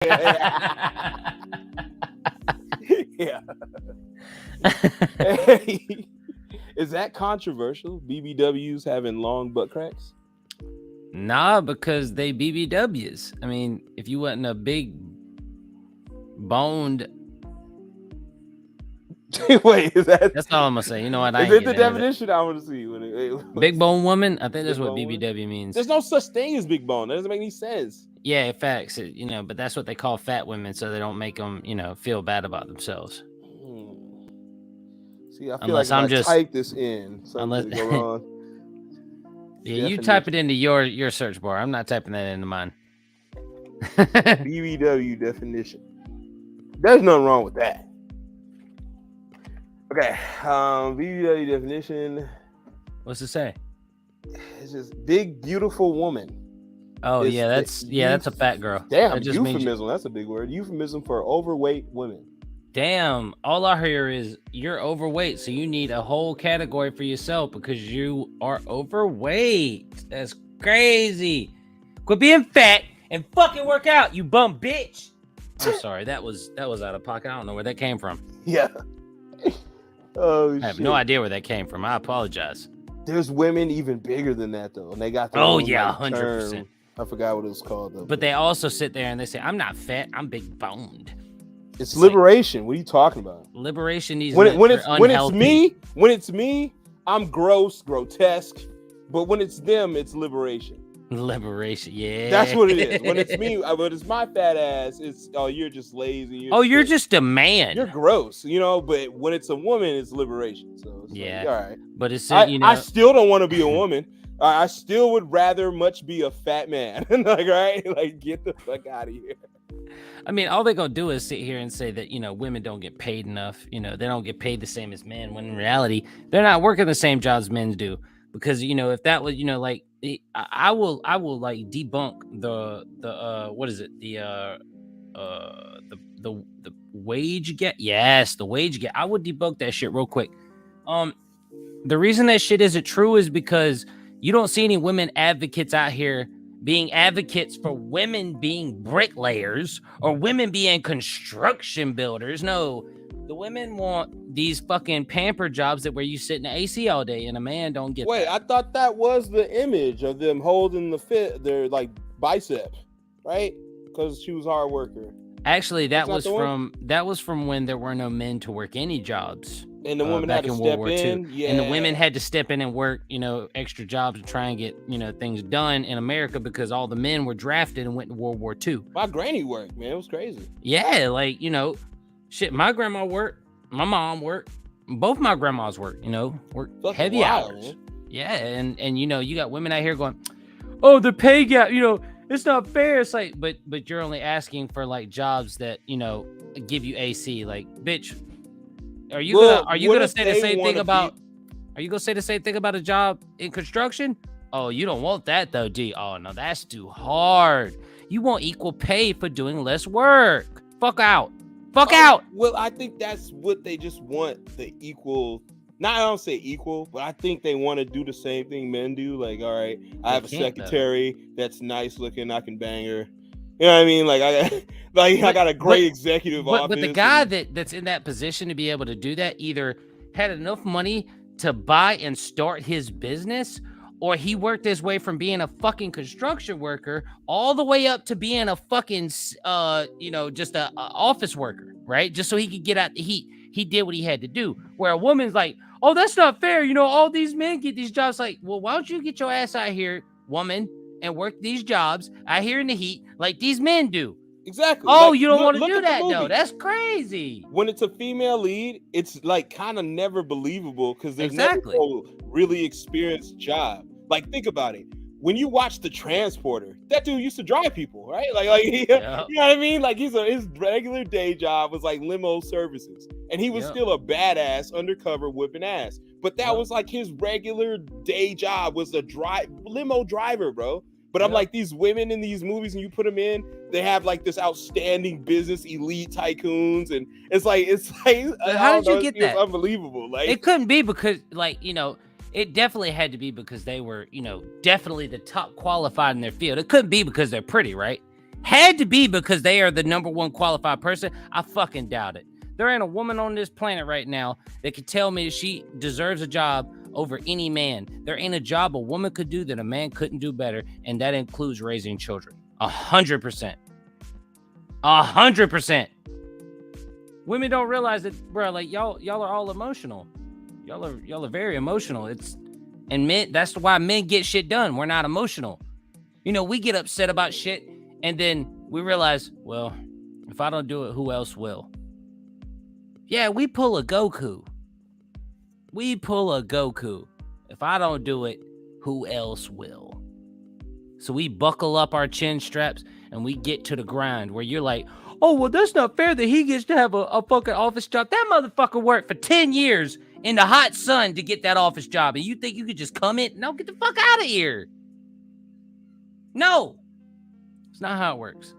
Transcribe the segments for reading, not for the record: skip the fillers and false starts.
Yeah. Hey, is that controversial? BBWs having long butt cracks? Nah, because they BBWs. I mean, if you wasn't a big boned, Wait, is that? that's all I'm gonna say. You know what? I Is ain't it the getting into that. definition I want to see? When Big bone woman. I think that's big what bone woman? BBW means. There's no such thing as big bone. That doesn't make any sense. Yeah, facts. But that's what they call fat women, so they don't make them, feel bad about themselves. Hmm. See, I feel Unless like I'm if I just type this in, something's unless gonna go wrong. yeah, you type it into your search bar. I'm not typing that into mine. BBW definition. There's nothing wrong with that. Okay, BBW definition. What's it say? It's just big, beautiful woman. Oh It's yeah, that's a fat girl. Damn, That just means euphemism. That's a big word. Euphemism for overweight women. damn. All I hear is you're overweight, so you need a whole category for yourself because you are overweight. That's crazy. Quit being fat and fucking work out, you bum bitch. I'm sorry, that was out of pocket. I don't know where that came from. Yeah. Oh, I have shit. no idea where that came from. I apologize. There's women even bigger than that though, and they got their Oh own, yeah, like, 100%. term. I forgot what it was called though. But they also sit there and they say, "I'm not fat. I'm big boned." It's liberation. What are you talking about? Liberation needs When it's me, I'm gross, grotesque. But when it's them, it's liberation. Liberation, yeah. That's what it is. When it's me, but it's my fat ass. It's you're just lazy. You're just a man. You're gross, But when it's a woman, it's liberation. So it's yeah, like, all right. But it's I still don't want to be a woman. I still would rather much be a fat man. Like get the fuck out of here. I mean, all they're gonna do is sit here and say that women don't get paid enough. They don't get paid the same as men. When in reality, they're not working the same jobs men do. Because if that was like I will like debunk the what is it the wage gap. Yes, the wage gap. I would debunk that shit real quick. The reason that shit isn't true is because you don't see any women advocates out here being advocates for women being bricklayers or women being construction builders. No, the women want these fucking pamper jobs where you sit in the AC all day and a man don't get Wait, that. I thought that was the image of them holding their like biceps, right? Because she was a hard worker. Actually, that was from when there were no men to work any jobs. And the women had to step in. Yeah. And the women had to step in and work, extra jobs to try and get, things done in America because all the men were drafted and went to World War II. My granny worked, man. It was crazy. Yeah, like, shit, my grandma worked, my mom worked, both my grandmas worked, worked heavy hours. Man. Yeah, and you got women out here going, oh, the pay gap, it's not fair. It's like, but you're only asking for like jobs that, give you AC. Like, bitch, are you gonna say the same thing about a job in construction? Oh, you don't want that though, D. Oh no, that's too hard. You want equal pay for doing less work. Fuck out. Fuck out. Well, I think that's what they just want, the equal. I don't say equal, but I think they want to do the same thing men do. Like, all right, I have a secretary that's nice looking. I can bang her. You know what I mean? Like I got a great executive office. But the guy that's in that position to be able to do that either had enough money to buy and start his business, or he worked his way from being a fucking construction worker all the way up to being a fucking just a office worker, right? Just so he could get out the heat. He did what he had to do. Where a woman's like, oh, that's not fair. All these men get these jobs. Like, well, why don't you get your ass out here, woman, and work these jobs out here in the heat like these men do? Exactly. Oh, like, you don't want to do that, though. That's crazy. When it's a female lead, it's like kind of never believable because there's never a really experienced job. Like, think about it. When you watch The Transporter, that dude used to drive people, right? You know what I mean? Like, his regular day job was like limo services, and he was still a badass undercover whipping ass. But that was like his regular day job was a limo driver, bro. But I'm like, these women in these movies, and you put them in, they have like this outstanding business elite tycoons, and it's like how did you get that? It's unbelievable. Like, it couldn't be because it definitely had to be because they were, definitely the top qualified in their field. It couldn't be because they're pretty, right? Had to be because they are the number one qualified person. I fucking doubt it. There ain't a woman on this planet right now that could tell me that she deserves a job over any man. There ain't a job a woman could do that a man couldn't do better, and that includes raising children. 100%. 100%. Women don't realize that, bro. Like y'all are all emotional. Y'all are very emotional. And men. That's why men get shit done. We're not emotional. You know, we get upset about shit, and then we realize, well, if I don't do it, who else will? Yeah, we pull a Goku. If I don't do it, who else will? So we buckle up our chin straps and we get to the grind where you're like, oh, well, that's not fair that he gets to have a fucking office job. That motherfucker worked for 10 years in the hot sun to get that office job. And you think you could just come in? No, get the fuck out of here. No. It's not how it works.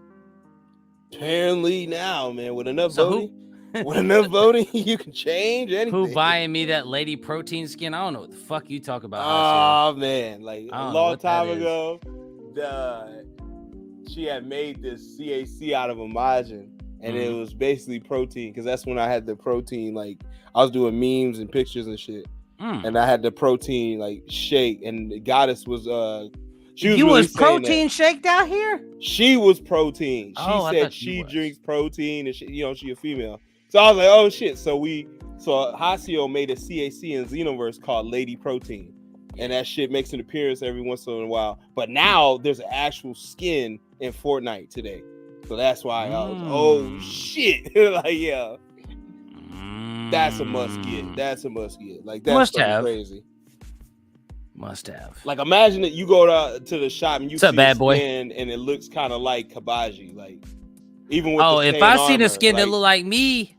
Apparently now, man, with enough voting. With enough voting, you can change anything. Who buying me that lady protein skin? I don't know what the fuck you talk about. Oh man, like a long time ago, she had made this CAC out of Imagine, and it was basically protein because that's when I had the protein. Like I was doing memes and pictures and shit, and I had the protein like shake, and the goddess was You was protein shaked out here? She was protein. She said she drinks protein, and she a female. So I was like, oh shit. So Hasio made a CAC in Xenoverse called Lady Protein. And that shit makes an appearance every once in a while. But now there's an actual skin in Fortnite today. So that's why I was, oh shit. Like, yeah. That's a must get. Like that's crazy. Must have. Like imagine that you go to the shop and you see a bad boy skin and it looks kind of like Kabaji. Like even with if I see the skin that look like me,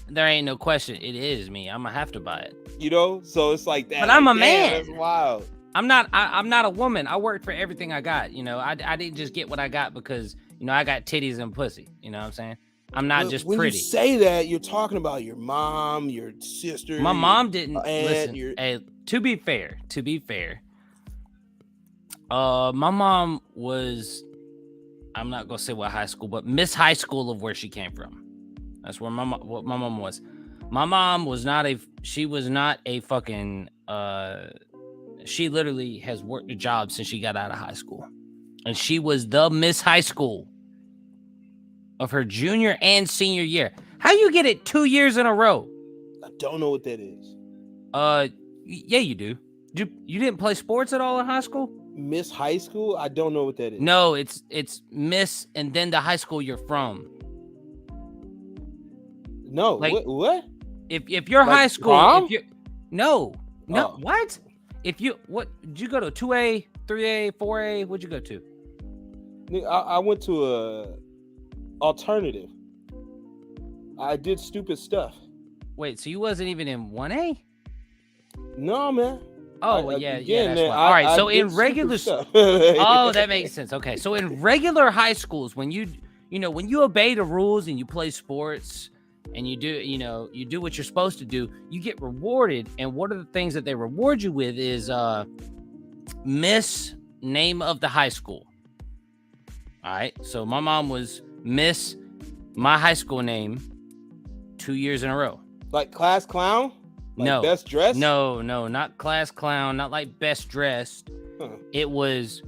there ain't no question. It is me. I'm gonna have to buy it. You know, so it's like that. But I'm a man. That's wild. I'm not a woman. I worked for everything I got. You know, I didn't just get what I got because I got titties and pussy. You know what I'm saying? I'm not just when pretty. You say that, you're talking about your mom, your sister. My mom didn't listen. Hey, to be fair, my mom was. I'm not gonna say what high school, but Miss High School of where she came from. That's where what my mom was. My mom was not she was not a fucking, she literally has worked a job since she got out of high school. And she was the Miss High School of her junior and senior year. How you get it 2 years in a row? I don't know what that is. Yeah, you do. You didn't play sports at all in high school? Miss High School? I don't know what that is. No, it's Miss and then the high school you're from. No, like, what? If your high school, prom? What? Did you go to 2A, 3A, 4A? What'd you go to? I went to a alternative. I did stupid stuff. Wait, so you wasn't even in 1A? No, man. Oh, yeah, that's why. All right, so in regular stuff. Oh, that makes sense. Okay, so in regular high schools, when you obey the rules and you play sports and you do what you're supposed to do, you get rewarded. And one of the things that they reward you with is Miss name of the high school. All right, so my mom was Miss my high school name 2 years in a row. Like class clown? Like no. Best dressed? No, not class clown, not like best dressed. It was,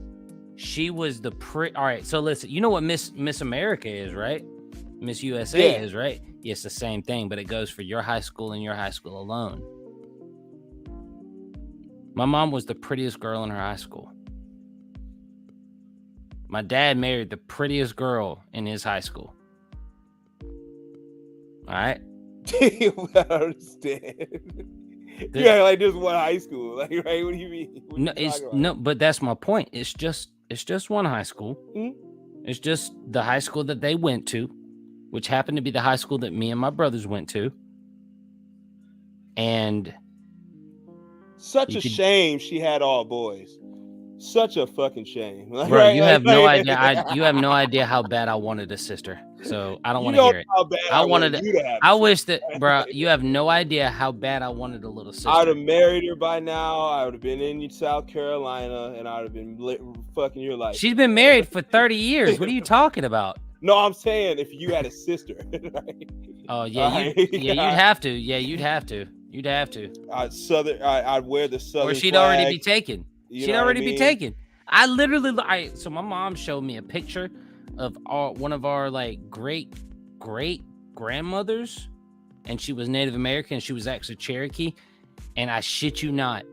she was the all right, so listen, you know what Miss America is, right? Miss USA is, right? Yeah, it's the same thing, but it goes for your high school and your high school alone. My mom was the prettiest girl in her high school. My dad married the prettiest girl in his high school. All right? I don't understand. Yeah, like just one high school, like, right? What do you mean? But that's my point. It's just one high school. Mm-hmm. It's just the high school that they went to, which happened to be the high school that me and my brothers went to. And such a shame she had all boys. Such a fucking shame. Bro, Right? you have no idea. You have no idea how bad I wanted a sister. So I don't You want to don't hear it. know how bad I I wanted wanted. you to have a I sister. wish that, bro. You have no idea how bad I wanted a little I would sister. have married her by now. I would have been in South Carolina, and I would have been fucking your life. She's been married for 30 years. What are you talking about? No, I'm saying if you had a sister. Right? Oh yeah, you'd have to. Yeah, you'd have to. You'd have to. I'd wear the southern. Or she'd flag. already be taken. She'd already be taken. I literally, so my mom showed me a picture of one of our like great grandmothers, and she was Native American. She was actually Cherokee, and I shit you not.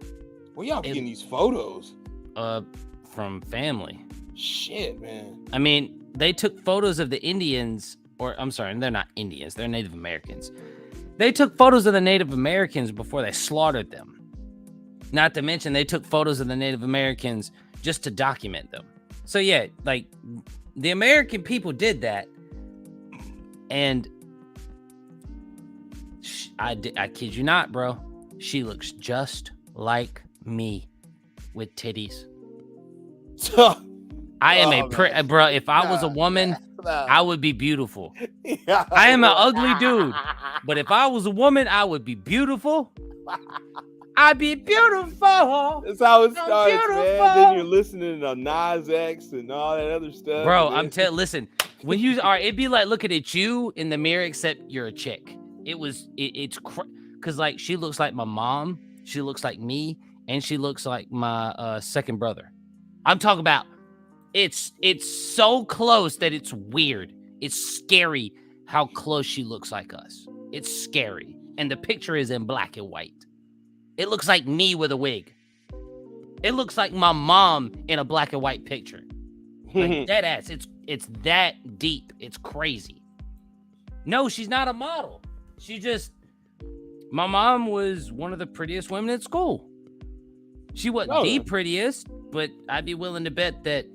Where y'all getting these photos? From family. Shit, man. I mean, they took photos of the Indians, or I'm sorry, they're not Indians. They're Native Americans. They took photos of the Native Americans before they slaughtered them. Not to mention, they took photos of the Native Americans just to document them. So yeah, like the American people did that, and I kid you not, bro. She looks just like me with titties. I am bro. If I was a woman, I would be beautiful. I am an ugly dude, but if I was a woman, I would be beautiful. I'd be beautiful. That's how it starts, man. Then you're listening to Nas X and all that other stuff. Bro, listen, when you are, it'd be like looking at you in the mirror, except you're a chick. It's because like she looks like my mom, she looks like me, and she looks like my second brother. I'm talking about it's so close that it's weird. It's scary how close she looks like us. It's scary. And the picture is in black and white. It looks like me with a wig. It looks like my mom in a black and white picture. Like dead ass. It's that deep. It's crazy. No, she's not a model. My mom was one of the prettiest women at school. She wasn't the prettiest, but I'd be willing to bet that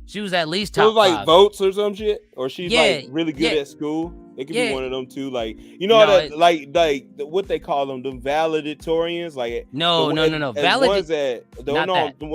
she was at least top it was like 5. votes or some shit, or she's like really good at school. It could be one of them too, like like what they call them, the valedictorians. Like no. What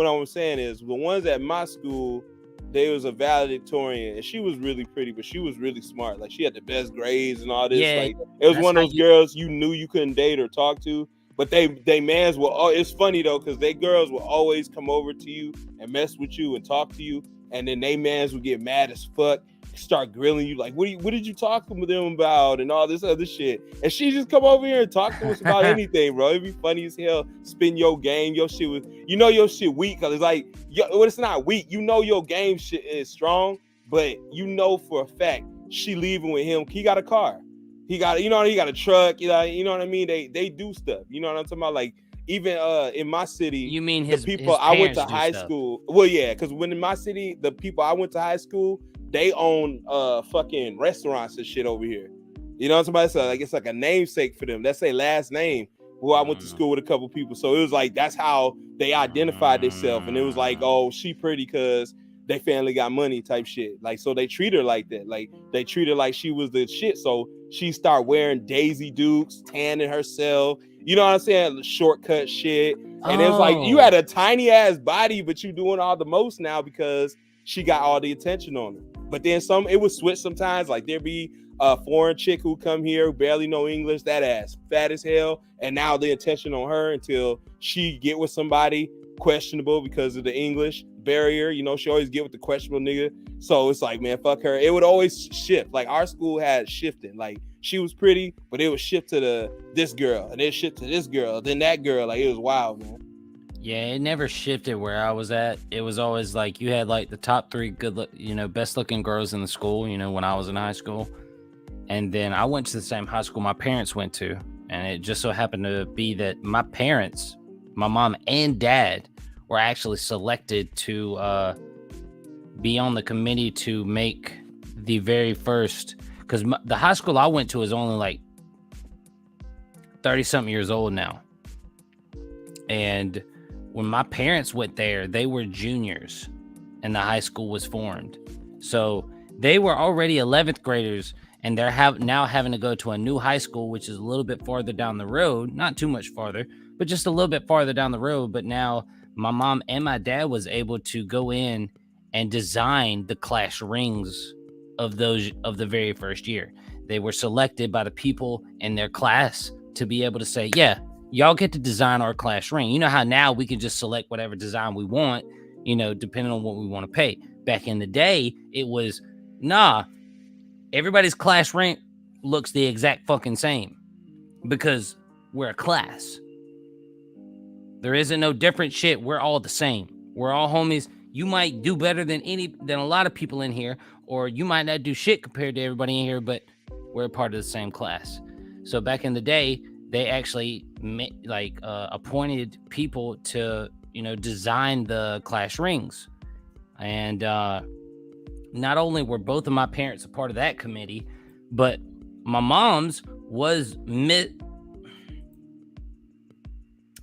I'm saying is the ones at my school, there was a valedictorian, and she was really pretty, but she was really smart. Like she had the best grades and all this. Yeah, like it was one of those girls you knew you couldn't date or talk to. But they mans will. Oh, it's funny though, because they girls will always come over to you and mess with you and talk to you, and then they mans will get mad as fuck, start grilling you like, what did you talk to them about and all this other shit. And she just come over here and talk to us about anything, bro. It'd be funny as hell. Spin your game, your shit was, your shit weak, because it's like, it's not weak. Your game shit is strong, but for a fact she leaving with him. He got a car. He got, he got a truck. You know what I mean? They do stuff. You know what I'm talking about? Like even in my city, you mean his people I went to high school? Well, yeah, because when in my city, the people I went to high school, they own fucking restaurants and shit over here. You know what I'm talking about? So like it's like a namesake for them. That's their last name. Well, I went to school with a couple people, so it was like that's how they identified themselves, and it was like, oh, she pretty because they family got money type shit. Like, so they treat her like that. Like they treat her like she was the shit. So she start wearing Daisy Dukes, tanning herself. You know what I'm saying? Shortcut shit. And it was like, you had a tiny ass body, but you doing all the most now because she got all the attention on her. But then it would switch sometimes. Like there'd be a foreign chick who come here who barely know English, that ass fat as hell. And now the attention on her until she get with somebody questionable because of the English barrier. She always get with the questionable nigga. So it's like, man, fuck her. It would always shift. Like our school had shifting. Like she was pretty, but it would shift to this girl, and then shift to this girl, then that girl. Like it was wild, man. Yeah, it never shifted where I was at. It was always like you had like the top 3 best looking girls in the school, when I was in high school. And then I went to the same high school my parents went to. And it just so happened to be that my parents, my mom and dad, were actually selected to be on the committee to make the very first, because the high school I went to is only like 30 something years old now. And when my parents went there, they were juniors and the high school was formed. So they were already 11th graders, and they're now having to go to a new high school, which is a little bit farther down the road, not too much farther, but just a little bit farther down the road. But now my mom and my dad was able to go in and design the class rings of the very first year. They were selected by the people in their class to be able to say, yeah, y'all get to design our class ring. You know how now we can just select whatever design we want, depending on what we want to pay. Back in the day, it was, nah, everybody's class ring looks the exact fucking same because we're a class. There isn't no different shit. We're all the same. We're all homies. You might do better than a lot of people in here, or you might not do shit compared to everybody in here, but we're part of the same class. So back in the day, they actually appointed people to, design the class rings. And not only were both of my parents a part of that committee, but my mom's was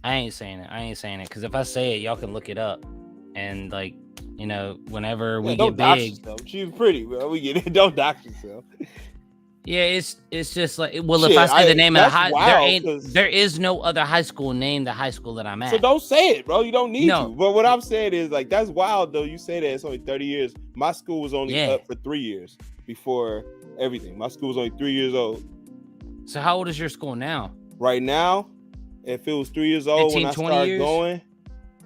I ain't saying it because if I say it, y'all can look it up. And whenever we get big, she's pretty, bro. We get it. Don't dox yourself. Yeah, it's just like, well, shit, if I say the name of the high, there is no other high school named the high school that I'm at. So don't say it, bro. You don't need to. But what I'm saying is, like, that's wild, though. You say that it's only 30 years. My school was only up for 3 years before everything. My school was only 3 years old. So how old is your school now? Right now, if it was 3 years old 15, when I started going,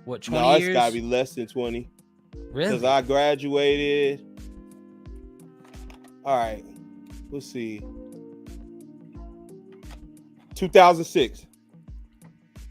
what, 20 years? No, it's gotta be less than 20. Really? Because I graduated. All right. Let's see. 2006.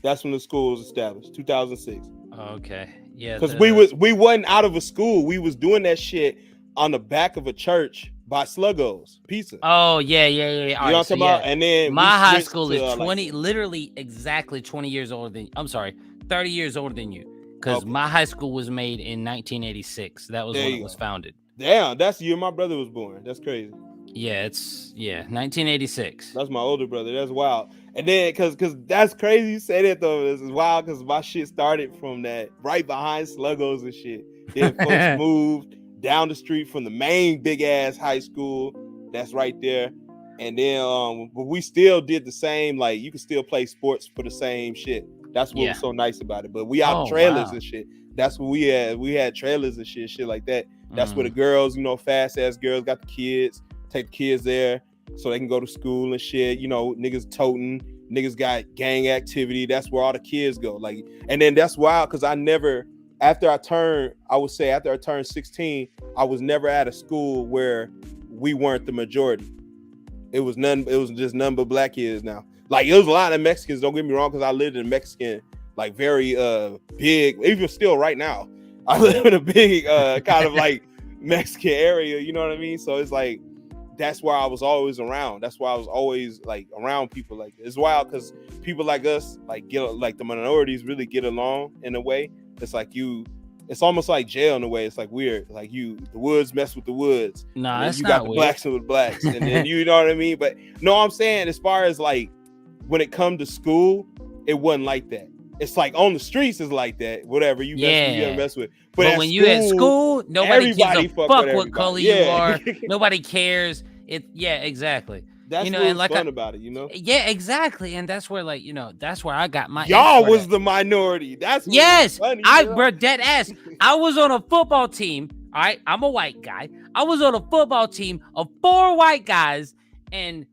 That's when the school was established. 2006. Okay. Yeah. Because we wasn't out of a school. We was doing that shit on the back of a church by Sluggo's Pizza. Oh, yeah. You know what I'm talking about? And then my high school is 20, literally exactly 20 years older than, I'm sorry, 30 years older than you. Because my high school was made in 1986. That was when it was founded. Damn, that's the year my brother was born. That's crazy. Yeah, 1986. That's my older brother. That's wild. And then, cause that's crazy you say that though. This is wild because my shit started from that right behind Sluggo's and shit. Then folks moved down the street from the main big ass high school that's right there. And then, but we still did the same. Like you could still play sports for the same shit. That's what was so nice about it. But we out trailers and shit. That's what we had. We had trailers and shit like that. That's where the girls, fast ass girls got the kids. Take the kids there so they can go to school and shit. Niggas toting, niggas got gang activity. That's where all the kids go. Like, and then that's wild because after I turned 16, I was never at a school where we weren't the majority. It was just none but black kids now. Like, it was a lot of Mexicans, don't get me wrong, because I lived in a Mexican, like, very big, even still right now, I live in a big kind of like Mexican area, you know what I mean? So it's like, that's why I was always around. That's why I was always like around people like this. It's wild because people like us, like the minorities really get along in a way. It's like it's almost like jail in a way. It's like weird. Like the woods mess with the woods. Nah, that's you not got the weird. blacks with blacks. And then you know what I mean? But no, I'm saying as far as like when it comes to school, it wasn't like that. It's like on the streets is like that. Whatever you mess with. But when you at school, nobody gives a fuck what color you are. Nobody cares. Exactly. That's what's fun about it, Yeah, exactly. And that's where, that's where I got my. Y'all was the minority. That's funny, bro, dead ass. I was on a football team. All right, I'm a white guy. I was on a football team of 4 white guys, and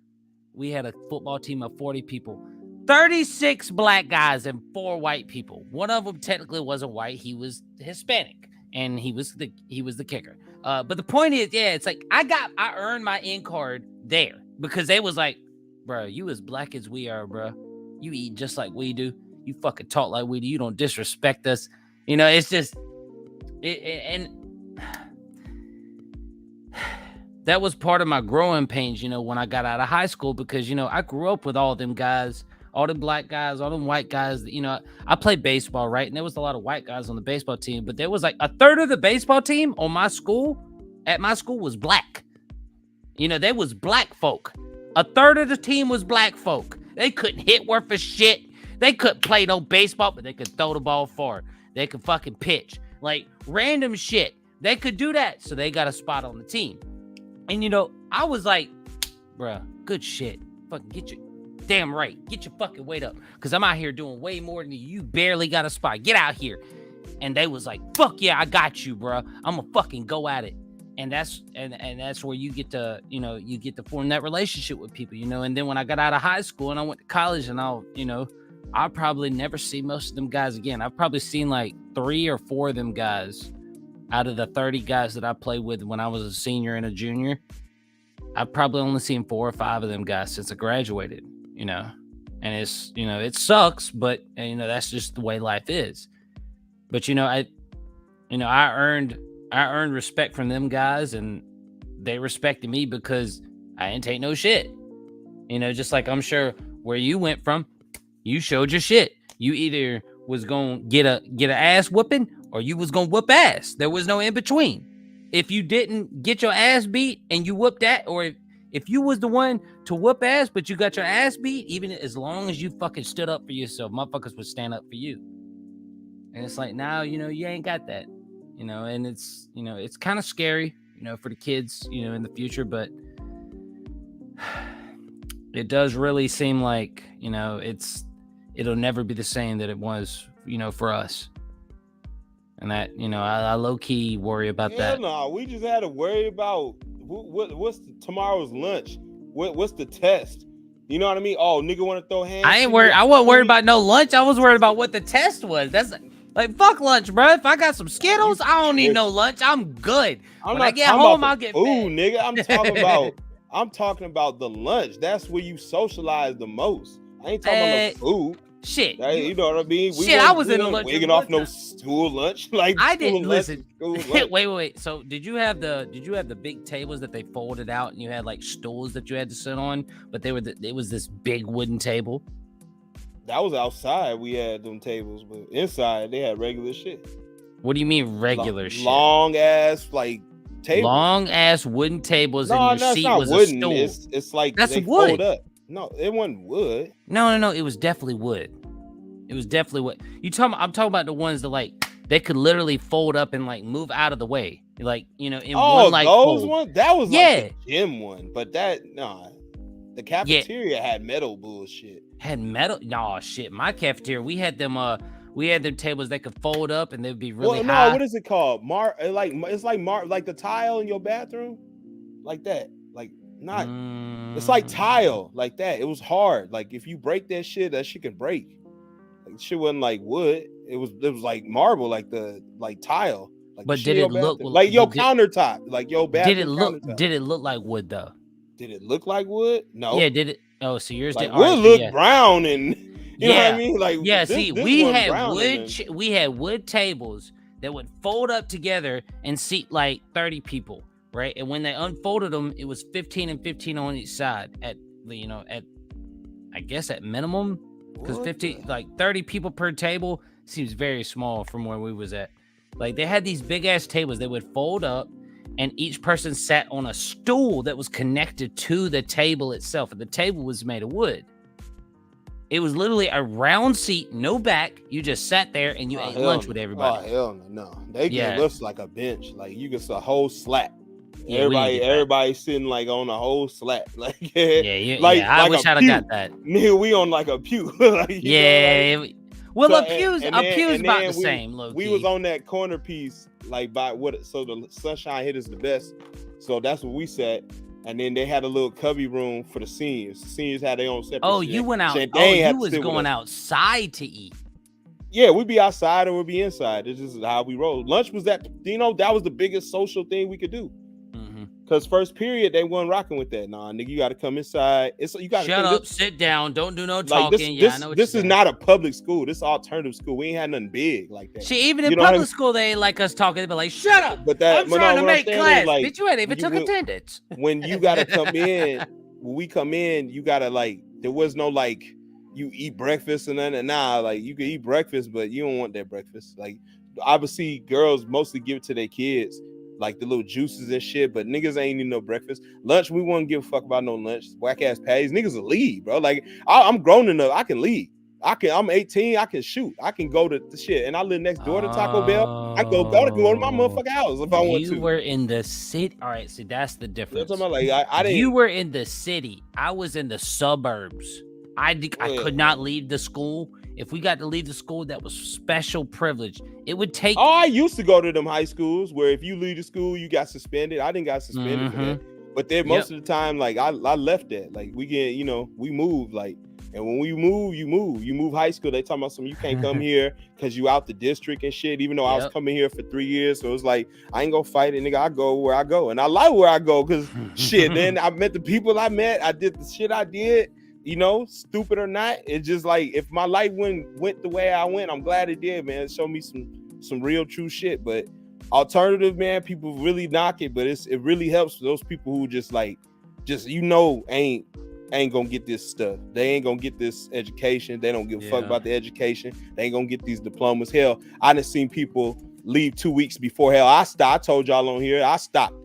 we had a football team of 40 people. 36 black guys and 4 white people. One of them technically wasn't white. He was Hispanic, and he was the kicker. But the point is, it's like I earned my in card there because they was like, bro, you as black as we are, bro. You eat just like we do. You fucking talk like we do. You don't disrespect us. It's just and that was part of my growing pains, when I got out of high school because, I grew up with all them guys, all them black guys, all them white guys. I played baseball, right? And there was a lot of white guys on the baseball team, but there was like a third of the baseball team at my school was black. They was black folk. A third of the team was black folk. They couldn't hit worth a shit. They couldn't play no baseball, but they could throw the ball far. They could fucking pitch. Like random shit. They could do that. So they got a spot on the team. And I was like, bruh, good shit. Fucking get your damn right. Get your fucking weight up. Because I'm out here doing way more than you. You barely got a spot. Get out here. and they was like, fuck yeah, I got you, bro. I'm gonna fucking go at it. And that's where you get to, you get to form that relationship with people, and then when I got out of high school and I went to college, and I'll probably never see most of them guys again. I've probably seen like 3 or 4 of them guys out of the 30 guys that I played with when I was a senior and a junior. I've probably only seen 4 or 5 of them guys since I graduated, and it's, it sucks, but that's just the way life is. But, I earned respect from them guys, and they respected me because I didn't take no shit. Just like I'm sure where you went from, you showed your shit. You either was gonna get an ass whooping or you was gonna whoop ass. There was no in between. If you didn't get your ass beat and you whooped that, or if you was the one to whoop ass but you got your ass beat, even as long as you fucking stood up for yourself, motherfuckers would stand up for you. And it's like, now, you ain't got that. And it's, it's kind of scary, for the kids, in the future, but it does really seem like, it'll never be the same that it was, for us. And that, I low-key worry about that. No, we just had to worry about what's tomorrow's lunch. What's the test? You know what I mean? Oh, nigga want to throw hands? I wasn't worried about no lunch. I was worried about what the test was. That's like, fuck lunch, bro. If I got some Skittles, I don't need no lunch. I'm good. When I get home, I'll get fed. Ooh, nigga, I'm talking about the lunch. That's where you socialize the most. I ain't talking about no food. Shit, you know what I mean? I was in the lunch. Wigging off no school lunch. Like I didn't listen. Wait. So did you have the big tables that they folded out, and you had like stools that you had to sit on, but it was this big wooden table? That was outside. We had them tables, but inside they had regular shit. What do you mean regular shit? Long ass tables. Long ass wooden tables, and your seat was wooden. A stool. It's like that's they wood. Fold up. No, it wasn't wood. No. It was definitely wood. It was definitely wood. I'm talking about the ones that like they could literally fold up and like move out of the way, like in one like those fold. ones. That was like the gym one, but the cafeteria had metal bullshit. Had metal? No shit. My cafeteria, we had them tables that could fold up and they'd be really high. What is it called? It's like the tile in your bathroom, like that. Like not. It's like tile, like that. It was hard. Like if you break that shit can break. Like shit wasn't like wood. It was like marble, like tile. Like but did it look like your countertop? Like your bathroom. Did it look like wood though? Did it look like wood? No. Yeah. Did it? Oh, so yours did. Wood looked brown and you know what I mean? Like we had wood. We had wood tables that would fold up together and seat like 30 people. Right, and when they unfolded them, it was 15 and 15 on each side at I guess at minimum, because 30 people per table seems very small from where we was at. Like they had these big ass tables that would fold up, and each person sat on a stool that was connected to the table itself, and the table was made of wood. It was literally a round seat, no back. You just sat there and you ate lunch with everybody. Oh hell no! They gave us like a bench, like you get a whole slat. Yeah, everybody sitting like on a whole slat, like I wish I'd have got that. Nigga, we on like a pew. Well, a pew's about the same. Low we was on that corner piece, like so the sunshine hit us the best. So that's where we sat, and then they had a little cubby room for the seniors. The seniors had their own separate. Oh, you went out. You was going outside to eat. Yeah, we'd be outside or we'd be inside. This is how we roll. Lunch was that was the biggest social thing we could do. Because first period, they weren't rocking with that. Nah, nigga, you got to come inside. You got to shut up, sit down, don't do no talking. This is not a public school. This is alternative school. We ain't had nothing big like that. See, even in public school, they ain't like us talking. They be like, shut up. But I'm trying to make class. Bitch, you ain't even took attendance. When you got to come in, when we come in, you got to there was no you eat breakfast and nothing. Nah, you can eat breakfast, but you don't want that breakfast. Obviously, girls mostly give it to their kids. Like the little juices and shit, but niggas ain't need no breakfast. Lunch, we won't give a fuck about no lunch. Whack ass patties, niggas will leave, bro. I'm grown enough, I can leave. I'm 18, I can shoot. I can go to the shit, and I live next door to Taco Bell. I can go to my motherfucking house if I want to. You were in the city. All right, see, that's the difference. About, I didn't. You were in the city. I was in the suburbs. I could not leave the school if we got to leave the school, that was special privilege. It would take. Oh, I used to go to them high schools where if you leave the school, you got suspended. I didn't got suspended for that. But then most of the time, like I left that. Like we get, we moved. Like, and when we move, you move high school. They talking about something, you can't come here because you out the district and shit. Even though I was coming here for 3 years, so it's like I ain't gonna fight it, nigga. I go where I go, and I like where I go because shit. Then I met the people I met. I did the shit I did. Stupid or not, it's just like if my life went the way I went, I'm glad it did, man. It showed me some real true shit. But alternative, man, people really knock it, but it really helps for those people who just ain't gonna get this stuff. They ain't gonna get this education. They don't give a fuck about the education. They ain't gonna get these diplomas. Hell, I done seen people leave 2 weeks before. Hell, I told y'all on here, I stopped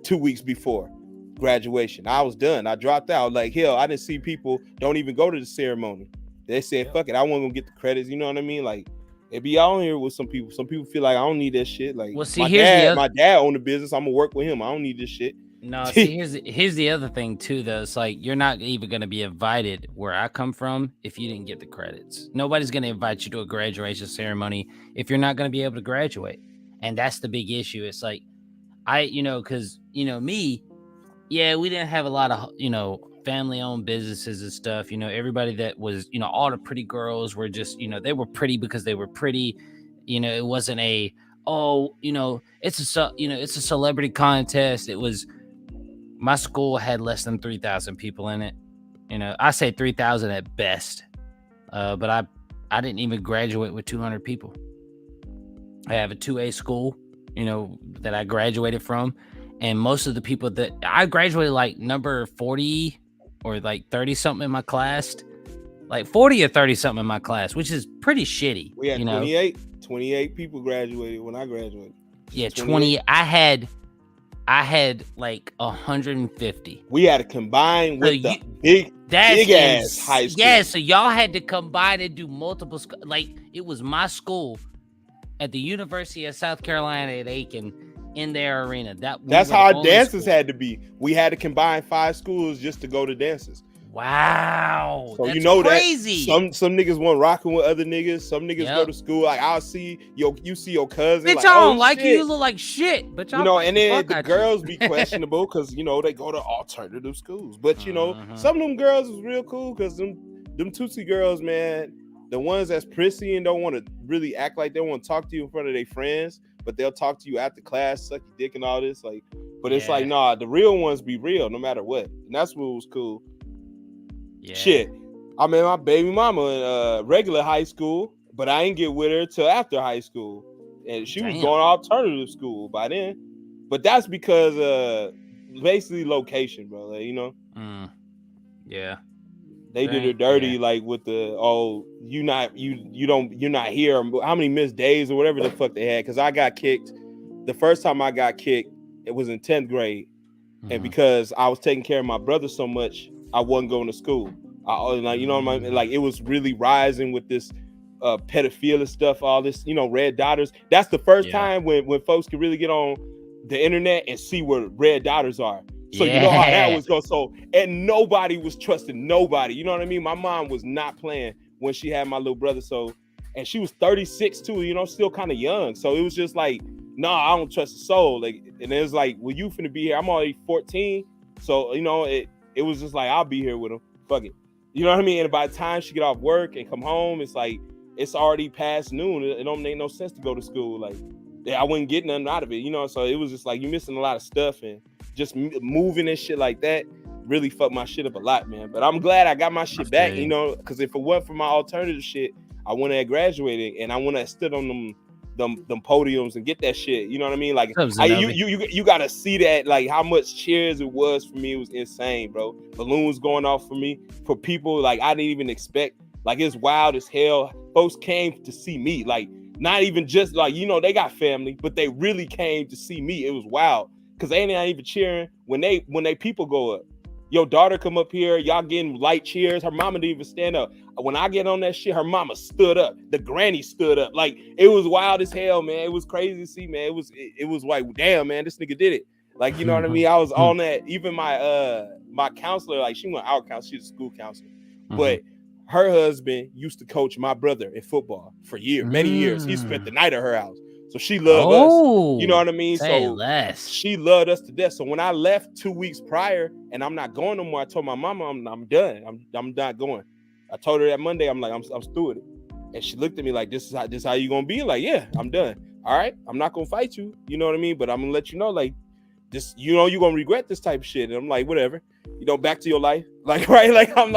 2 weeks before graduation. I was done. I dropped out. Like, hell, I didn't see people don't even go to the ceremony. They said, fuck it, I wasn't gonna get the credits. You know what I mean? Like, it be out here with some people. Some people feel like I don't need that shit. Like, well, see, my dad owned the business. I'm gonna work with him. I don't need this shit. No, see, here's the other thing too, though. It's like you're not even gonna be invited where I come from if you didn't get the credits. Nobody's gonna invite you to a graduation ceremony if you're not gonna be able to graduate, and that's the big issue. It's like because me, we didn't have a lot of family-owned businesses and stuff. Everybody that was all the pretty girls were just they were pretty because they were pretty. It wasn't it's a celebrity contest. It was. My school had less than 3,000 people in it. I say 3,000 at best. But I didn't even graduate with 200 people. I have a 2A school, that I graduated from. And most of the people that I graduated like number 40 or like 30 something in my class, like 40 or 30 something in my class, which is pretty shitty. We had 28 people graduated when I graduated. Yeah, 20. I had like 150. We had to combine with the big ass high school. Yeah, so y'all had to combine and do multiple. Like it was my school at the University of South Carolina at Aiken in their arena. That's how our dances had to be. We had to combine 5 schools just to go to dances. Wow, so that's crazy. That some niggas want rocking with other niggas. Some niggas go to school. Like I'll see you see your cousin. Bitch, like, I don't like you. You look like shit. But and then the girls be questionable because they go to alternative schools. But some of them girls is real cool because them Tootsie girls, man, the ones that's prissy and don't want to really act like they want to talk to you in front of their friends, but they'll talk to you after class, suck your dick and all this. Like, but it's like, nah, the real ones be real no matter what, and that's what was cool. Yeah. Shit, I met my baby mama in regular high school, but I ain't get with her till after high school, and she was going to alternative school by then. But that's because basically location, bro. Like, yeah, they did her dirty, like with the you're not here. How many missed days or whatever the fuck they had? Because I got kicked. The first time I got kicked, it was in 10th grade, and because I was taking care of my brother so much, I wasn't going to school. Like it was really rising with this pedophilia stuff, all this, red dotters. That's the first time when folks could really get on the internet and see where red dotters are. So you know how that was going. So, and nobody was trusting nobody. You know what I mean? My mom was not playing when she had my little brother. So, and she was 36 too, still kind of young. So it was just like, nah, I don't trust a soul. Like, and it was like, well, you finna be here. I'm already 14. So, it was just like, I'll be here with him. Fuck it. You know what I mean? And by the time she get off work and come home, it's like, it's already past noon. It don't make no sense to go to school. Like, I wouldn't get nothing out of it, So it was just like, you're missing a lot of stuff, and just moving and shit like that really fucked my shit up a lot, man. But I'm glad I got my shit back, because if it wasn't for my alternative shit, I wouldn't have graduated, and I wouldn't have stood on them podiums and get that shit. You know what I mean? Like, you gotta see that, like how much cheers it was for me. It was insane, bro. Balloons going off for me, for people like I didn't even expect. Like, it's wild as hell. Folks came to see me, like not even just like they got family, but they really came to see me. It was wild because they ain't even cheering when they people go up. Your daughter come up here, y'all getting light cheers. Her mama didn't even stand up. When I get on that shit, her mama stood up. The granny stood up. Like, it was wild as hell, man. It was crazy to see, man. It was like, damn, man, this nigga did it. Like, you know what I mean? I was on that. Even my counselor, like, she went out counselor, she's a school counselor. But her husband used to coach my brother in football for many years. He spent the night at her house. So she loved us. You know what I mean? Say so less. She loved us to death. So when I left 2 weeks prior and I'm not going no more, I told my mama I'm done. I'm not going. I told her that Monday, I'm like, I'm through with it. And she looked at me like, this is how you gonna be? Like, yeah, I'm done. All right, I'm not gonna fight you. You know what I mean? But I'm gonna let you know, like, this, you're gonna regret this type of shit. And I'm like, whatever. Back to your life. Like, right? Like, I'm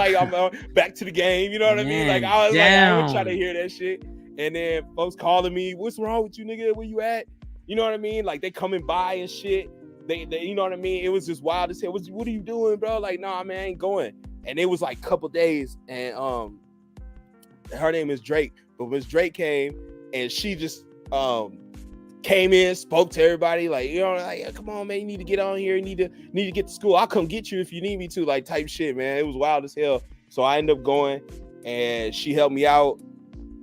back to the game. You know what I mean? Like, I was like, I was trying to hear that shit. And then folks calling me, what's wrong with you, nigga? Where you at? You know what I mean? Like, they coming by and shit. They you know what I mean? It was just wild as hell. What are you doing, bro? Like, nah, man, I ain't going. And it was like a couple days, and her name is Drake. But Miss Drake came, and she just came in, spoke to everybody, like, like, come on, man, you need to get on here, you need to get to school. I'll come get you if you need me to, like, type shit, man. It was wild as hell. So I ended up going, and she helped me out.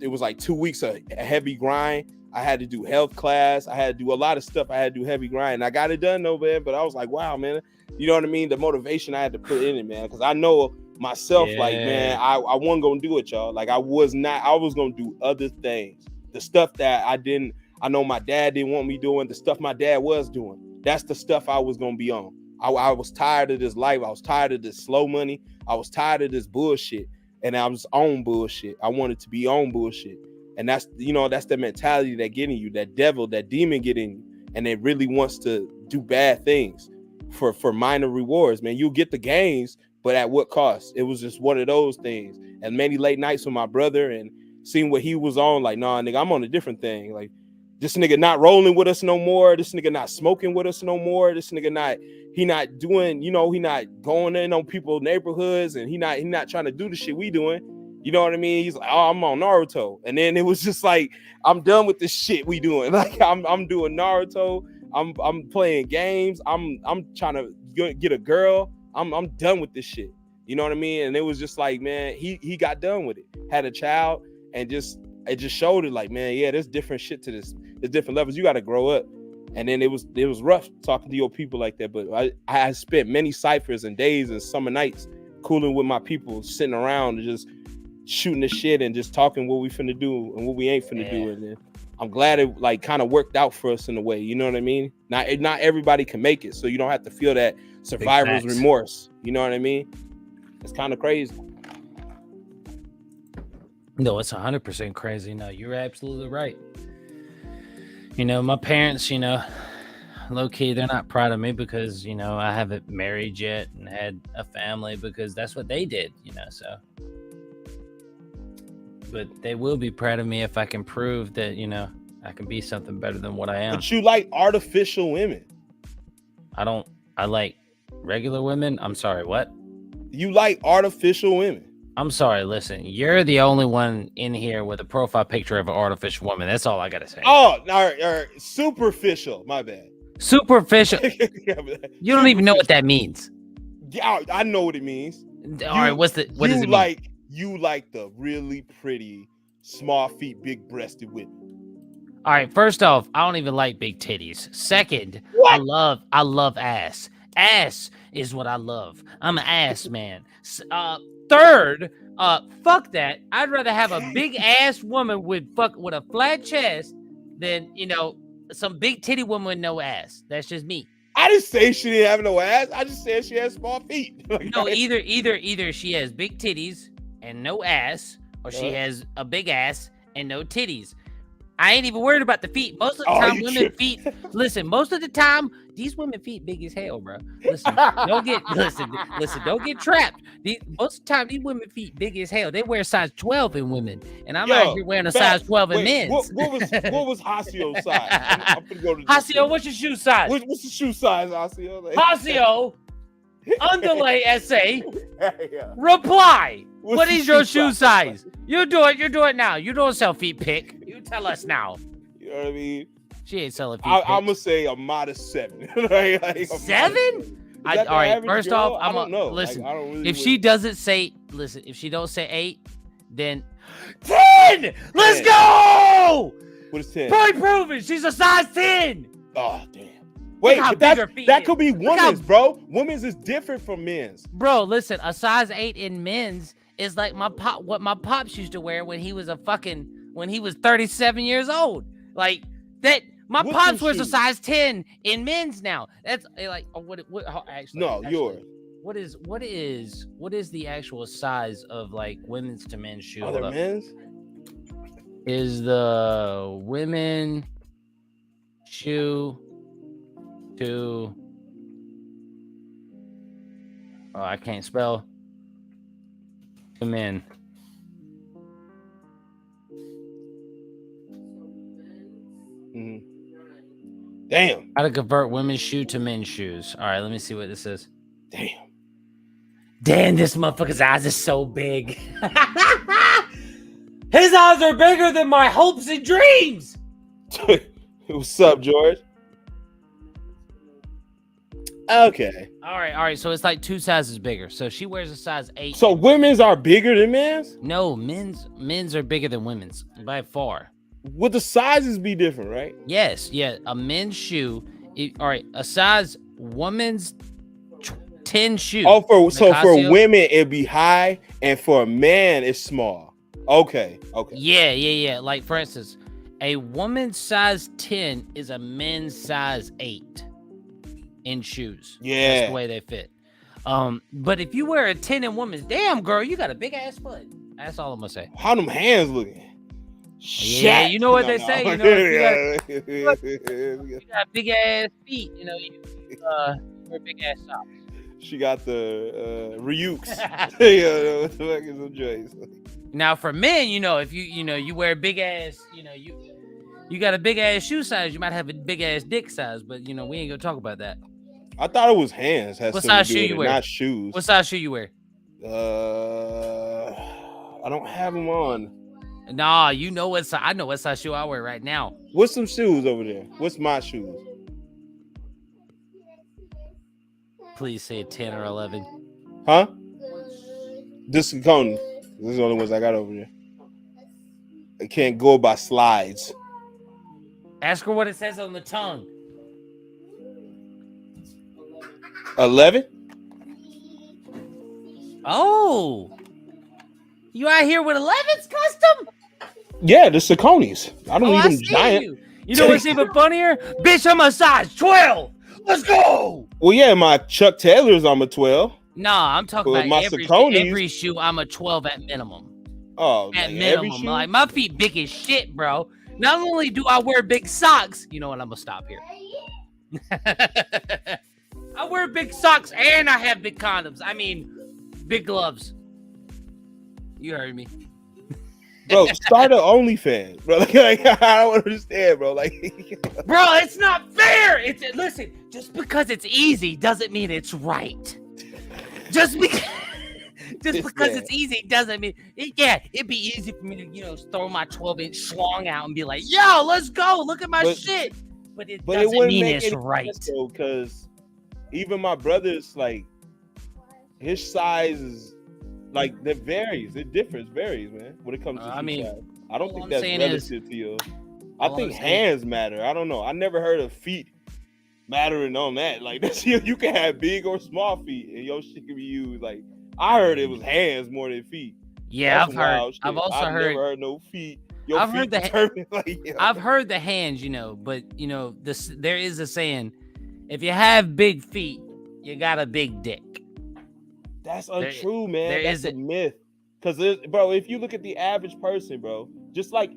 It was like 2 weeks of heavy grind. I had to do health class. I had to do a lot of stuff. I had to do heavy grind. I got it done though, man. But I was like, wow, man. You know what I mean? The motivation I had to put in it, man. Because I know myself, like, man, I wasn't going to do it, y'all. Like, I was going to do other things. The stuff that I know my dad didn't want me doing. The stuff my dad was doing. That's the stuff I was going to be on. I was tired of this life. I was tired of this slow money. I was tired of this bullshit. And I was on bullshit. I wanted to be on bullshit. And that's the mentality that get in you, that devil, that demon get in you. And it really wants to do bad things for minor rewards, man. You'll get the gains, but at what cost? It was just one of those things. And many late nights with my brother and seeing what he was on, like, nah, nigga, I'm on a different thing. Like, this nigga not rolling with us no more. This nigga not smoking with us no more. This nigga not doing, he not going in on people's neighborhoods, and he not trying to do the shit we doing. You know what I mean? He's like, oh, I'm on Naruto. And then it was just like, I'm done with this shit we doing. Like, I'm doing Naruto. I'm playing games. I'm trying to get a girl. I'm done with this shit. You know what I mean? And it was just like, man, he got done with it. Had a child, and it just showed it, like, man, yeah, there's different shit to this. There's different levels. You got to grow up. And then it was rough talking to your people like that. But I spent many ciphers and days and summer nights cooling with my people, sitting around and just shooting the shit and just talking what we finna do and what we ain't finna do. And then I'm glad it like kind of worked out for us in a way. You know what I mean? Not everybody can make it, so you don't have to feel that survivor's remorse. You know what I mean? It's kind of crazy. No, it's 100% crazy. No, you're absolutely right. My parents, low key, they're not proud of me because, I haven't married yet and had a family, because that's what they did, so. But they will be proud of me if I can prove that, I can be something better than what I am. But you like artificial women. I like regular women. I'm sorry, what? You like artificial women. I'm sorry, listen, you're the only one in here with a profile picture of an artificial woman. That's all I gotta say. Oh, superficial, my bad. Superficial. You don't even know what that means. Yeah, I know what it means. All right, what does it mean? You like the really pretty, small feet, big breasted women. All right, first off, I don't even like big titties. Second, what? I love ass. Ass is what I love. I'm an ass man. Third, fuck that. I'd rather have a big ass woman with a flat chest than, some big titty woman with no ass. That's just me. I didn't say she didn't have no ass. I just said she has small feet. No, either she has big titties and no ass, or she has a big ass and no titties. I ain't even worried about the feet. Most of the time, women feet. Listen, most of the time, these women feet big as hell, bro. Listen, don't get trapped. Most of the time, these women feet big as hell. They wear size 12 in women, and I'm out here wearing a size 12 in men. What was Hasio's size? I'm gonna go to Hasio, what's your shoe size? What's the shoe size, Hasio? Hasio, underlay essay. Reply. What is your shoe size? You do it now. You don't sell feet pick. You tell us now. You know what I mean? She ain't selling feet pick. I'm gonna say a modest 7. 7? All right. First off, I don't know. Listen, like, I don't really if she doesn't say, if she don't say 8, then 10. Let's go. What is 10? Point proven. She's a size 10. Oh damn. Wait, that could be women's, bro. Women's is different from men's. Bro, listen, a size 8 in men's is like what my pops used to wear when he was 37 years old. Like that. My pops wears a size 10 in men's now. That's like actually. No, yours. What is the actual size of like women's to men's shoe? Other men's? Is the women shoe to I can't spell to men. Mm-hmm. Damn. How to convert women's shoe to men's shoes. All right, let me see what this is. Damn, this motherfucker's eyes is so big. His eyes are bigger than my hopes and dreams. What's up, George? Okay. All right. So it's like 2 sizes bigger. So she wears a size 8. So women's are bigger than men's? No, men's are bigger than women's by far. Would the sizes be different, right? Yes. Yeah. A men's shoe. All right. A size woman's 10 shoe. Oh, for women it'd be high, and for a man it's small. Okay. Yeah. Like for instance, a woman's size 10 is a men's size 8 in shoes. Yeah, that's the way they fit. But if you wear a 10 in women's, damn girl, you got a big ass foot. That's all I'm gonna say. How them hands looking? Yeah, you know what they say. You know, you got big ass feet. You know, you wear big ass socks. She got the Ryuks. Yeah, what the fuck is some joints? Now for men, if you wear big ass, you got a big ass shoe size, you might have a big ass dick size, but we ain't gonna talk about that. I thought it was hands. What size shoe you wear? Not shoes. What size shoe you wear? I don't have them on. Nah, I know what size shoe I wear right now. What's some shoes over there? What's my shoes? Please say 10 or 11. Huh? This is Coney. This is the only ones I got over there. I can't go by slides. Ask her what it says on the tongue. 11? Oh. You out here with 11s custom? Yeah, the Sauconys. I don't need them giant. You know what's even funnier? Bitch, I'm a size 12. Let's go. Well, yeah, my Chuck Taylors, I'm a 12. Nah, I'm talking about every shoe, I'm a 12 at minimum. Oh, at minimum. Like, my feet big as shit, bro. Not only do I wear big socks, you know what? I'm going to stop here. I wear big socks and I have big condoms. I mean, big gloves. You heard me. Bro, start an OnlyFans, bro. Like, I don't understand, bro. Like, bro, it's not fair. Listen, just because it's easy doesn't mean it's right. Just because it's easy doesn't mean it'd be easy for me to throw my 12-inch schlong out and be like, yo, let's go, look at my shit. But it doesn't mean it's right. Because even my brother's like, his size is like that varies. It varies, man. When it comes to size. I don't think that's relative to you. I think hands matter. I don't know. I never heard of feet mattering on that. Like that's you can have big or small feet, and your shit can be used. Like I heard it was hands more than feet. Yeah, I've heard. I've never heard no feet. I've heard I've heard the hands, but there is a saying: if you have big feet, you got a big dick. That's untrue, man. That's a myth. Because, bro, if you look at the average person, bro, just like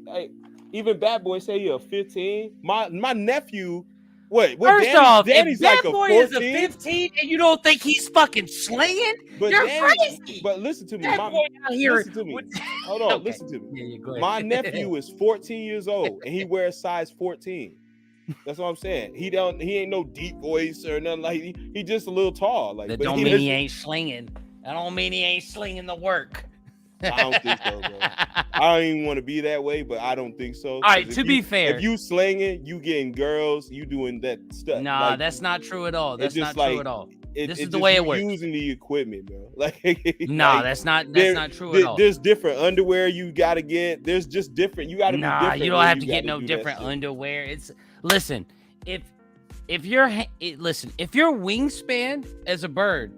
even Bad Boy say you're 15. My nephew, first off, if Bad Boy is a 15 and you don't think he's fucking slinging, you're crazy. But listen to me. Listen to me. Hold on, listen to me. Yeah, go ahead. My nephew is 14 years old and he wears size 14. That's what I'm saying. He ain't no deep voice or nothing like he just a little tall. Like that don't mean he ain't slinging. That don't mean he ain't slinging the work. I don't think so, bro. I don't even want to be that way, but I don't think so. All right, to be fair, if you slinging, you getting girls, you doing that stuff. Nah, that's not true at all. That's not true at all. This is the way it works. Using the equipment, bro. Like, nah, that's not true at all. There's different underwear you gotta get. There's just different. You gotta be different. Nah, you don't have to get no different underwear. Listen, if your wingspan as a bird,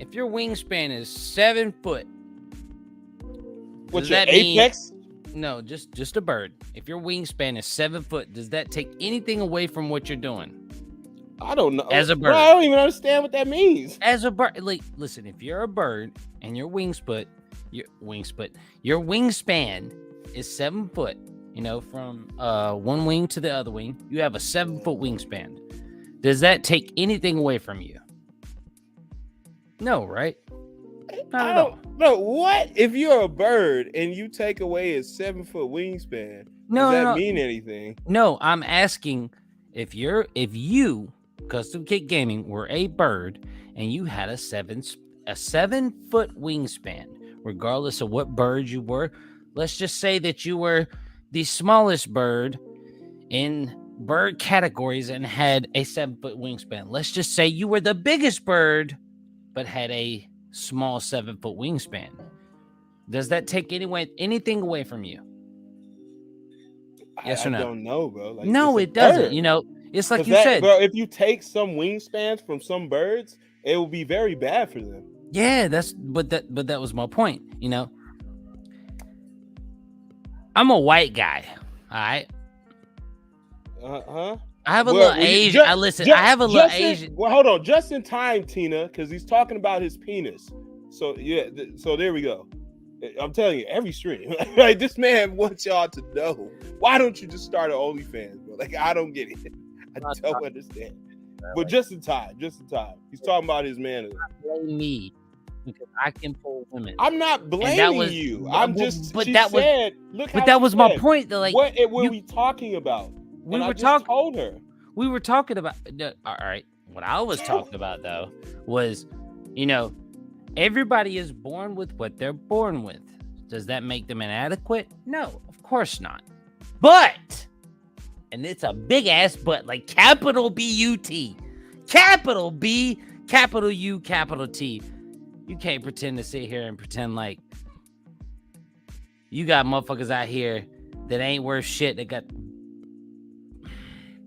if your wingspan is 7 foot, What's your apex? No, just a bird. If your wingspan is 7 foot, does that take anything away from what you're doing? I don't know. As a bird, I don't even understand what that means. As a bird, like, listen, if you're a bird and your wingspan is 7 foot, from one wing to the other wing, you have a 7 foot wingspan. Does that take anything away from you? No, right? Not at all. No, what? If you're a bird and you take away a 7 foot wingspan, does that mean anything? No, I'm asking if you, Custom Kit Gaming, were a bird and you had a 7 foot wingspan, regardless of what bird you were. Let's just say that you were the smallest bird in bird categories and had a 7 foot wingspan. Let's just say you were the biggest bird but had a small 7 foot wingspan. Does that take anything away from you? Yes or no? I don't know, bro. Like, no, it doesn't. It's like you said, bro. If you take some wingspans from some birds, it will be very bad for them. Yeah, but that was my point. I'm a white guy. All right. I have a little Asian. I have a little Asian. Well, hold on, just in time, Tina, because he's talking about his penis. So yeah, so there we go. I'm telling you, every stream, like this man wants y'all to know. Why don't you just start an OnlyFans, bro? Like, I don't get it. I don't understand. But just in time. He's talking about his man. Blame me because I can pull women. I'm not blaming you. I'm just. But that was my point. Though, like, what were we talking about? We told her. We were talking about. All right. What I was talking about though was, everybody is born with what they're born with. Does that make them inadequate? No, of course not. But, and it's a big ass but, like capital B-U-T, capital B, capital U, capital T. You can't pretend to sit here and pretend like you got motherfuckers out here that ain't worth shit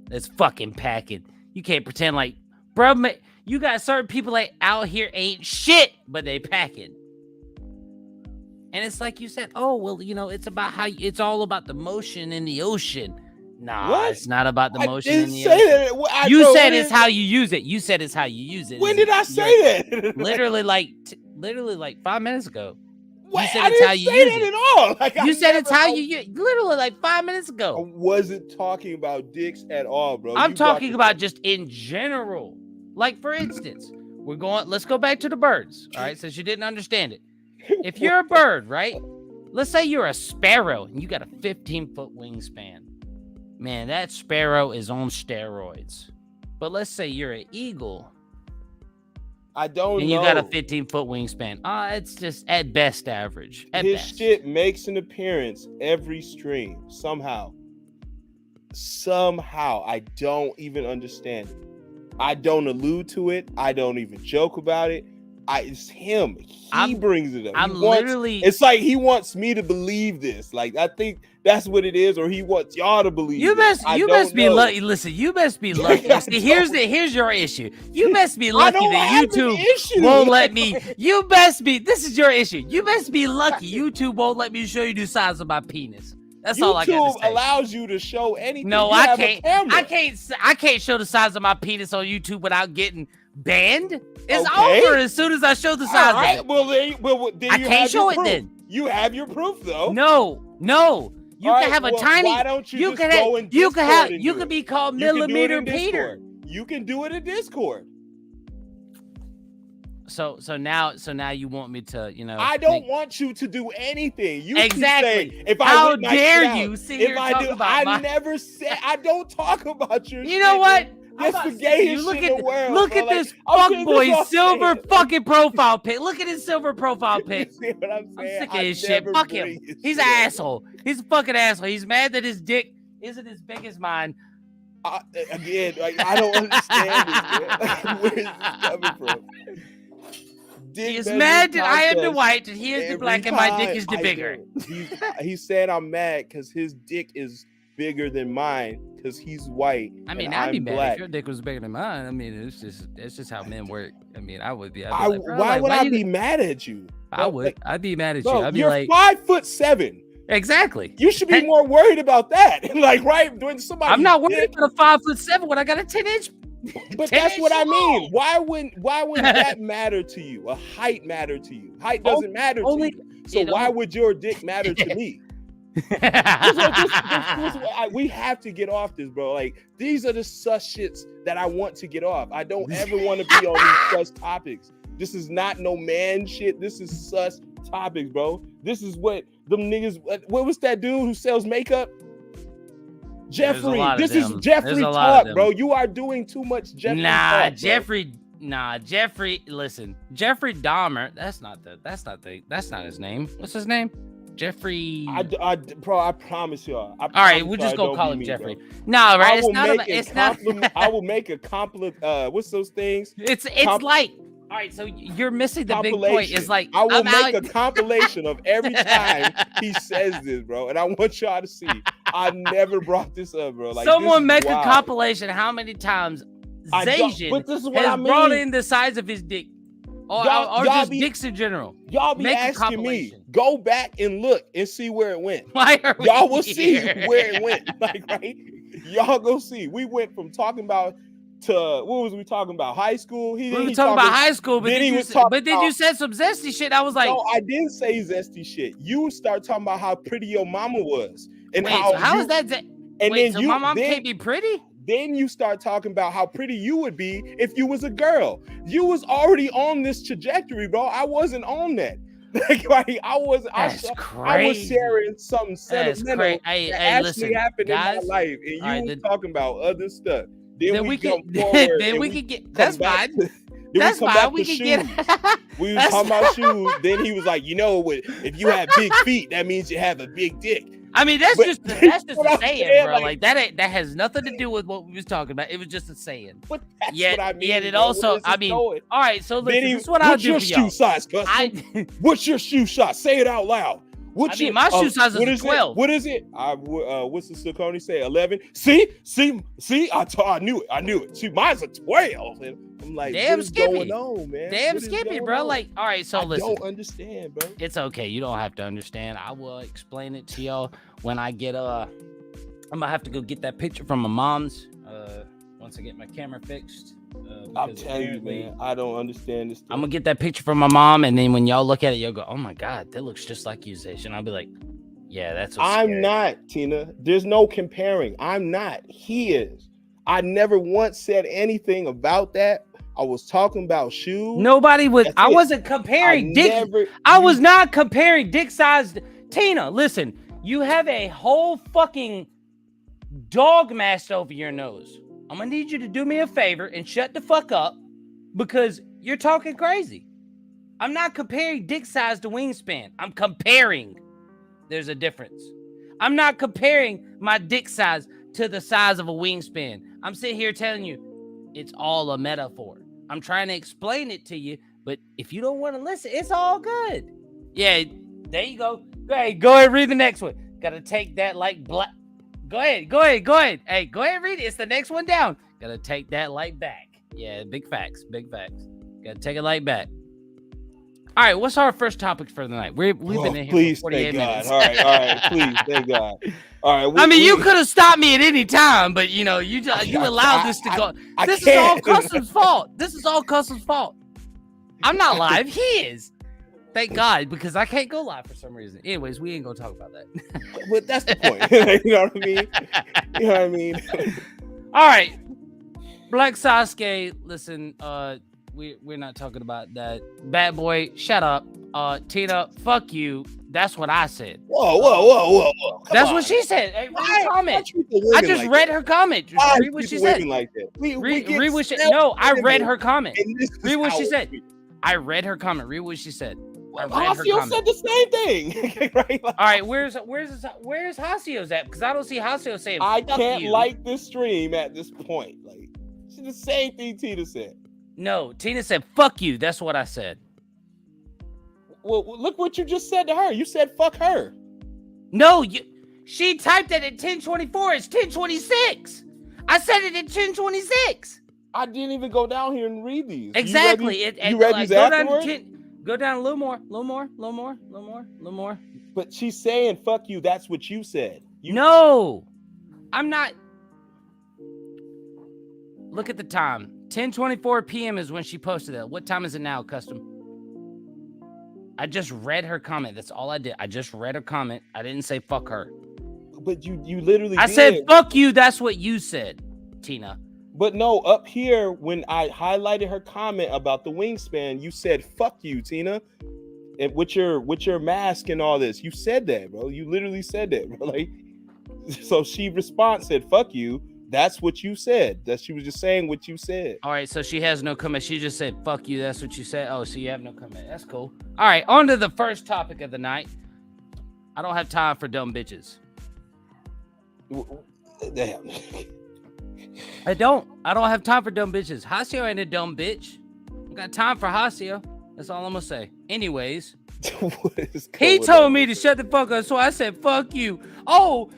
that's fucking packing. You can't pretend like, bro, you got certain people like out here ain't shit, but they packing. And it's like you said, oh, well, it's about it's all about the motion in the ocean. Nah, it's not about the motion in the ocean. You said it's how you use it. You said it's how you use it. When did I say that? literally like 5 minutes ago. What? You said it's how you use it. At all. Like, you said it's how you use it. Literally like 5 minutes ago. I wasn't talking about dicks at all, bro. I'm talking about just in general. Like, for instance, let's go back to the birds. All right, since you didn't understand it. If you're a bird, right? Let's say you're a sparrow and you got a 15 foot wingspan. Man, that sparrow is on steroids. But let's say you're an eagle. I don't know. And you got a 15 foot wingspan. It's just at best average. His shit makes an appearance every stream. Somehow. I don't even understand it. I don't allude to it. I don't even joke about it. It's him. He brings it up. It's like he wants me to believe this. Like, I think that's what it is, or he wants y'all to believe. You best be lucky. Listen, you best be lucky. See, here's your issue. You best be lucky that YouTube won't let me. This is your issue. You best be lucky YouTube won't let me show you the size of my penis. That's all I got to say. YouTube allows you to show anything. No, I can't. I can't show the size of my penis on YouTube without getting banned. It's over as soon as I show the size of it. Well, then I can't show it then. You have your proof though. No. You can have a tiny. Why don't you just go in Discord? You can be called Millimeter Peter. You can do it in Discord. So now you want me to, I don't want you to do anything. You exactly. Say, if How I dare you sit here and talk about I never said. I don't talk about your. You know what? That's the gayest shit in the world. Look at this fuckboy silver fucking profile pic. Look at his silver profile pic. See what I'm saying? I'm sick of his shit. Fuck him. He's an asshole. He's a fucking asshole. He's mad that his dick isn't as big as mine. Again, like, I don't understand this, man. Where is this coming from? He is mad that I am the white and he is the black and my dick is the bigger. He said I'm mad because his dick is bigger than mine because he's white. I mean, I'd be mad if your dick was bigger than mine. I mean, it's just how men work. I mean, I would be. Why would I be mad at you? I would. Like, I'd be mad at you. I'd be you're like 5'7". Exactly. You should be more worried about that. Like, right? Doing somebody. I'm not worried about a 5'7" when I got a 10-inch. But that's what I mean. Why wouldn't that matter to you? A height matter to you? Height doesn't matter to you. So why would your dick matter to me? We have to get off this, bro. Like, these are the sus shits that I want to get off. I don't ever want to be on these sus topics. This is not no man shit. This is sus topics, bro. This is what them niggas. What was that dude who sells makeup? Jeffrey. This is Jeffrey talk, bro. You are doing too much Jeffrey talk, Jeffrey. Listen, Jeffrey Dahmer. That's not his name. What's his name? Jeffrey. I promise y'all. All right, we'll just go call him Jeffrey. Bro. No, right? It's not. I will make a compliment. What's those things? It's like. All right, so you're missing the big point. It's like I will make a compilation of every time he says this, bro, and I want y'all to see. I never brought this up, bro. Like, someone make a compilation. How many times Zajan has brought in the size of his dick, or just dicks in general? Y'all be asking me. Go back and look and see where it went. Y'all will see where it went. Like, right? Y'all go see. We went from talking about. To what was we talking about? High school? We were talking about high school, but then you said some zesty shit. I was like, no, I didn't say zesty shit. You start talking about how pretty your mama was, and how is that? And then my mom can't be pretty. Then you start talking about how pretty you would be if you was a girl. You was already on this trajectory, bro. I wasn't on that. Like, I was sharing something sentimental that actually happened in my life, and you was talking about other stuff. Then we can get. That's fine. That's fine. We can get. We was talking about shoes. Then he was like, if you have big feet, that means you have a big dick. I mean, that's just a saying, bro. Like that has nothing to do with what we was talking about. It was just a saying. But that's what I mean. Yet it also, all right. So listen, this is what I'll do for y'all. What's your shoe size, custom? What's your shoe size? Say it out loud. My shoe size is 12. What is it? What's the Saucony say? 11. See. I knew it. See, mine's a 12. And I'm like, damn Skippy. Going on, man? Damn Skippy, bro. Like, all right. So listen. I don't understand, bro. It's okay. You don't have to understand. I will explain it to y'all when I get I'm gonna have to go get that picture from my mom's. Once I get my camera fixed. I'm telling you, man, I don't understand this. I'm gonna get that picture from my mom, and then when y'all look at it, you'll go, "Oh my god, that looks just like you, Zish." And I'll be like, "Yeah, that's." I'm not, Tina. There's no comparing. I'm not. He is. I never once said anything about that. I was talking about shoes. Nobody was. I wasn't comparing dick. I was not comparing dick size. Tina, listen. You have a whole fucking dog mask over your nose. I'm gonna need you to do me a favor and shut the fuck up because you're talking crazy. I'm not comparing dick size to wingspan. I'm comparing. There's a difference. I'm not comparing my dick size to the size of a wingspan. I'm sitting here telling you it's all a metaphor. I'm trying to explain it to you, but if you don't want to listen, it's all good. Yeah, there you go. Go ahead, read the next one. Gotta take that like black. Go ahead. Hey, go ahead and read it. It's the next one down. Gotta take that light back. Yeah, big facts. Gotta take it light back. All right, what's our first topic for the night? We've been in here for 48 minutes. All right, please, thank God. All right. You could have stopped me at any time, but you allowed this to go. This is all Custom's fault. I'm not live. He is. Thank God, because I can't go live for some reason. Anyways, we ain't gonna talk about that. But that's the point. You know what I mean? All right. Black Sasuke, listen, we're not talking about that. Bad boy, shut up. Tina, fuck you. That's what I said. Whoa. That's what she said. Hey, read her comment. I just read her comment. Read what she said. Like that? Read what she said. No, I read her comment. Read what she said. I read her comment. Read what she said. Hasio said the same thing. Right? All right, where's Hasio's at? Because I don't see Hasio saying. I can't like this stream at this point. Like, it's the same thing Tina said. No, Tina said "fuck you." That's what I said. Well, look what you just said to her. You said "fuck her." No, she typed it at 10:24. It's 10:26. I said it at 10:26. I didn't even go down here and read these. Exactly. You read these afterwards? Go down a little more. But she's saying, fuck you. That's what you said. No, I'm not. Look at the time. 10:24 p.m. is when she posted that. What time is it now, Custom? I just read her comment. That's all I did. I just read her comment. I didn't say fuck her. But you literally I said fuck you. That's what you said, Tina. But no, up here, when I highlighted her comment about the wingspan, you said fuck you, Tina. And with your mask and all this, you said that, bro. You literally said that, bro. Like, so she said fuck you. That's what you said. That she was just saying what you said. All right, so she has no comment. She just said fuck you. That's what you said. Oh, so you have no comment. That's cool. All right, on to the first topic of the night. I don't have time for dumb bitches. Damn. I don't have time for dumb bitches. Hasio ain't a dumb bitch. I got time for Hasio. That's all I'm gonna say. Anyways, he told me to shut the fuck up, so I said fuck you. Oh,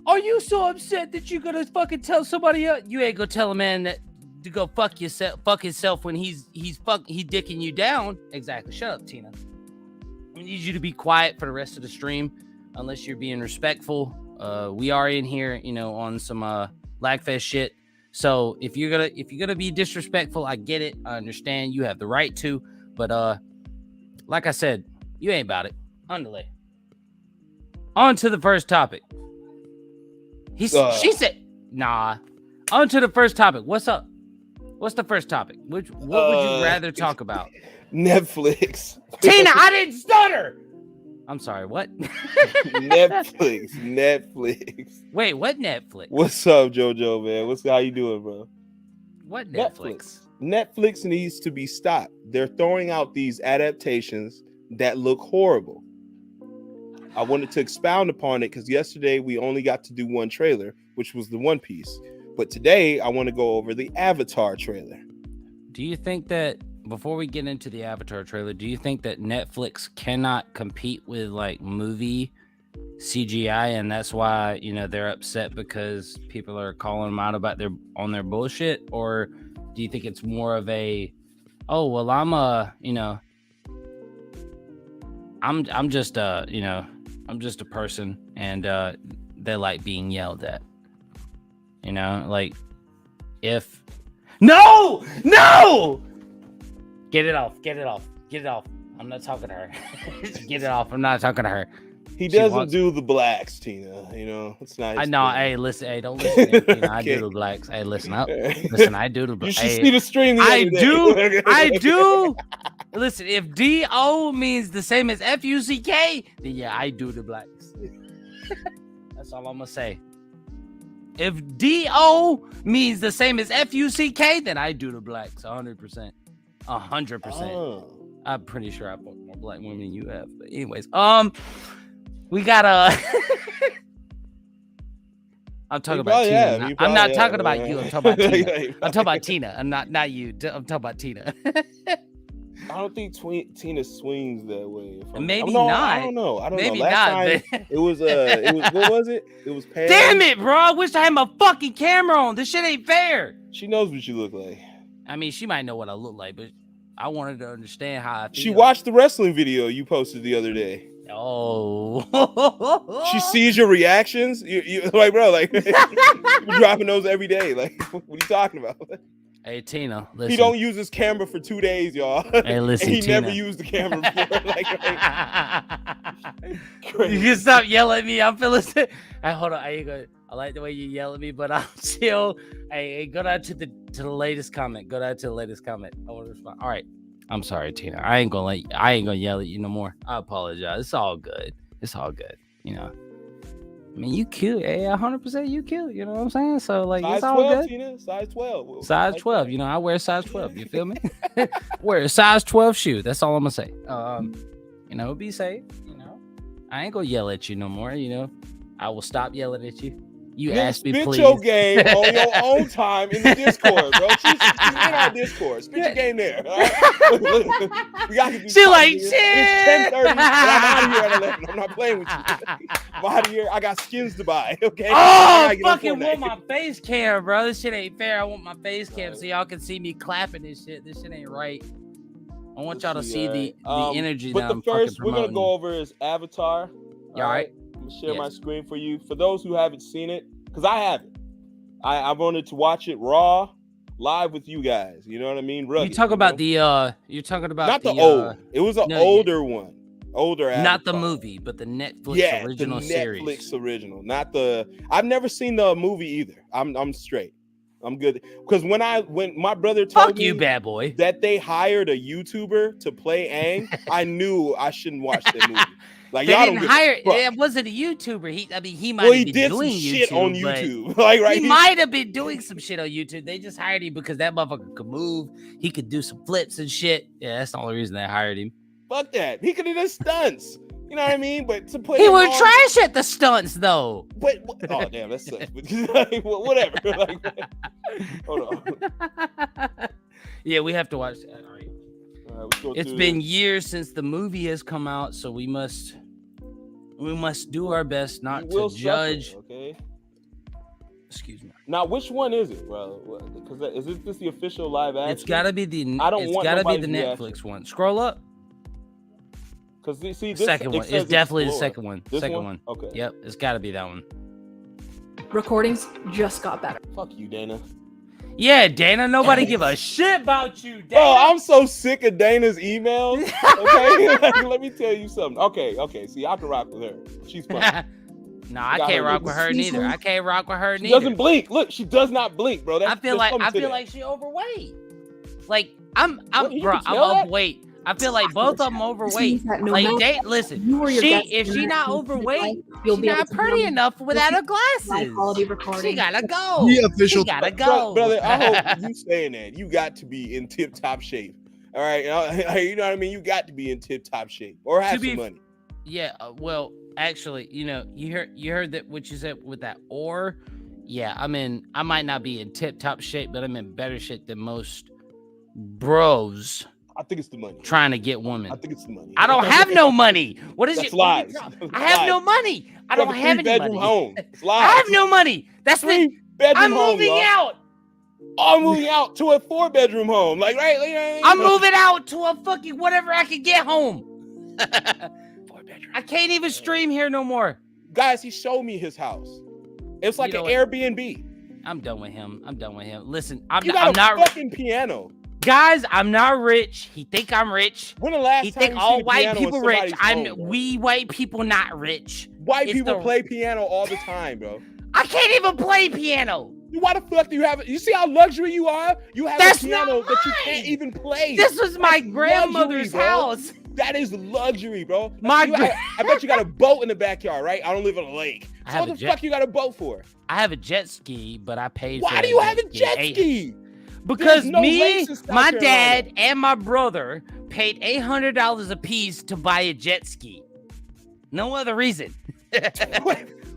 are you so upset that you're gonna fucking tell somebody else? You ain't gonna tell a man that to go fuck himself when he's dicking you down. Exactly. Shut up, Tina. I need you to be quiet for the rest of the stream, unless you're being respectful. We are in here, on some LagFest shit. So if you're gonna be disrespectful, I get it. I understand. You have the right to. But like I said, you ain't about it. Underlay. On to the first topic. She said, nah. On to the first topic. What's up? What's the first topic? What would you rather talk about? Netflix. Tina, I didn't stutter. I'm sorry, what? Netflix. Wait, what Netflix? What's up, JoJo, man? How you doing, bro? What Netflix? Netflix needs to be stopped. They're throwing out these adaptations that look horrible. I wanted to expound upon it because yesterday we only got to do one trailer, which was the One Piece. But today I want to go over the Avatar trailer. Do you think that, before we get into the Avatar trailer, do you think that Netflix cannot compete with like movie CGI, and that's why they're upset because people are calling them out about their bullshit? Or do you think it's more of a, oh well, I'm just a person, and they like being yelled at, like if no Get it off. I'm not talking to her. Get it off. I'm not talking to her. He doesn't do the blacks, Tina. It's not. I know. Hey, listen. Hey, don't listen to me, Tina. I do the blacks. Hey, listen up. Listen, I do the blacks. You should see the stream. I do. Listen, if D-O means the same as F-U-C-K, then yeah, I do the blacks. That's all I'm going to say. If D-O means the same as F-U-C-K, then I do the blacks 100%. 100%. Oh. I'm pretty sure I fucked more black women than you have. But anyways, we got I'm talking about Tina. I'm not talking about you. I'm talking about Tina. I'm talking about Tina. I'm not you. I'm talking about Tina. I don't think Tina swings that way. Maybe not. I don't know. Maybe Last not. Time, it was what was it? It was Pam. Damn it, bro! I wish I had my fucking camera on. This shit ain't fair. She knows what you look like. I mean, she might know what I look like, but I wanted to understand how I feel. She watched the wrestling video you posted the other day. Oh. She sees your reactions. You like, bro, like you're dropping those every day. Like, what are you talking about? Hey, Tina, listen. He don't use his camera for 2 days, y'all. Hey, listen, and he Tina. never used the camera before. You can stop yelling at me. I'm feeling sick. Hey, hold on. I like the way you yell at me, but I'm still. Hey, go down to the latest comment. I want to respond. All right. I'm sorry, Tina. I ain't gonna yell at you no more. I apologize. It's all good. I mean, you cute. Hey, 100% you cute. You know what I'm saying? So, like, size it's all 12, good. Tina. Size 12. Size 12. I wear size 12. You feel me? Wear a size 12 shoe. That's all I'm going to say. Be safe. I ain't going to yell at you no more. I will stop yelling at you. You asked me, please. Spit your game on your own time in the Discord, bro. She's in our Discord. Spit your game there. All right? We got to she like, shit. It's 10:30, and I'm out of here at 11. I'm not playing with you. I'm out of here. I got skins to buy, okay? Oh, I fucking want my face cam, bro. This shit ain't fair. I want my face cam so y'all can see me clapping this shit. This shit ain't right. I want y'all to see the energy but that the I'm first fucking we're gonna promoting. go over is Avatar. All right. I'm gonna share my screen for you. For those who haven't seen it, because I haven't. I wanted to watch it raw, live with you guys. You know what I mean? Rugged, you talk about the you're talking about not the old. It was an older one. Older Avatar. Not the movie, but the Netflix original series. Netflix original, not the. I've never seen the movie either. I'm straight. I'm good because when my brother told me bad boy, that they hired a YouTuber to play Aang, I knew I shouldn't watch that movie. Like, y'all don't hire. It wasn't a YouTuber. He might have been doing some shit YouTube, on YouTube. Like, right? He might have been doing some shit on YouTube. They just hired him because that motherfucker could move. He could do some flips and shit. Yeah, that's the only reason they hired him. Fuck that. He could have done stunts. You know what I mean? But to put he was trash at the stunts though. But oh damn, that sucks. Whatever. Like, hold on. Yeah, we have to watch that. All right. It's been years since the movie has come out, so we must do our best not to judge. Suffer, okay. Excuse me. Now, which one is it, bro? Because is this the official live action? It's gotta be the. It's gotta be the Netflix one. Scroll up. Because see, this second one. It's definitely the second one. Second one. Okay. Yep, it's got to be that one. Recordings just got better. Fuck you, Dana. Yeah, Dana. Nobody give a shit about you, Dana. Oh, I'm so sick of Dana's emails. Okay, let me tell you something. Okay. See, I can rock with her. She's fun. No, I can't rock with her neither. I can't rock with her neither. She doesn't blink. Look, she does not blink, bro. I feel like she overweight. Like I'm overweight. I feel like both of them overweight. Like, listen, if she not overweight, she's not pretty enough without her glasses. She gotta go. She gotta go. Brother, I hope you saying that. You got to be in tip-top shape. All right? You know what I mean? You got to be in tip-top shape or have some money. Yeah, well, actually, you heard that what you said with that or. Yeah, I might not be in tip-top shape, but I'm in better shape than most bros. I think it's the money. Trying to get women. I think it's the money. I don't have no money. What is That's it? Lies. I have no money. I don't have any money. Home. It's lies. I have no money. That's I'm moving out. I'm moving out to a 4-bedroom home. Like, right? Like, I'm moving out to a fucking whatever I can get home. 4-bedroom. I can't even stream here no more. Guys, he showed me his house. It's like an Airbnb. I'm done with him. Listen, I'm not fucking piano. Guys, I'm not rich. He think I'm rich. When the last he time think you all white people rich. Home, we white people not rich. White people play piano all the time, bro. I can't even play piano. Why the fuck do you have it? You see how luxury you are? You have a piano that you can't even play. This was my grandmother's house. That is luxury, bro. I bet you got a boat in the backyard, right? I don't live on a lake. So what the fuck you got a boat for? I have a jet ski, but I paid for it. Why do you have a jet ski? Because my dad, and my brother paid $800 a piece to buy a jet ski. No other reason.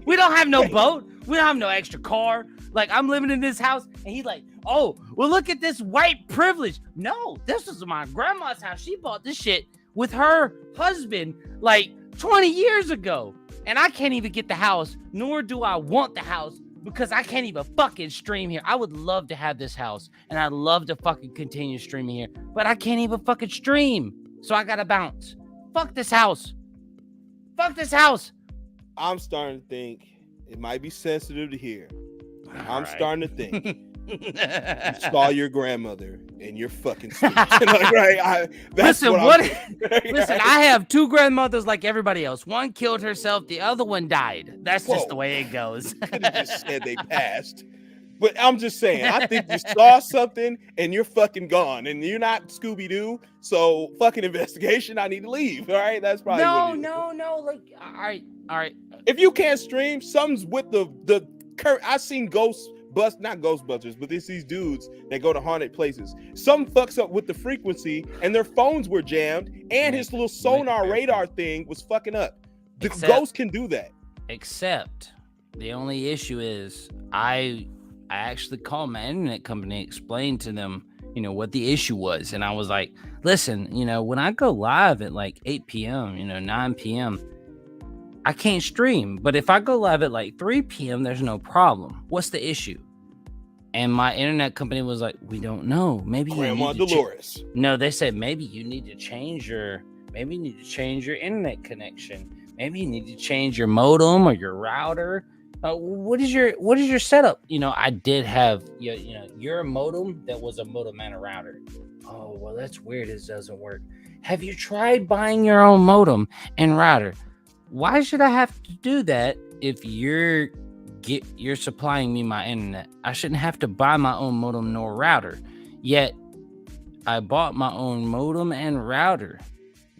We don't have no boat. We don't have no extra car. Like, I'm living in this house, and he's like, oh, well, look at this white privilege. No, this was my grandma's house. She bought this shit with her husband like 20 years ago. And I can't even get the house, nor do I want the house, because I can't even fucking stream here. I would love to have this house, and I'd love to fucking continue streaming here, but I can't even fucking stream. So I gotta bounce. Fuck this house. Fuck this house. I'm starting to think it might be sensitive to hear. I'm starting to think you saw your grandmother and you're fucking stupid. Like, right? Listen, I have 2 grandmothers like everybody else. One killed herself, the other one died. That's just the way it goes. You could have just said they passed. But I'm just saying, I think you saw something and you're fucking gone, and you're not Scooby-Doo. So fucking investigation. I need to leave. All right, that's probably no. Like, all right. If you can't stream, something's with the current. I've seen not Ghostbusters, but it's these dudes that go to haunted places. Some fucks up with the frequency, and their phones were jammed, and his little sonar radar thing was fucking up. The ghost can do that. Except the only issue is I actually called my internet company, explained to them, what the issue was. And I was like, listen, when I go live at like 8 p.m., 9 p.m., I can't stream. But if I go live at like 3 p.m., there's no problem. What's the issue? And my internet company was like, we don't know. Maybe Grandma Dolores. No, they said maybe you need to change your internet connection. Maybe you need to change your modem or your router. What is your setup? I did have your modem that was a modem and a router. Oh, well, that's weird. It doesn't work. Have you tried buying your own modem and router? Why should I have to do that if you're supplying me my internet? I shouldn't have to buy my own modem nor router. Yet I bought my own modem and router,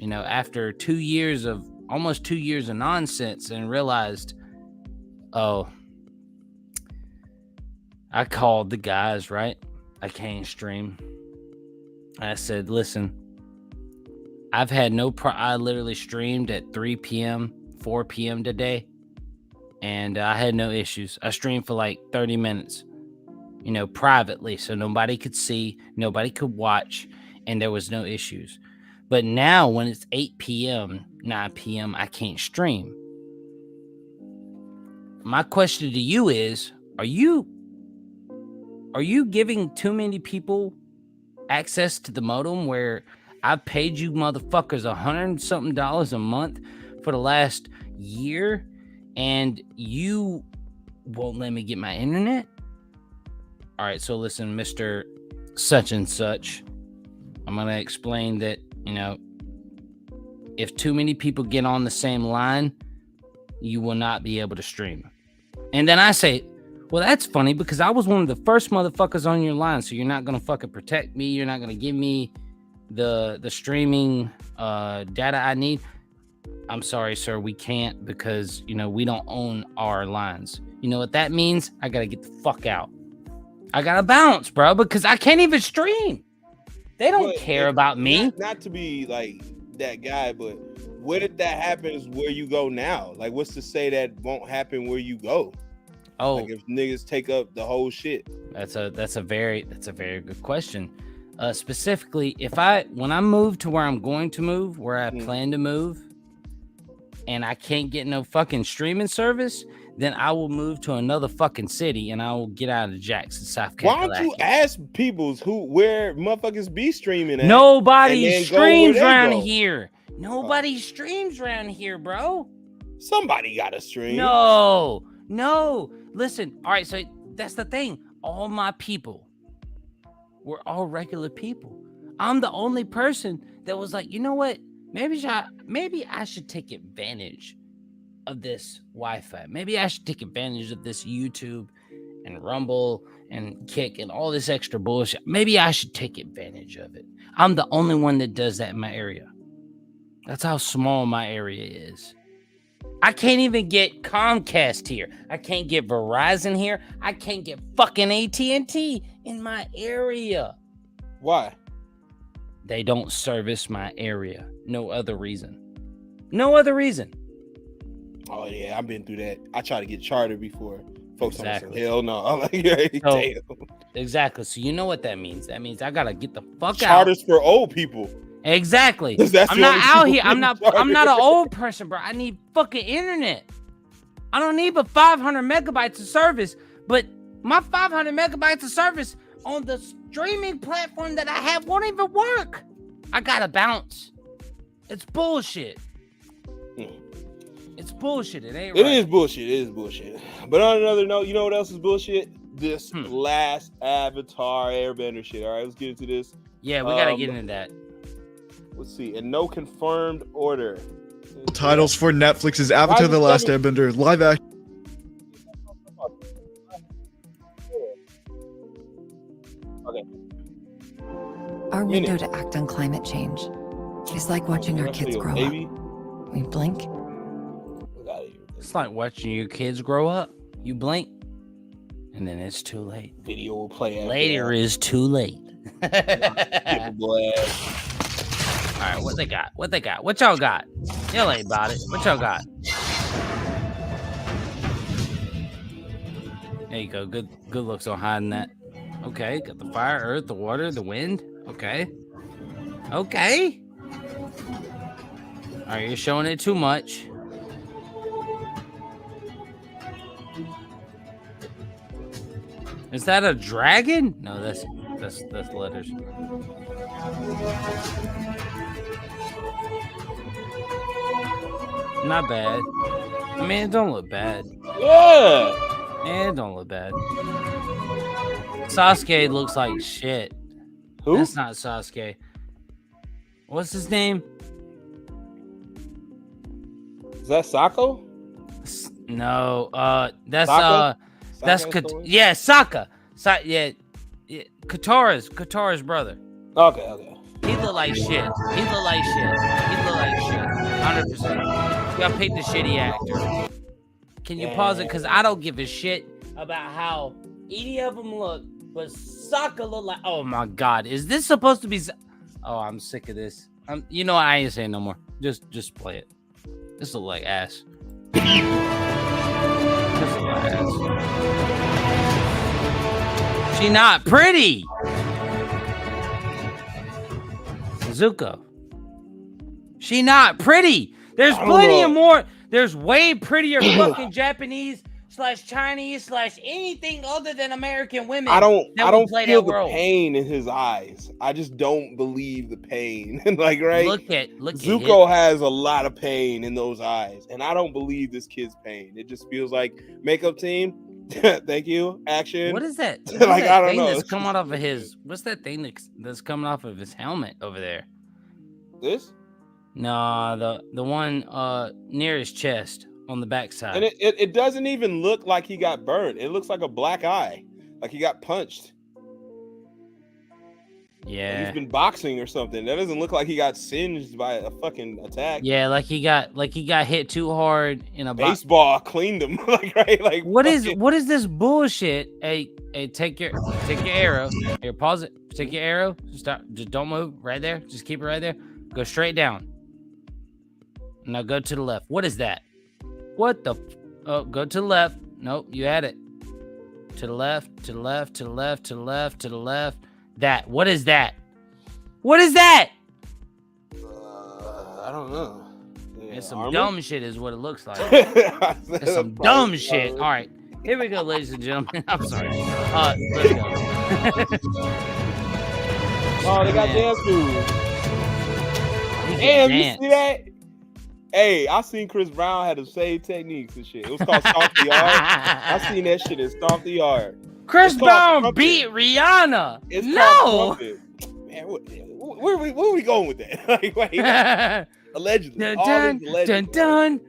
after almost 2 years of nonsense, and realized, oh, I called the guys, right? I can't stream. I said, listen, I've had I literally streamed at 3 p.m., 4 p.m. today, and I had no issues. I streamed for like 30 minutes, privately, so nobody could see, nobody could watch, and there was no issues. But now when it's 8 p.m., 9 p.m., I can't stream. My question to you is, are you giving too many people access to the modem where I've paid you motherfuckers $100-something a month for the last year, and you won't let me get my internet? All right, so listen, Mr. Such and Such, I'm going to explain that, if too many people get on the same line, you will not be able to stream. And then I say, well, that's funny because I was one of the first motherfuckers on your line, so you're not going to fucking protect me. You're not going to give me the streaming data I need. I'm sorry, sir, we can't because, we don't own our lines. You know what that means? I got to get the fuck out. I got to bounce, bro, because I can't even stream. They don't care about me. Not to be like that guy, but what if that happens where you go now? Like, what's to say that won't happen where you go? Oh, like if niggas take up the whole shit. That's a very good question. Specifically, when I move to where I'm going to move, where I plan to move, and I can't get no fucking streaming service, then I will move to another fucking city and I will get out of Jackson, South Carolina. Why don't you ask people where motherfuckers be streaming at? Nobody streams around here. Nobody streams around here, bro. Somebody gotta stream. No. Listen, all right, so that's the thing. All my people were all regular people. I'm the only person that was like, you know what? Maybe I should take advantage of this Wi-Fi. Maybe I should take advantage of this YouTube and Rumble and Kick and all this extra bullshit. Maybe I should take advantage of it. I'm the only one that does that in my area. That's how small my area is. I can't even get Comcast here. I can't get Verizon here. I can't get fucking AT&T in my area. Why? They don't service my area. No other reason. Oh yeah, I've been through that. I tried to get Charter before. Folks exactly. Said, hell no. I'm like, damn. Exactly. So you know what that means? That means I gotta get the fuck Charters out. Charters for old people. Exactly. I'm not out here. I'm not an old person, bro. I need fucking internet. I don't need but 500 megabytes of service, but my 500 megabytes of service on the streaming platform that I have won't even work. I gotta bounce. It's bullshit. It's bullshit. It ain't right. It is bullshit. But on another note, you know what else is bullshit? This last Avatar Airbender shit. All right, let's get into this. Yeah, we gotta get into that. Let's see. In no confirmed order. Titles for Netflix's Avatar: The Last Airbender live action. Okay. Our window to act on climate change is like watching our kids grow up. We blink. It's like watching your kids grow up. You blink, and then it's too late. Video will play later. Is too late. All right, what they got? What y'all got? Y'all ain't about it. What y'all got? There you go. Good looks on hiding that. Okay, got the fire, earth, the water, the wind. Okay. All right, you're showing it too much. Is that a dragon? No, that's letters. Not bad. I mean, it don't look bad. Yeah. It don't look bad. Sasuke looks like shit. Who? That's not Sasuke. What's his name? Is that Sako? No, that's Sokka? that's yeah, Sokka. Yeah, Katara's brother. Okay. He look like shit. 100%. Y'all pick the shitty actor. Can you pause it? Because I don't give a shit about how any of them look, but Sokka look like. Oh my god, is this supposed to be? Oh, I'm sick of this. You know what? I ain't saying no more. Just play it. This look like ass. This look like ass. She not pretty. Zuko. She not pretty. There's plenty of more. There's way prettier fucking Japanese / Chinese / anything other than American women. I don't feel the role. pain in his eyes. I just don't believe the pain. Like, right? Look at Zuko has a lot of pain in those eyes, and I don't believe this kid's pain. It just feels like makeup team. Thank you. Action. What is that? Like, I don't know. That's coming off of his. What's that thing that's coming off of his helmet over there? This? No, the one near his chest on the backside. And it doesn't even look like he got burned. It looks like a black eye, like he got punched. Yeah, like he's been boxing or something. That doesn't look like he got singed by a fucking attack. Yeah, like he got hit too hard in a baseball cleaned him. Like, right? Like, what is this bullshit? Hey, take your arrow. Here, pause it. Take your arrow. Stop. Just don't move. Right there. Just keep it right there. Go straight down. Now go to the left. What is that? What the? Oh, go to the left. Nope, you had it. To the left. To the left. To the left. To the left. To the left. That. What is that? What is that? I don't know. Yeah, it's some armor? dumb shit, is what it looks like. It's some dumb shit. All right, here we go, ladies and gentlemen. I'm sorry. Let's go. Oh, they got dance moves. Damn, you see that? Hey, I seen Chris Brown had the same techniques and shit. It was called Stomp the Yard. I seen that shit in Stomp the Yard. Chris Brown beat Rihanna. It's no. Man, where are we going with that? Like, wait, allegedly. Dun dun.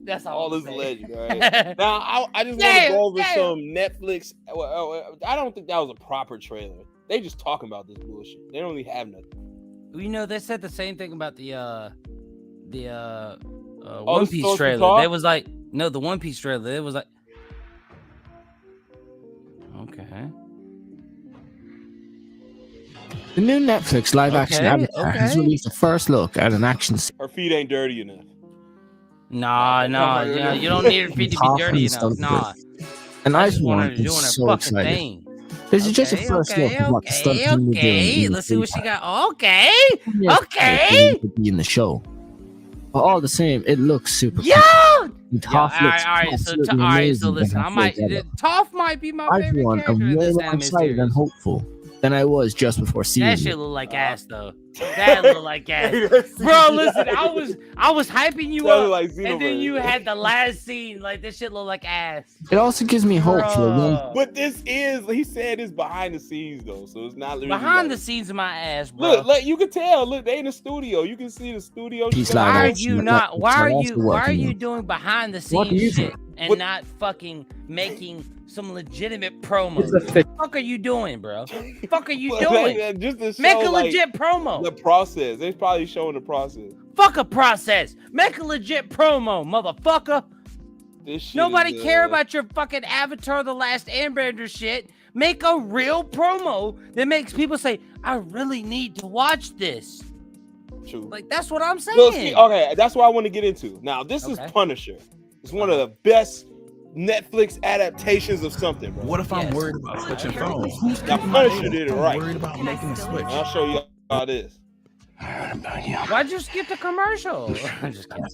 That's all this alleged. Right? Now, I just want to go over some Netflix. I don't think that was a proper trailer. They just talking about this bullshit. They don't really have nothing. You know, they said the same thing about the One Piece trailer. They was like, no, the One Piece trailer. It was like, okay. The new Netflix live-action Avatar has released the first look at an action scene. Her feet ain't dirty enough. Nah, you don't need her feet to be dirty enough. Nah. And I just want her doing doing her so fucking excited. thing. This is just a first look of what the stunt team will do. Let's see what she got. Okay. Be in the show. But all the same, it looks super Yo! cool. All right, so listen, Toph might be my favorite character in this anime excited series. and hopeful than I was just before seeing That shit look like ass though. That look like ass. Bro, listen, I was hyping you up, like and then you had the last scene. Like, this shit look like ass. It also gives me hope for one. But this is, he said, it's behind the scenes though, so it's not really behind the scenes of my ass, bro. Look, you can tell. Look, they in the studio. You can see the studio. Why are you not? Why are you doing behind the scenes shit and not fucking making some legitimate promo? What the fuck are you doing, bro? Fuck are you doing? Just to show, make a legit promo. The process. They're probably showing the process. Fuck a process. Make a legit promo, motherfucker. This shit Nobody care about your fucking Avatar: The Last Airbender shit. Make a real promo that makes people say, I really need to watch this. True. Like, that's what I'm saying. Look, see, okay, that's what I want to get into. Now, this is Punisher. It's one of the best Netflix adaptations of something, bro. What if I'm worried about switching phones? Now, Punisher did it right. I'm worried about making the switch. I'll show you how this. I heard about you. Why'd you skip the commercial? I'm just kidding.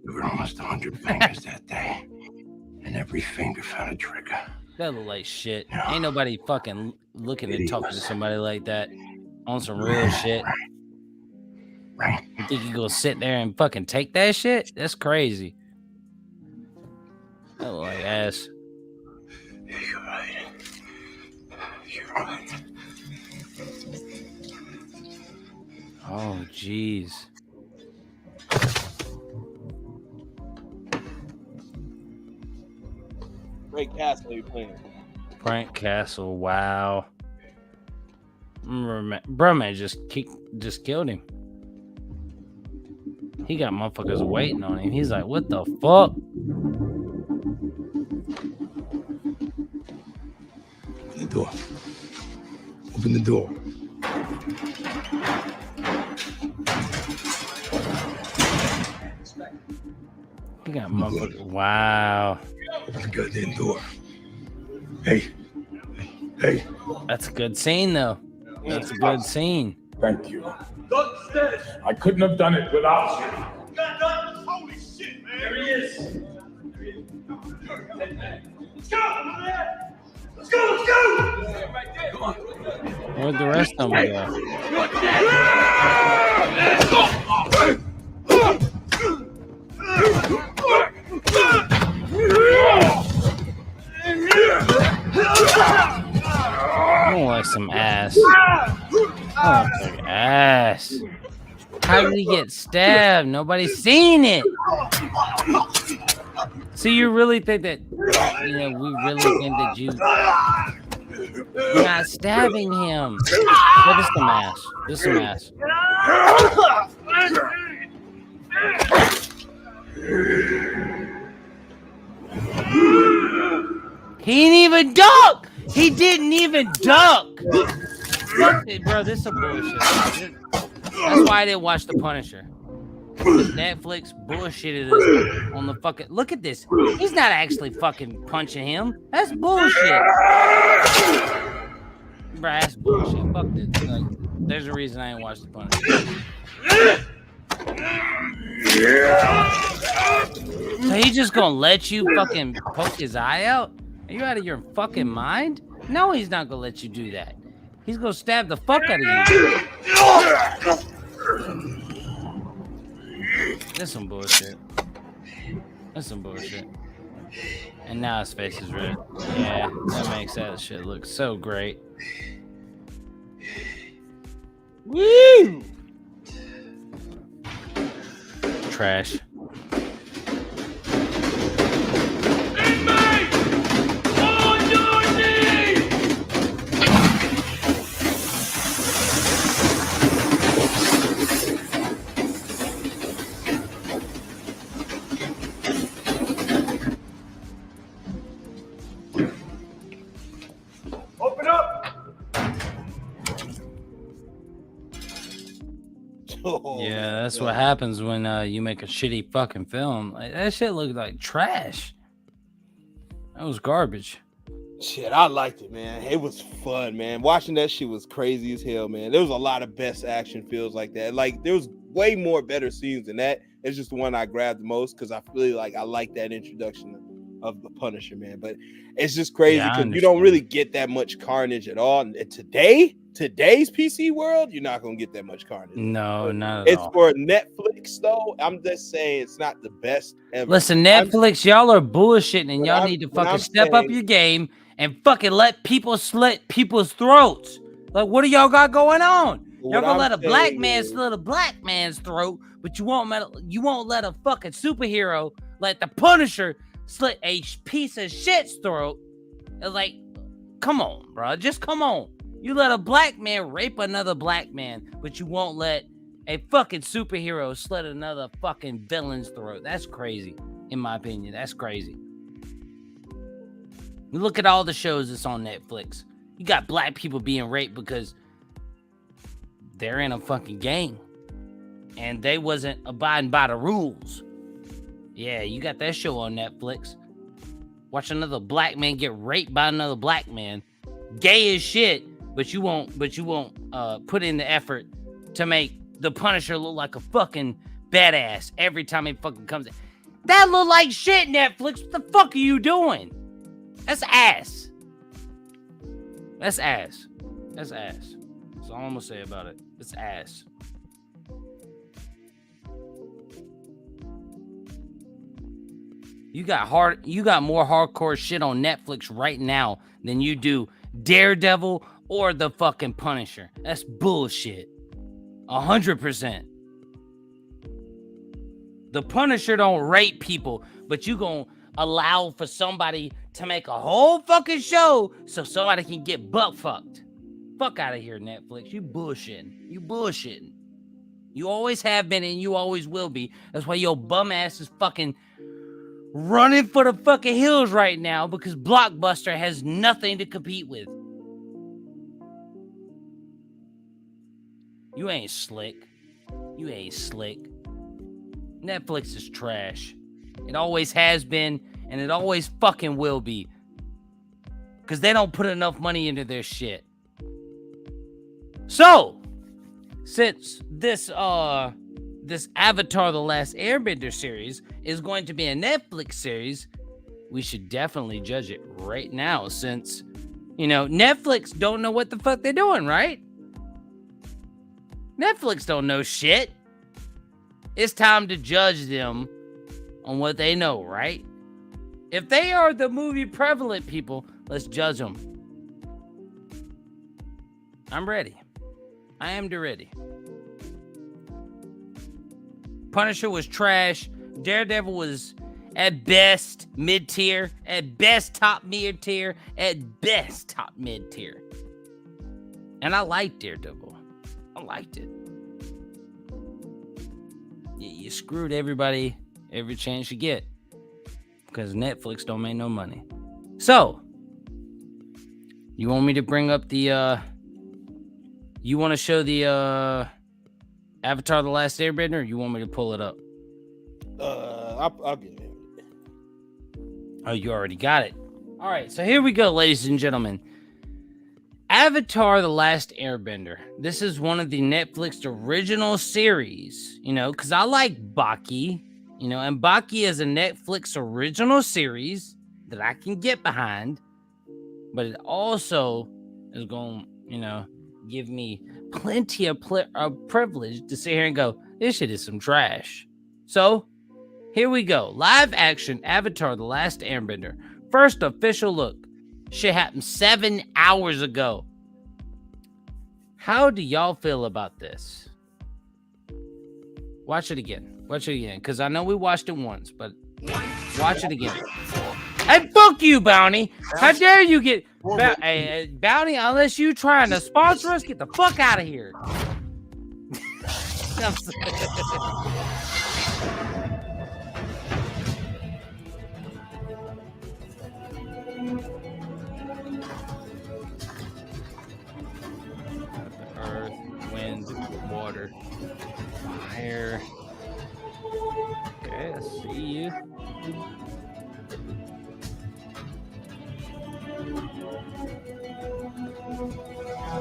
We were almost 100 fingers that day. And every finger found a trigger. That look like shit. Ain't nobody fucking looking and talking to somebody like that on some real shit. Right. You think you gonna sit there and fucking take that shit? That's crazy. That look like ass. You're right. You're right. Oh, jeez. Great Castle you playing. Frank Castle, wow. Bro, man, just killed him. He got motherfuckers waiting on him. He's like, what the fuck? Open the door. Open the door. He got motherfuckers. Wow. Open the goddamn door. Hey. Hey. That's a good scene, though. That's a good scene. Thank you. I couldn't have done it without you. Holy shit, man. There he is. Let's go, man. Let's go. Come on. Where'd the rest of them go? I don't like some ass. Oh, ass. How did he get stabbed? Nobody's seen it. So you really think that, we really think that you're not stabbing him? Well, this is some ass. This is some ass. He didn't even duck. He didn't even duck. Fuck it, bro. This is some bullshit. That's why I didn't watch The Punisher. Netflix bullshitted us on the fucking. Look at this. He's not actually fucking punching him. That's bullshit. Bro, that's bullshit. Fuck this. Like, there's a reason I ain't watched The Punisher. So he just gonna let you fucking poke his eye out? Are you out of your fucking mind? No, he's not gonna let you do that. He's gonna stab the fuck out of you. That's some bullshit. That's some bullshit. And now his face is red. Yeah, that makes that shit look so great. Woo! Trash. Open up. Yeah, that's what happens when you make a shitty fucking film. Like, that shit looked like trash. That was garbage. Shit, I liked it, man. It was fun, man. Watching that shit was crazy as hell, man. There was a lot of best action feels like that. Like, there was way more better scenes than that. It's just the one I grabbed the most because I feel like I like that introduction of the Punisher, man. But it's just crazy because you don't really get that much carnage at all. And today's PC world, you're not gonna get that much carnage. No, not at all. It's for Netflix, though. I'm just saying it's not the best ever. Listen, Netflix, y'all are bullshitting, and y'all need to fucking step up your game and fucking let people slit people's throats. Like, what do y'all got going on? Y'all gonna let a black man slit a black man's throat, but you won't let a fucking superhero like the Punisher slit a piece of shit's throat. It's like, come on, bro. Just come on. You let a black man rape another black man, but you won't let a fucking superhero slit another fucking villain's throat. That's crazy, in my opinion. That's crazy. You look at all the shows that's on Netflix. You got black people being raped because they're in a fucking gang and they wasn't abiding by the rules. Yeah, you got that show on Netflix. Watch another black man get raped by another black man. Gay as shit, but you won't put in the effort to make the Punisher look like a fucking badass every time he fucking comes in. That look like shit, Netflix. What the fuck are you doing? That's ass. That's ass. That's ass. That's all I'm gonna say about it. It's ass. You got more hardcore shit on Netflix right now than you do Daredevil or the fucking Punisher. That's bullshit. 100%. The Punisher don't rape people, but you gonna allow for somebody to make a whole fucking show so somebody can get butt fucked. Fuck out of here, Netflix. You bullshitting. You bullshitting. You always have been and you always will be. That's why your bum ass is fucking running for the fucking hills right now because Blockbuster has nothing to compete with. You ain't slick. You ain't slick. Netflix is trash. It always has been, and it always fucking will be. Because they don't put enough money into their shit. So, since this Avatar The Last Airbender series is going to be a Netflix series, we should definitely judge it right now since, Netflix don't know what the fuck they're doing, right? Netflix don't know shit. It's time to judge them on what they know, right? If they are the movie prevalent people, let's judge them. I'm ready. I am ready. Punisher was trash. Daredevil was at best mid-tier, at best top mid-tier, at best top mid-tier. And I liked Daredevil. I liked it. You screwed everybody every chance you get because Netflix don't make no money. So, you want me to bring up the you want to show the Avatar The Last Airbender, or you want me to pull it up? I'll get it. Oh, you already got it. All right, so here we go, ladies and gentlemen. Avatar The Last Airbender. This is one of the Netflix original series, because I like Baki, and Baki is a Netflix original series that I can get behind, but it also is going to, give me plenty of privilege to sit here and go, this shit is some trash. So, here we go. Live action Avatar The Last Airbender. First official look. Shit happened 7 hours ago. How do y'all feel about this? Watch it again. Because I know we watched it once, but watch it again. Hey, fuck you, Bounty. How dare you get... Hey, Bounty, unless you trying to sponsor us, get the fuck out of here. Earth, wind, water, fire. Okay, I see you.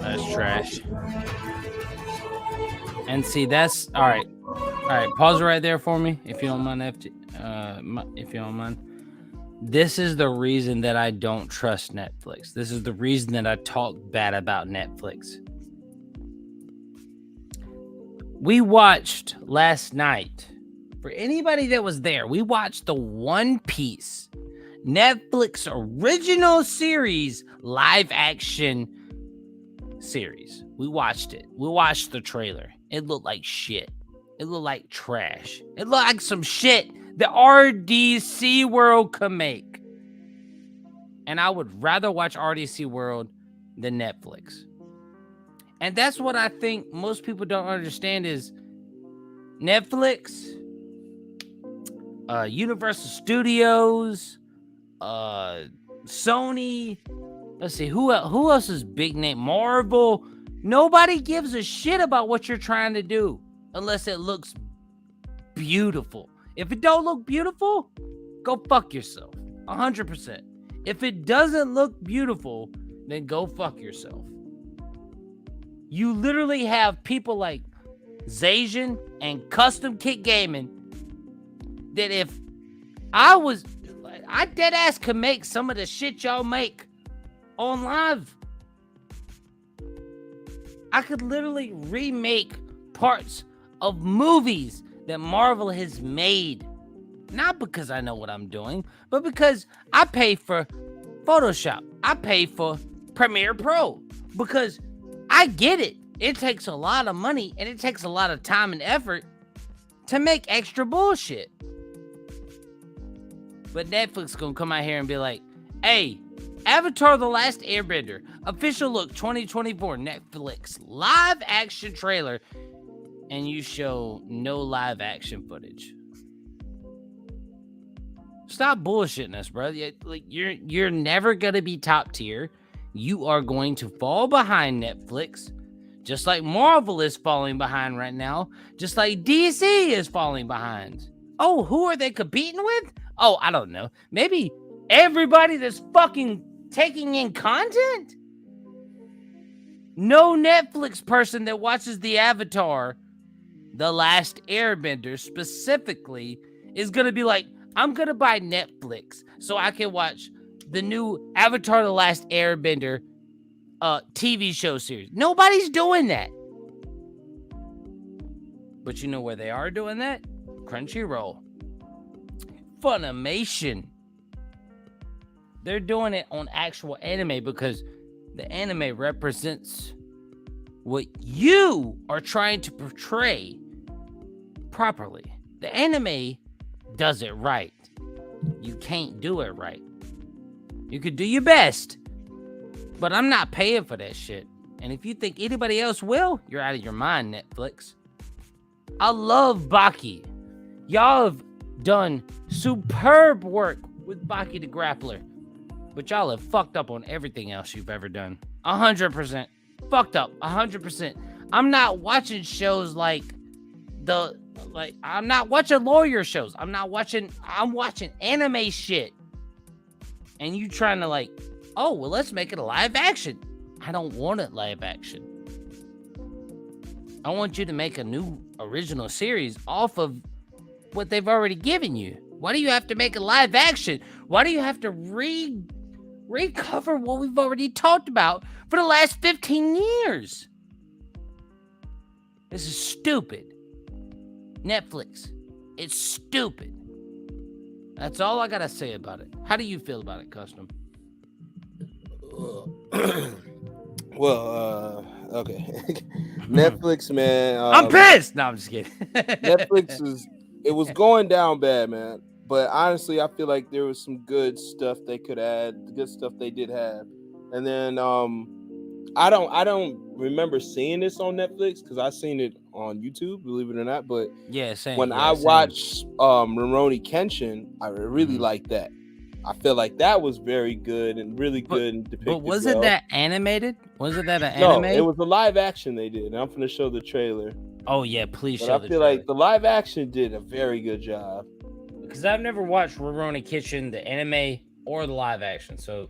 That's trash. And see, that's all right. All right, pause right there for me, if you don't mind. If you don't mind. This is the reason that I don't trust Netflix. This is the reason that I talk bad about Netflix. We watched last night. For anybody that was there, we watched the One Piece Netflix original series live action series. We watched it. We watched the trailer. It looked like shit. It looked like trash. It looked like some shit the RDC World could make. And I would rather watch RDC World than Netflix. And that's what I think most people don't understand is Netflix, Universal Studios, Sony. Let's see, who else is big name? Marvel. Nobody gives a shit about what you're trying to do unless it looks beautiful. If it don't look beautiful, go fuck yourself. 100%. If it doesn't look beautiful, then go fuck yourself. You literally have people like Zacian and Custom Kit Gaming that if I dead ass could make some of the shit y'all make on live. I could literally remake parts of movies that Marvel has made. Not because I know what I'm doing, but because I pay for Photoshop. I pay for Premiere Pro. Because I get it. It takes a lot of money and it takes a lot of time and effort to make extra bullshit. But Netflix gonna come out here and be like, hey, Avatar The Last Airbender, official look 2024 Netflix live action trailer, and you show no live action footage. Stop bullshitting us, bro. Like you're never gonna be top tier. You are going to fall behind Netflix, just like Marvel is falling behind right now, just like DC is falling behind. Oh, who are they competing with? Oh, I don't know. Maybe everybody that's fucking taking in content? No Netflix person that watches the Avatar, The Last Airbender specifically, is going to be like, I'm going to buy Netflix so I can watch the new Avatar The Last Airbender TV show series. Nobody's doing that. But you know where they are doing that? Crunchyroll. Funimation. They're doing it on actual anime because the anime represents what you are trying to portray properly. The anime does it right. You can't do it right. You could do your best, but I'm not paying for that shit. And if you think anybody else will, you're out of your mind, Netflix. I love Baki. Y'all have done superb work with Baki the Grappler, but y'all have fucked up on everything else you've ever done. 100%. Fucked up. 100%. I'm not watching shows I'm not watching lawyer shows. I'm watching anime shit. And you trying to oh, well, let's make it a live action. I don't want it live action. I want you to make a new original series off of what they've already given you. Why do you have to make a live action? Why do you have to recover what we've already talked about for the last 15 years? This is stupid. Netflix, it's stupid. That's all I gotta say about it. How do you feel about it, Custom? Well, okay. Netflix, man. I'm pissed. No, I'm just kidding. Netflix it was going down bad, man. But honestly, I feel like there was some good stuff they could add, the good stuff they did have. And then I don't remember seeing this on Netflix because I seen it on YouTube, believe it or not. But yeah, same. When I watched Rurouni Kenshin, I really liked that. I feel like that was very good and really good and depicted. But was it that animated? Was it that an anime? No, it was a live action they did. And I'm gonna show the trailer. Oh yeah, please show the trailer. I feel like the live action did a very good job. Because I've never watched Rurouni Kenshin, the anime or the live action. So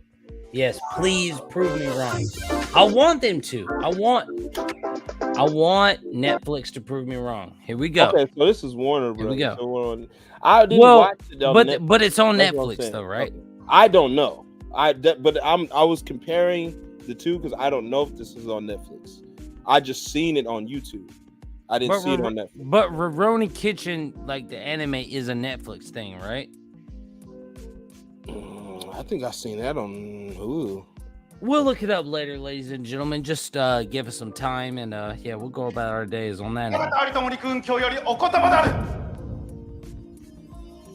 yes, please prove me wrong. I want them to. I want Netflix to prove me wrong. Here we go. Okay, so this is Warner Bros. Here we go. So I didn't watch it, but it's on Netflix though, right? Okay. I don't know. I was comparing the two because I don't know if this is on Netflix. I just seen it on YouTube. I didn't see it on Netflix. But Rurouni Kenshin, like the anime, is a Netflix thing, right? I think I seen that on Hulu. We'll look it up later, ladies and gentlemen. Just give us some time, and yeah, we'll go about our days on that.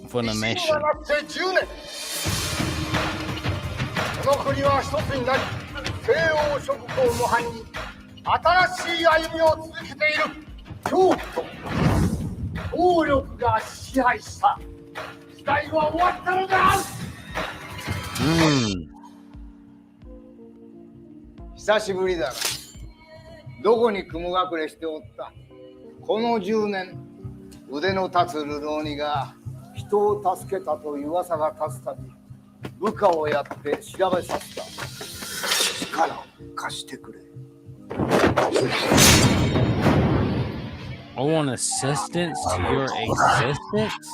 Funimation. Mm. 久しぶりだが、どこに雲隠れしておった。この10年、腕の立つ流浪人が人を助けたという噂が立つたび、部下をやって調べさせた。力を貸してくれ。I want assistance to your existence?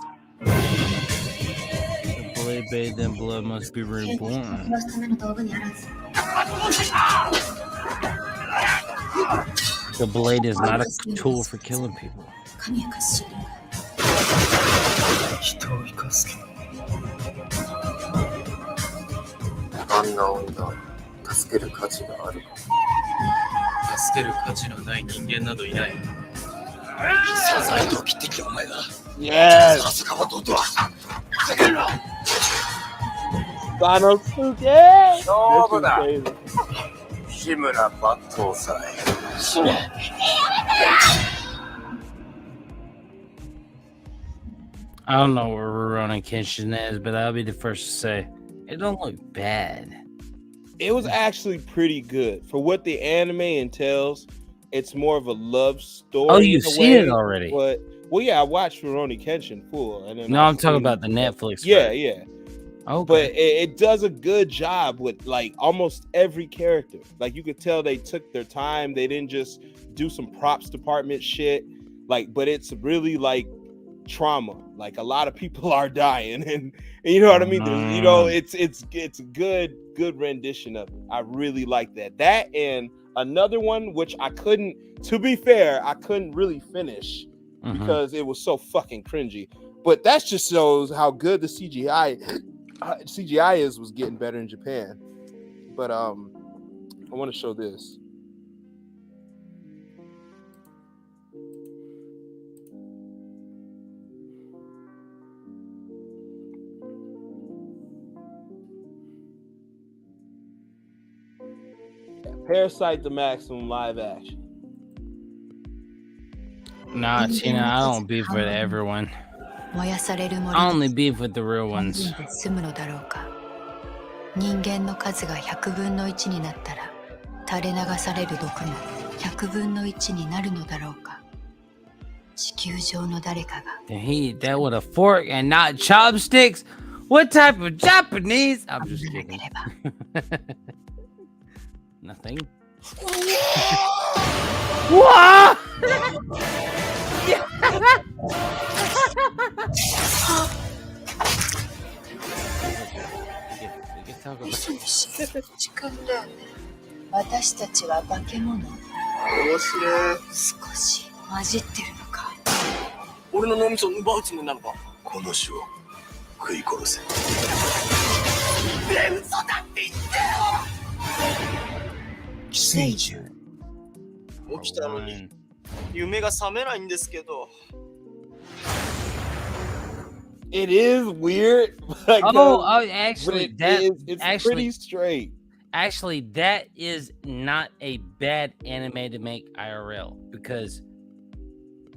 bathed in blood must be reborn. The blade is not a tool for killing people. Yes. I don't know where Rurouni Kenshin is, but I'll be the first to say it don't look bad. It was actually pretty good for what the anime entails. It's more of a love story. Oh, you've seen it already? But well, yeah, I watched Rurouni Kenshin full, and then no, I'm talking about the Netflix. Yeah, yeah. Okay. But it does a good job with like almost every character. Like you could tell they took their time. They didn't just do some props department shit. Like, but it's really like trauma. Like a lot of people are dying, and you know what I mean. There's, you know, it's a good rendition of it. I really like that. That and another one which I couldn't. To be fair, I couldn't really finish because it was so fucking cringy. But that just shows how good the CGI was getting better in Japan. But I want to show this. Parasite the Maximum live action. Nah, Tina, I don't beef with everyone. I only beef with the real ones. 人間の数が100分の1になったら垂れ流される毒も100分の1になるのだろうか。地球上の誰かが Did he eat that with a fork and not chopsticks? What type of Japanese? I'm just kidding. Nothing. What? Talk about 時間だよね。私たちは化け物。面白い。少し混じってるのか。俺の脳みそを奪うつもりなのか。この種を食い殺せ。嘘だって言ってよ。寄生獣。起きたのに夢が覚めないんですけど。It is weird. Actually, it's pretty straight. Actually, that is not a bad anime to make IRL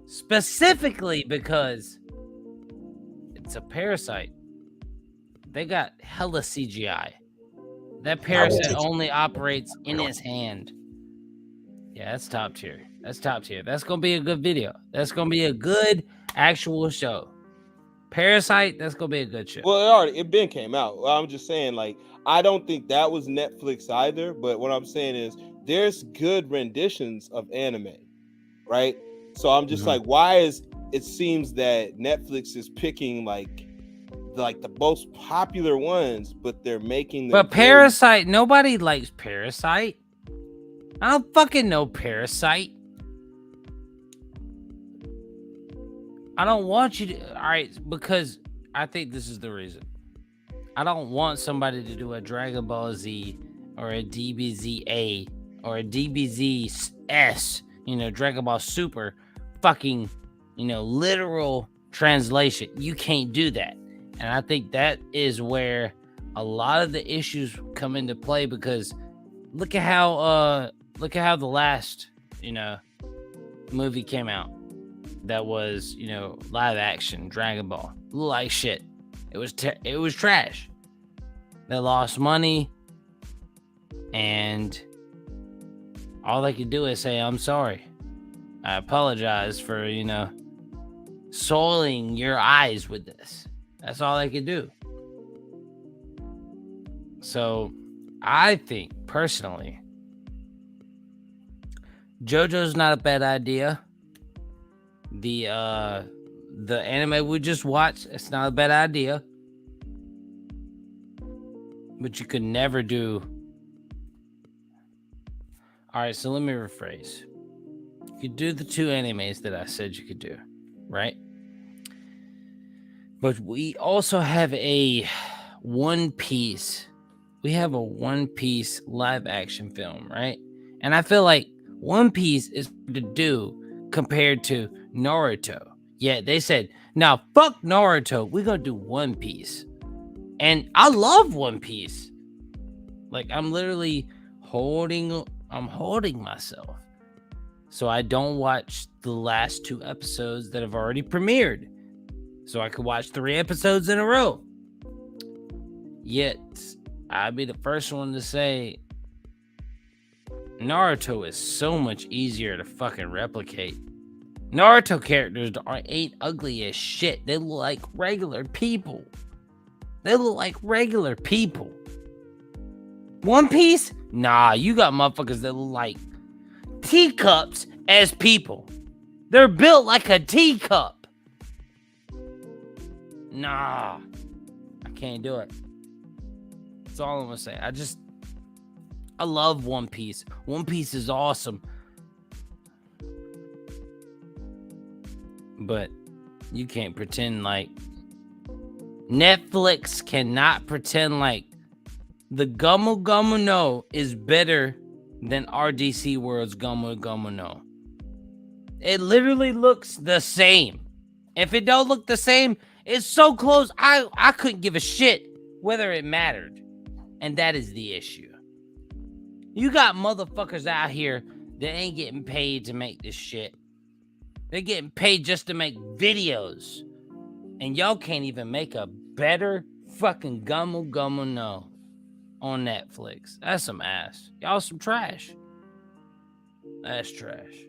specifically because it's a parasite. They got hella CGI. That parasite only operates in his hand. Yeah, that's top tier. That's top tier. That's gonna be a good video. That's gonna be a good actual show. Parasite, that's gonna be a good show. Well, it been came out. I'm just saying, like, I don't think that was Netflix either. But what I'm saying is, there's good renditions of anime, right? So I'm just like, why is it seems that Netflix is picking like the most popular ones, but they're making them. But Parasite, nobody likes Parasite. I don't fucking know Parasite. I don't want you to. All right, because I think this is the reason. I don't want somebody to do a Dragon Ball Z or a DBZ-A or a DBZ-S, Dragon Ball Super, fucking, literal translation. You can't do that. And I think that is where a lot of the issues come into play because look at how the last, movie came out. That was, live action Dragon Ball. Like shit. It was trash. They lost money, and all they could do is say, "I'm sorry. I apologize for, soiling your eyes with this." That's all they could do. So, I think personally, JoJo's not a bad idea. The anime we just watched, it's not a bad idea. but you could never do. All right, so let me rephrase. You could do the 2 animes that I said you could do, right? But we also have a One Piece. We have a One Piece live action film, right? And I feel like One Piece is to do compared to Naruto. Yeah, they said, now fuck Naruto. We're going to do One Piece. And I love One Piece. Like, I'm literally holding myself so I don't watch the last 2 episodes that have already premiered, so I could watch 3 episodes in a row. Yet I'd be the first one to say Naruto is so much easier to fucking replicate. Naruto characters ain't ugly as shit. They look like regular people. One Piece? Nah, you got motherfuckers that look like teacups as people. They're built like a teacup. Nah, I can't do it. That's all I'm gonna say. I love One Piece. One Piece is awesome. But you can't pretend like Netflix cannot pretend like the Gummo Gummo No is better than RDC World's Gummo Gummo No. It literally looks the same. If it don't look the same, it's so close, I couldn't give a shit whether it mattered. And that is the issue. You got motherfuckers out here that ain't getting paid to make this shit. They're getting paid just to make videos. And y'all can't even make a better fucking Gummo Gummo No on Netflix. That's some ass. Y'all some trash. That's trash.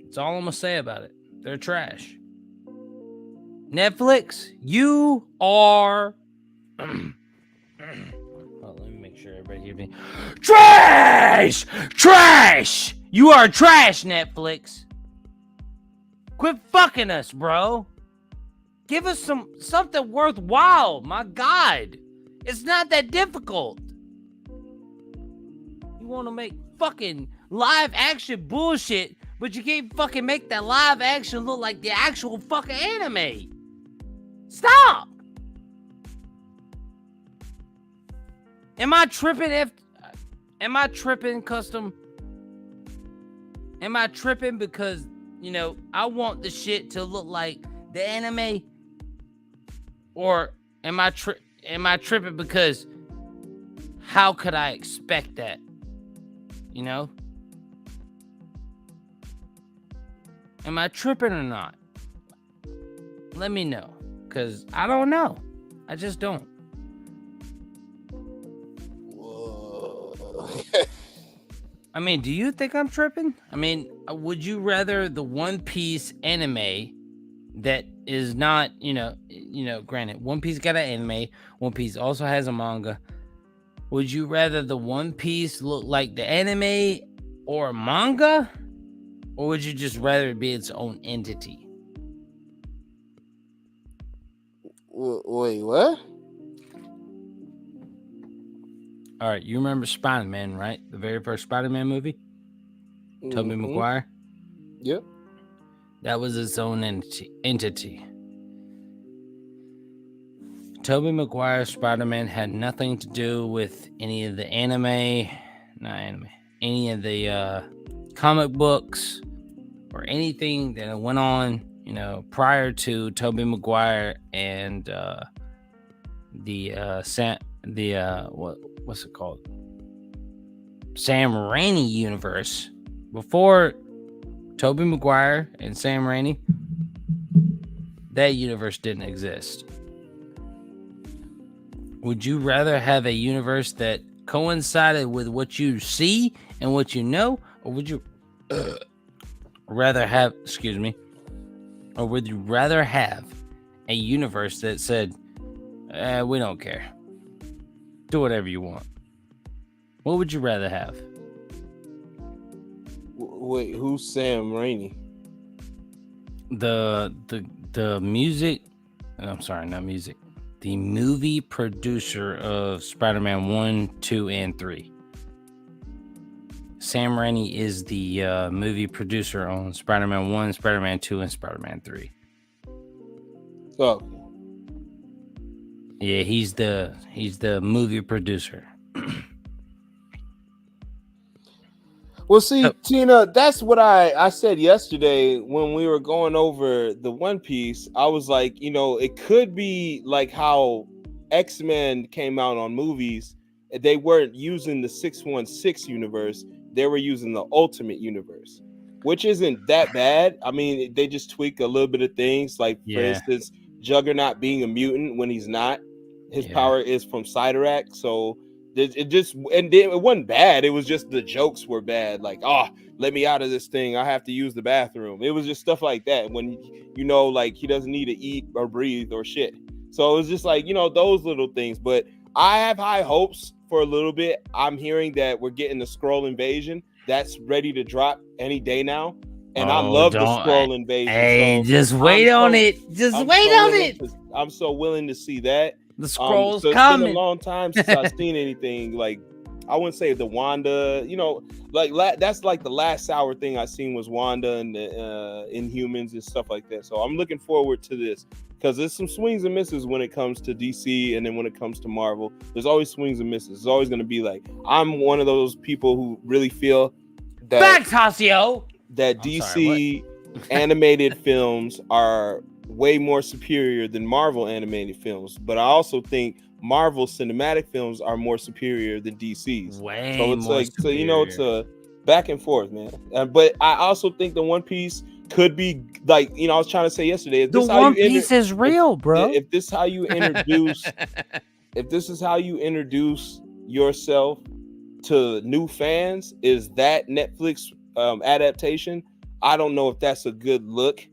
That's all I'm gonna say about it. They're trash. Netflix, you are well, let me make sure everybody hears me. Trash! Trash! You are trash, Netflix. Quit fucking us, bro. Give us something worthwhile. My God. It's not that difficult. You want to make fucking live action bullshit, but you can't fucking make that live action look like the actual fucking anime. Stop. Am I tripping, Custom? Am I tripping because, I want the shit to look like the anime? Or am I tripping because how could I expect that? Am I tripping or not? Let me know, because I don't know. I just don't. I mean, do you think I'm tripping? I mean, would you rather the One Piece anime that is not, granted, One Piece got an anime, One Piece also has a manga. Would you rather the One Piece look like the anime or a manga? Or would you just rather it be its own entity? Wait, what? All right, you remember Spider-Man, right? The very first Spider-Man movie? Tobey Maguire? Yep. That was its own entity. Tobey Maguire's Spider-Man had nothing to do with any of the any of the comic books or anything that went on, prior to Tobey Maguire and what's it called? Sam Raimi universe. Before Tobey Maguire and Sam Raimi, that universe didn't exist. Would you rather have a universe that coincided with what you see and what you know, or would you rather have, or would you rather have a universe that said, we don't care, do whatever you want? What would you rather have? Wait, who's Sam Raimi? The music, I'm sorry, not music. the movie producer of Spider-Man 1, 2, and 3. Sam Raimi is the movie producer on Spider-Man 1, Spider-Man 2, and Spider-Man 3. So, yeah, he's the movie producer. Well, see, Tina, that's what I said yesterday when we were going over the One Piece. I was like, you know, it could be like how X-Men came out on movies. They weren't using the 616 universe. They were using the Ultimate Universe, which isn't that bad. I mean, they just tweak a little bit of things. Like, for instance, Juggernaut being a mutant when he's not. His power is from Cyttorak, so it just, and it wasn't bad. It was just the jokes were bad. Like, oh, let me out of this thing. I have to use the bathroom. It was just stuff like that when, you know, like he doesn't need to eat or breathe or shit. So it was just like, you know, those little things. But I have high hopes for a little bit. I'm hearing that we're getting the Skrull invasion. That's ready to drop any day now. And I love the Skrull invasion. Hey, so just wait on it. Just wait on it. I'm so willing to see that. The Skrulls so coming. It's been a long time since I've seen anything like, I wouldn't say the Wanda, you know, like that's like the last sour thing I seen was Wanda and the Inhumans and stuff like that. So I'm looking forward to this because there's some swings and misses when it comes to DC, and then when it comes to Marvel, there's always swings and misses. It's always going to be like, I'm one of those people who really feel that back Tasio that DC animated films are way more superior than Marvel animated films, but I also think Marvel cinematic films are more superior than DC's. Way so it's more like, superior. So you know, it's a back and forth, man. But I also think the One Piece could be like, you know, I was trying to say yesterday, if the this One Piece is real, bro. If this how you introduce, if this is how you introduce yourself to new fans, is that Netflix adaptation? I don't know if that's a good look.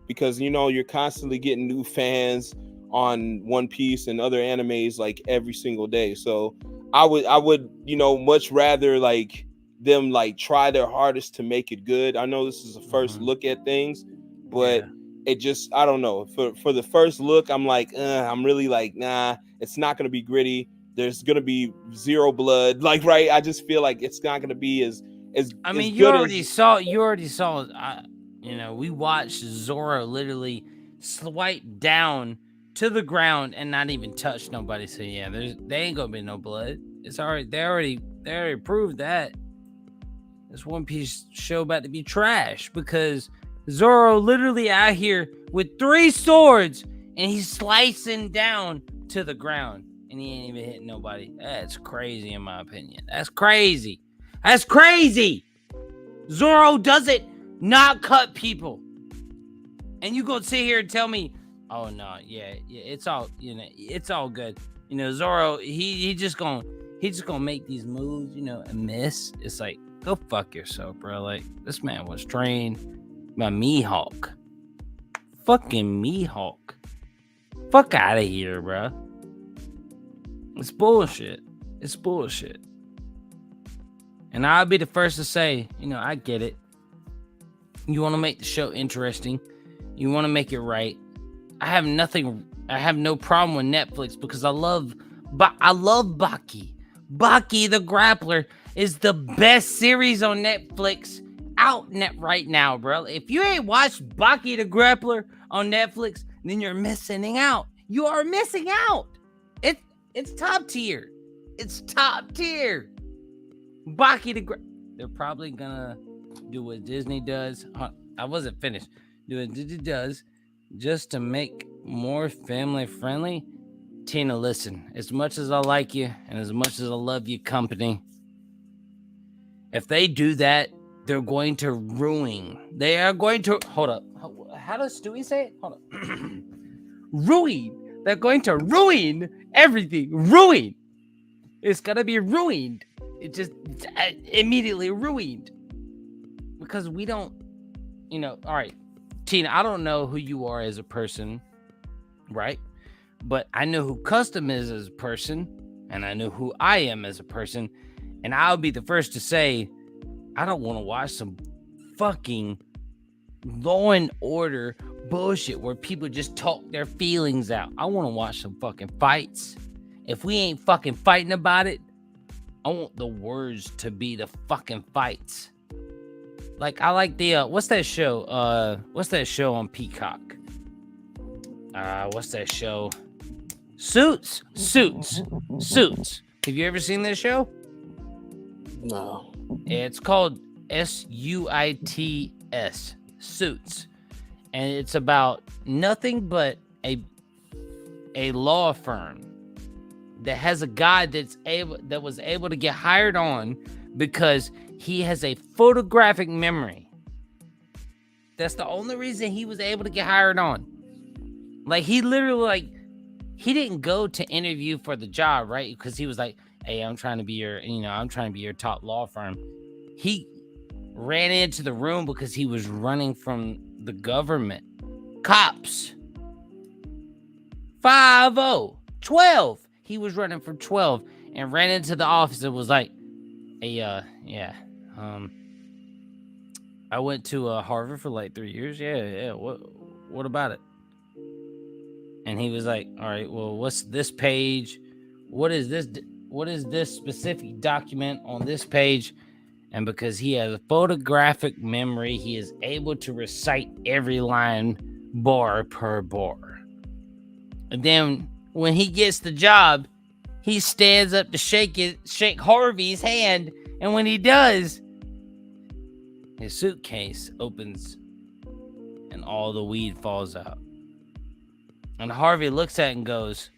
Because, you know, you're constantly getting new fans on One Piece and other animes like every single day. So I would, you know, much rather like them like try their hardest to make it good. I know this is a first look at things, but it just, I don't know. For the first look, I'm like, I'm really like, nah, it's not going to be gritty. There's going to be zero blood. Like, right. I just feel like it's not going to be as I mean, as you already saw. You know, we watched Zoro literally swipe down to the ground and not even touch nobody. So yeah, there ain't gonna be no blood. It's already they already proved that. This One Piece show about to be trash because Zoro literally out here with 3 swords and he's slicing down to the ground and he ain't even hitting nobody. That's crazy in my opinion. That's crazy. That's crazy. Zoro doesn't not cut people. And you gonna sit here and tell me, oh no, yeah, it's all, you know, it's all good. You know, Zoro, he just gonna make these moves, you know, and miss. It's like, go fuck yourself, bro. Like, this man was trained by Mihawk. Fucking Mihawk. Fuck out of here, bro. It's bullshit. It's bullshit. And I'll be the first to say, you know, I get it. You want to make the show interesting. You want to make it right. I have no problem with Netflix because I love Baki. Baki the Grappler is the best series on Netflix out right now, bro. If you ain't watched Baki the Grappler on Netflix, then you're missing out. You are missing out. It's top tier. It's top tier. Baki the they're probably gonna do what Disney does. I wasn't finished. Do what Disney does just to make more family friendly. Tina, listen, as much as I like you and as much as I love your company, if they do that, they're going to ruin. They are going to hold up. How does Stewie say it? Hold up. Ruin. They're going to ruin everything. Ruin. It's gonna be ruined. It's immediately ruined because we don't, you know. All right, Tina, I don't know who you are as a person, right? But I know who Custom is as a person, and I know who I am as a person, and I'll be the first to say, I don't want to watch some fucking Law and Order bullshit where people just talk their feelings out. I want to watch some fucking fights. If we ain't fucking fighting about it, I want the words to be the fucking fights. Like, I like the, what's that show? What's that show on Peacock? What's that show? Suits. Have you ever seen this show? No. It's called Suits. Suits. And it's about nothing but a law firm that has a guy that was able to get hired on because he has a photographic memory. That's the only reason he was able to get hired on. Like, he literally, like, he didn't go to interview for the job, right? Because he was like, hey, I'm trying to be your top law firm. He ran into the room because he was running from the government. Cops. 5-0. 12. He was running for 12 and ran into the office and was like, hey, I went to Harvard for like 3 years. Yeah. What about it? And he was like, all right, well, what's this page? What is this specific document on this page? And because he has a photographic memory, he is able to recite every line bar per bar. And then when he gets the job, he stands up to shake Harvey's hand. And when he does, his suitcase opens and all the weed falls out. And Harvey looks at it and goes,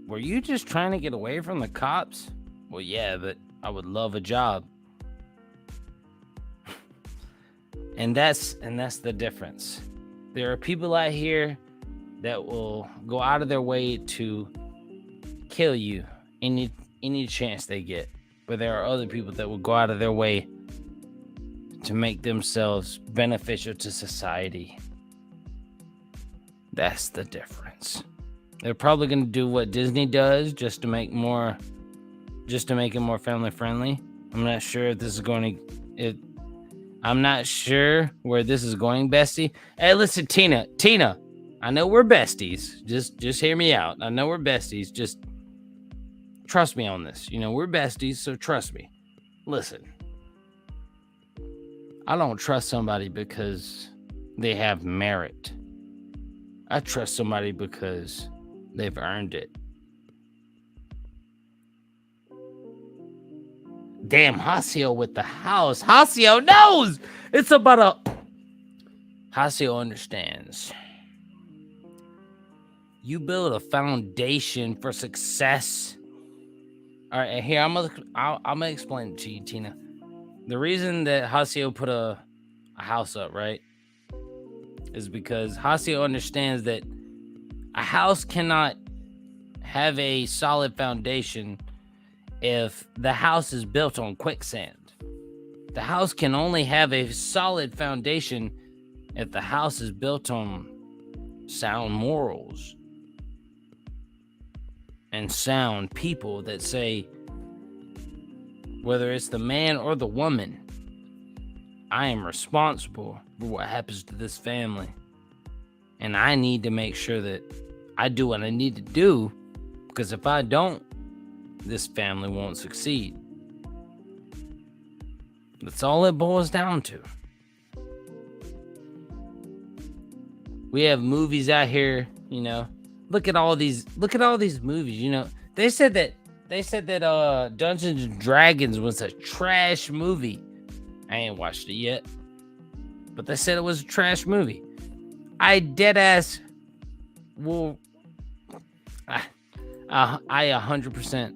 were you just trying to get away from the cops? Well, yeah, but I would love a job. and that's the difference. There are people out here that will go out of their way to kill you any chance they get. But there are other people that will go out of their way to make themselves beneficial to society. That's the difference. They're probably going to do what Disney does just to make it more family friendly. I'm not sure if this is I'm not sure where this is going, bestie. Hey, listen, Tina, I know we're besties. Just hear me out. I know we're besties. Just trust me on this. You know, we're besties, so trust me. Listen. I don't trust somebody because they have merit. I trust somebody because they've earned it. Damn, Hasio with the house. Hasio knows! It's about Hasio understands. You build a foundation for success. All right, here, I'm gonna explain it to you, Tina. The reason that Hasio put a house up, right, is because Hasio understands that a house cannot have a solid foundation if the house is built on quicksand. The house can only have a solid foundation if the house is built on sound morals and sound people that say, whether it's the man or the woman, I am responsible for what happens to this family. And I need to make sure that I do what I need to do, because if I don't, this family won't succeed. That's all it boils down to. We have movies out here, you know. Look at all these movies, you know. They said that Dungeons and Dragons was a trash movie. I ain't watched it yet, but they said it was a trash movie. I dead ass will. I 100%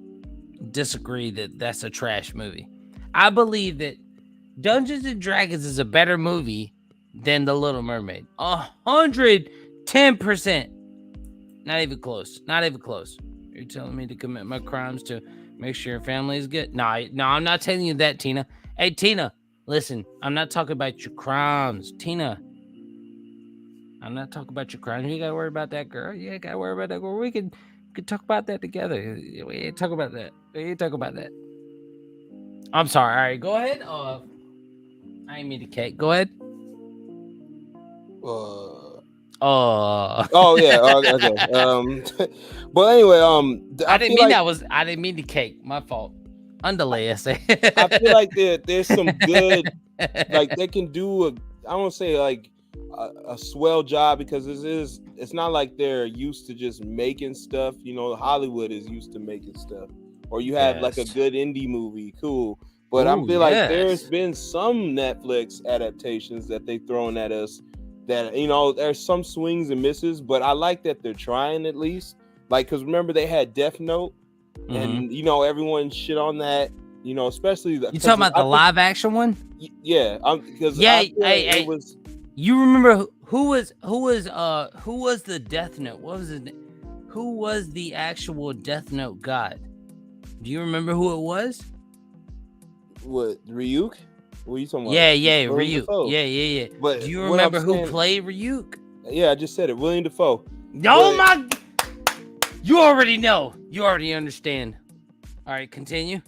disagree that that's a trash movie. I believe that Dungeons and Dragons is a better movie than The Little Mermaid. 110%. Not even close. Not even close. You're telling me to commit my crimes to make sure your family is good? No, I'm not telling you that, Tina. Hey, Tina, listen, I'm not talking about your crimes. Tina, I'm not talking about your crimes. You gotta worry about that girl. You gotta worry about that girl. We can talk about that together. We ain't talk about that. I'm sorry. All right, go ahead. I ain't mean to cake. Go ahead. Oh yeah. Okay. But anyway, I didn't mean the cake. My fault. Underlay essay. I feel like there's some good, like they can do I don't say like a swell job because it's not like they're used to just making stuff. You know, Hollywood is used to making stuff, or you have like a good indie movie, cool. But I feel like there's been some Netflix adaptations that they've thrown at us that, you know, there's some swings and misses, but I like that they're trying at least. Like, because remember they had Death Note, and you know everyone shit on that. You know, especially you talking about the live action one? Yeah, because it was. You remember who was the Death Note? What was his name? Who was the actual Death Note god? Do you remember who it was? What, Ryuk? What are you talking about? Yeah, Ryuk. Yeah. But do you remember who played Ryuk? Yeah, I just said it. William Dafoe. Oh my! You already know. You already understand. All right, continue.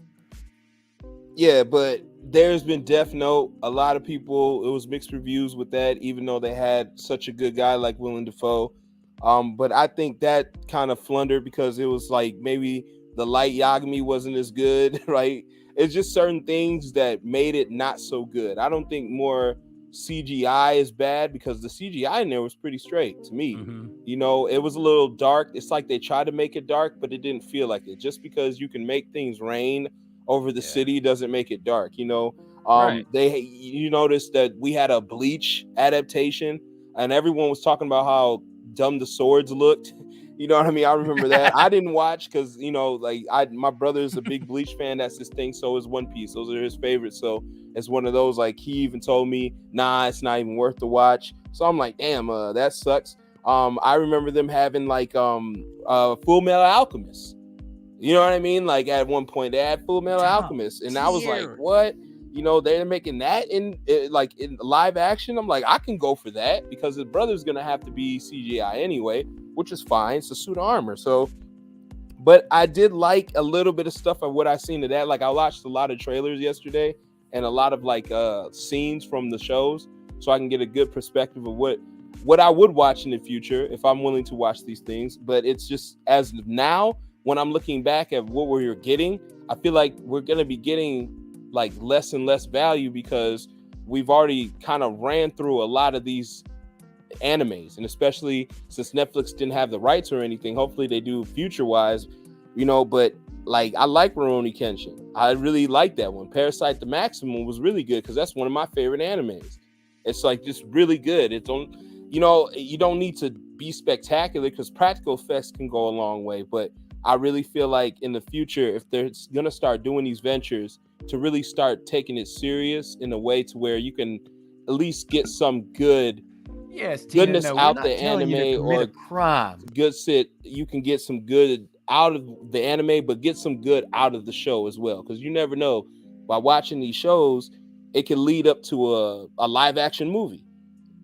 Yeah, but there's been Death Note. A lot of people, it was mixed reviews with that, even though they had such a good guy like Willem Dafoe. But I think that kind of flundered because it was like maybe the Light Yagami wasn't as good, right? It's just certain things that made it not so good. I don't think more CGI is bad because the CGI in there was pretty straight to me. You know, it was a little dark. It's like they tried to make it dark, but it didn't feel like it. Just because you can make things rain over the city doesn't make it dark. You know, you noticed that we had a Bleach adaptation, and everyone was talking about how dumb the swords looked. You know what I mean? I remember that. I didn't watch because, you know, like my brother's a big Bleach fan. That's his thing. So is One Piece. Those are his favorites. So it's one of those, like, he even told me, nah, it's not even worth the watch. So I'm like, damn, that sucks. I remember them having like Full Metal Alchemist. You know what I mean? Like at one point they had Full Metal Alchemist, and I was like, what? You know, they're making that in live action. I'm like, I can go for that because his brother's gonna have to be CGI anyway, which is fine. It's a suit of armor. So, but I did like a little bit of stuff of what I seen of that. Like I watched a lot of trailers yesterday and a lot of like scenes from the shows, so I can get a good perspective of what I would watch in the future if I'm willing to watch these things. But it's just as of now, when I'm looking back at what we're getting, I feel like we're gonna be getting like less and less value because we've already kind of ran through a lot of these animes, and especially since Netflix didn't have the rights or anything, hopefully they do future wise, you know. But like I like Rurouni Kenshin. I really like that one. Parasite the Maximum was really good because that's one of my favorite animes. It's like just really good. It's on, you know, you don't need to be spectacular because practical effects can go a long way, but I really feel like in the future, if they're gonna start doing these ventures, to really start taking it serious in a way to where you can at least get some goodness out the anime, or good shit. You can get some good out of the anime, but get some good out of the show as well. Because you never know, by watching these shows, it can lead up to a live action movie.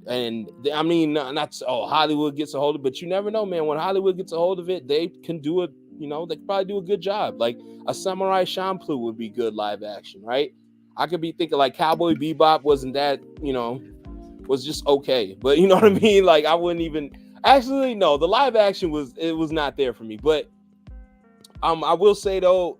And I mean, not Hollywood gets a hold of it, but you never know, man. When Hollywood gets a hold of it, they can do it. You know, they could probably do a good job. Like a Samurai Champloo would be good live action, right? I could be thinking like Cowboy Bebop wasn't that, you know, was just okay. But you know what I mean? Like I wouldn't even actually, no, the live action was not there for me. But I will say though,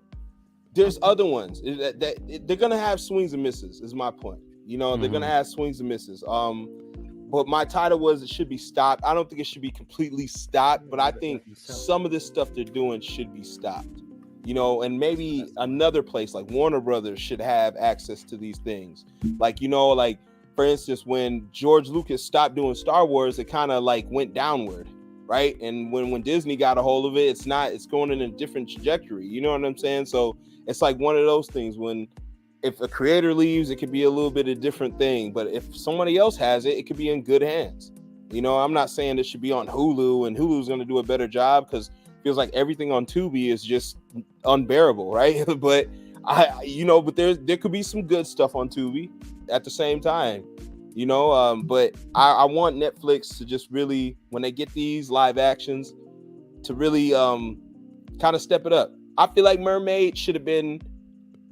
there's other ones that they're gonna have swings and misses, is my point. You know, they're gonna have swings and misses. But my title was it should be stopped. I don't think it should be completely stopped, but I think some of this stuff they're doing should be stopped. You know, and maybe another place like Warner Brothers should have access to these things. Like, you know, like for instance, when George Lucas stopped doing Star Wars, it kind of like went downward, right? And when Disney got a hold of it, it's going in a different trajectory. You know what I'm saying? So it's like one of those things when if a creator leaves, it could be a little bit of a different thing. But if somebody else has it, it could be in good hands. You know, I'm not saying it should be on Hulu and Hulu's going to do a better job because it feels like everything on Tubi is just unbearable, right? But but there could be some good stuff on Tubi at the same time, you know. But I want Netflix to just really, when they get these live actions, to really kind of step it up. I feel like Mermaid should have been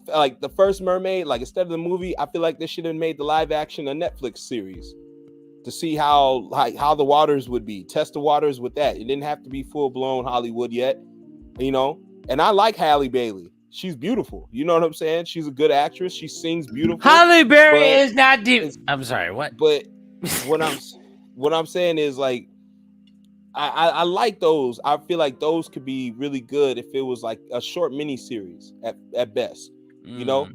like the first Mermaid, like instead of the movie, I feel like they should have made the live action a Netflix series. to see how the waters would be. Test the waters with that. It didn't have to be full blown Hollywood yet, you know. And I like Halle Bailey. She's beautiful. You know what I'm saying? She's a good actress. She sings beautiful. Halle Berry is not deep. I'm sorry. What? But what I'm saying is like, I like those. I feel like those could be really good if it was like a short mini series at best, you know,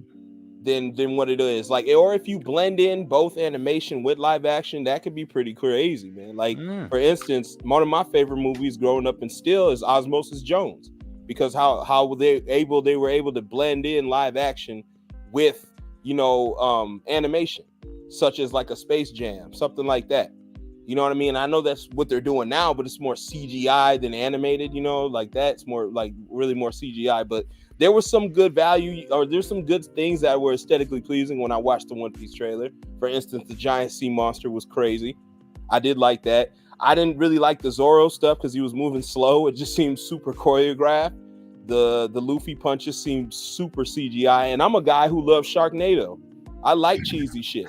than what it is. Like, or if you blend in both animation with live action, that could be pretty crazy, man. Like, for instance, one of my favorite movies growing up and still is Osmosis Jones, because how they were able to blend in live action with, you know, animation, such as like a Space Jam, something like that. You know what I mean? I know that's what they're doing now, but it's more CGI than animated, you know, like that's more like really more CGI. But there was some good value, or there's some good things that were aesthetically pleasing when I watched the One Piece trailer. For instance, the giant sea monster was crazy. I did like that. I didn't really like the Zoro stuff because he was moving slow. It just seemed super choreographed. The Luffy punches seemed super CGI. And I'm a guy who loves Sharknado. I like cheesy shit.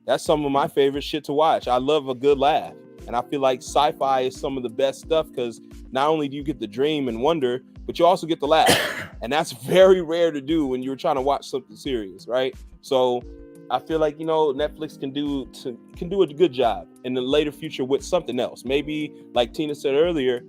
That's some of my favorite shit to watch. I love a good laugh. And I feel like sci-fi is some of the best stuff because not only do you get the dream and wonder, but you also get the laugh. And that's very rare to do when you're trying to watch something serious, right? So I feel like, you know, Netflix can do a good job in the later future with something else. Maybe, like Tina said earlier,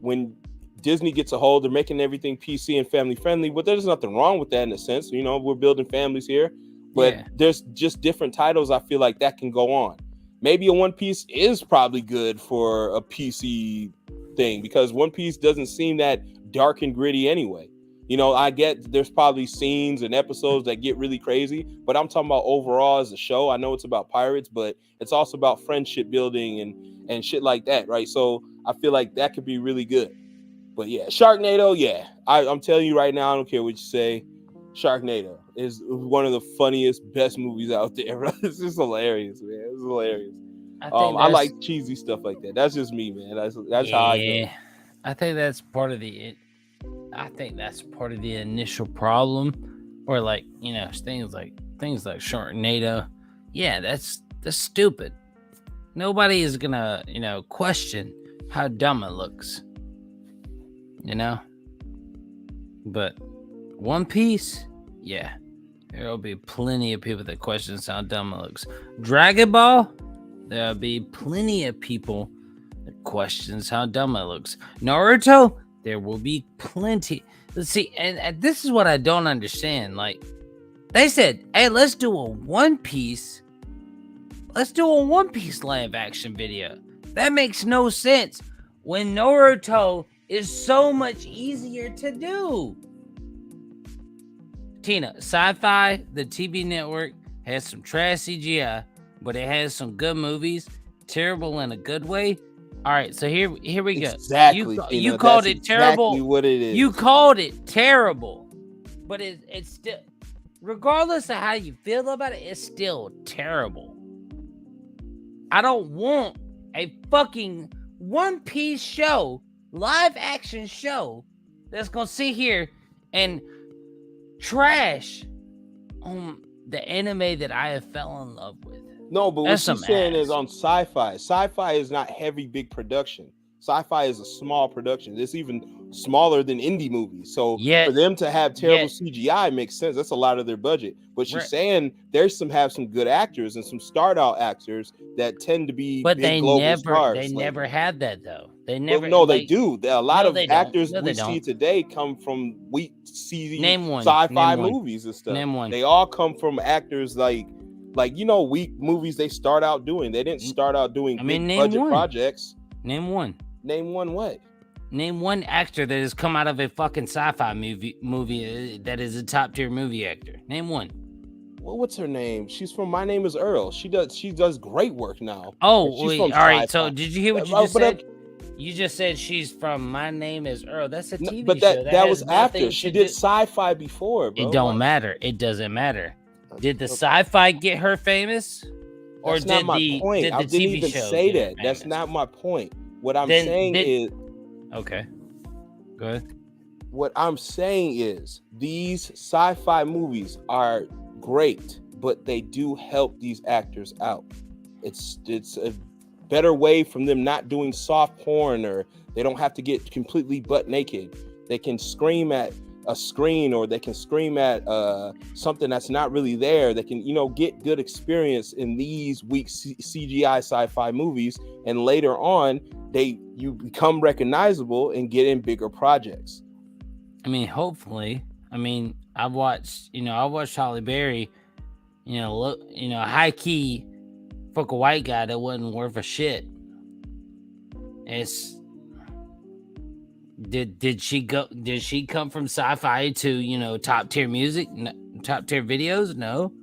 when Disney gets a hold, they're making everything PC and family friendly, but there's nothing wrong with that in a sense. You know, we're building families here. But there's just different titles I feel like that can go on. Maybe a One Piece is probably good for a PC thing because One Piece doesn't seem that dark and gritty anyway. You know, I get there's probably scenes and episodes that get really crazy, but I'm talking about overall as a show. I know it's about pirates, but it's also about friendship building and shit like that, right? So I feel like that could be really good. But yeah, Sharknado, yeah. I'm telling you right now, I don't care what you say. Sharknado is one of the funniest, best movies out there. It's just hilarious, man. It's hilarious. I like cheesy stuff like that. That's just me, man. That's how I go. I think that's part of the initial problem, or like, you know, things like Sharknado. Yeah, that's stupid. Nobody is gonna, you know, question how dumb it looks. You know, but One Piece, yeah, there'll be plenty of people that question how dumb it looks. Dragon Ball, there'll be plenty of people that questions how dumb it looks. Naruto, there will be plenty. Let's see, and this is what I don't understand. Like, they said, hey, let's do a One Piece live action video. That makes no sense when Naruto is so much easier to do. Tina, Sci-Fi, the TV network, has some trash CGI, but it has some good movies. Terrible in a good way. All right, so here we go. Exactly. You called it terrible. Exactly what it is. You called it terrible, but it's still, regardless of how you feel about it, it's still terrible. I don't want a fucking One Piece show, live action show, that's gonna sit here and trash on the anime that I have fell in love with. No, but what she's saying is on Sci-Fi. Sci-Fi is not heavy, big production. Sci-Fi is a small production. It's even smaller than indie movies. So for them to have terrible CGI makes sense. That's a lot of their budget. But she's saying have some good actors and some start out actors that tend to be big global stars. They never had that though. They never. No, they do. A lot of actors we see today come from sci-fi movies and stuff. Name one. They all come from actors like you know, weak movies they start out doing. They didn't start out doing big budget projects. Name one. Name one what? Name one actor that has come out of a fucking sci-fi movie that is a top tier movie actor. Name one. Well, what's her name? She's from My Name Is Earl. She does great work now. Oh, wait, all right. So did you hear what you just said? You just said she's from My Name Is Earl. That's a TV show. But that was after. She did sci-fi before, bro. It don't matter. It doesn't matter. Did the sci-fi get her famous? Or that's not my point. I didn't even say that. That's not my point. What I'm saying is... Okay. Go ahead. What I'm saying is these sci-fi movies are great, but they do help these actors out. It's a better way from them not doing soft porn, or they don't have to get completely butt naked. They can scream at a screen, or they can scream at something that's not really there. They can, get good experience in these weak CGI sci-fi movies, and later on you become recognizable and get in bigger projects. I mean, hopefully. I mean, I watched Halle Berry, high key, fuck a white guy that wasn't worth a shit. Did she come from sci-fi to, top tier music, top tier videos? No.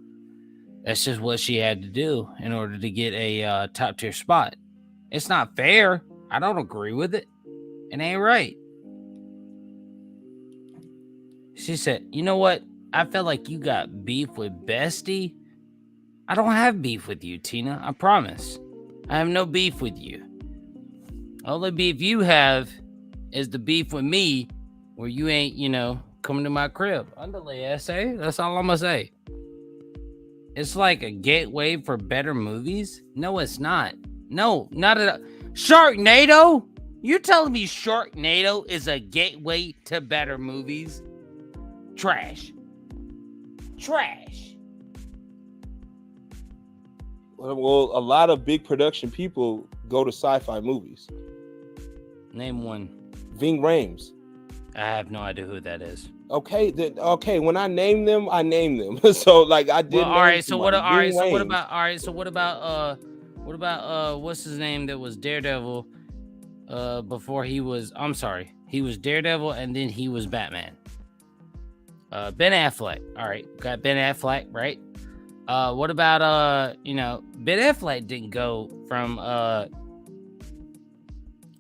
That's just what she had to do in order to get a top tier spot. It's not fair. I don't agree with it. It ain't right. She said, you know what? I felt like you got beef with Bestie. I don't have beef with you, Tina. I promise. I have no beef with you. Only beef you have is the beef with me, where you ain't, coming to my crib. Underlay essay. That's all I'm gonna say. It's like a gateway for better movies. No, it's not. No, not at all. Sharknado? You telling me Sharknado is a gateway to better movies? Trash. Well, a lot of big production people go to sci-fi movies. Name one. Ving Rhames. I have no idea who that is. Okay, when I name them, I name them. So like I did. Well, all right. So what? All right. So what about? All right. So what about? What's his name? That was Daredevil. Before he was. I'm sorry. He was Daredevil, and then he was Batman. Ben Affleck. All right. Got Ben Affleck, right? What about Ben Affleck didn't go from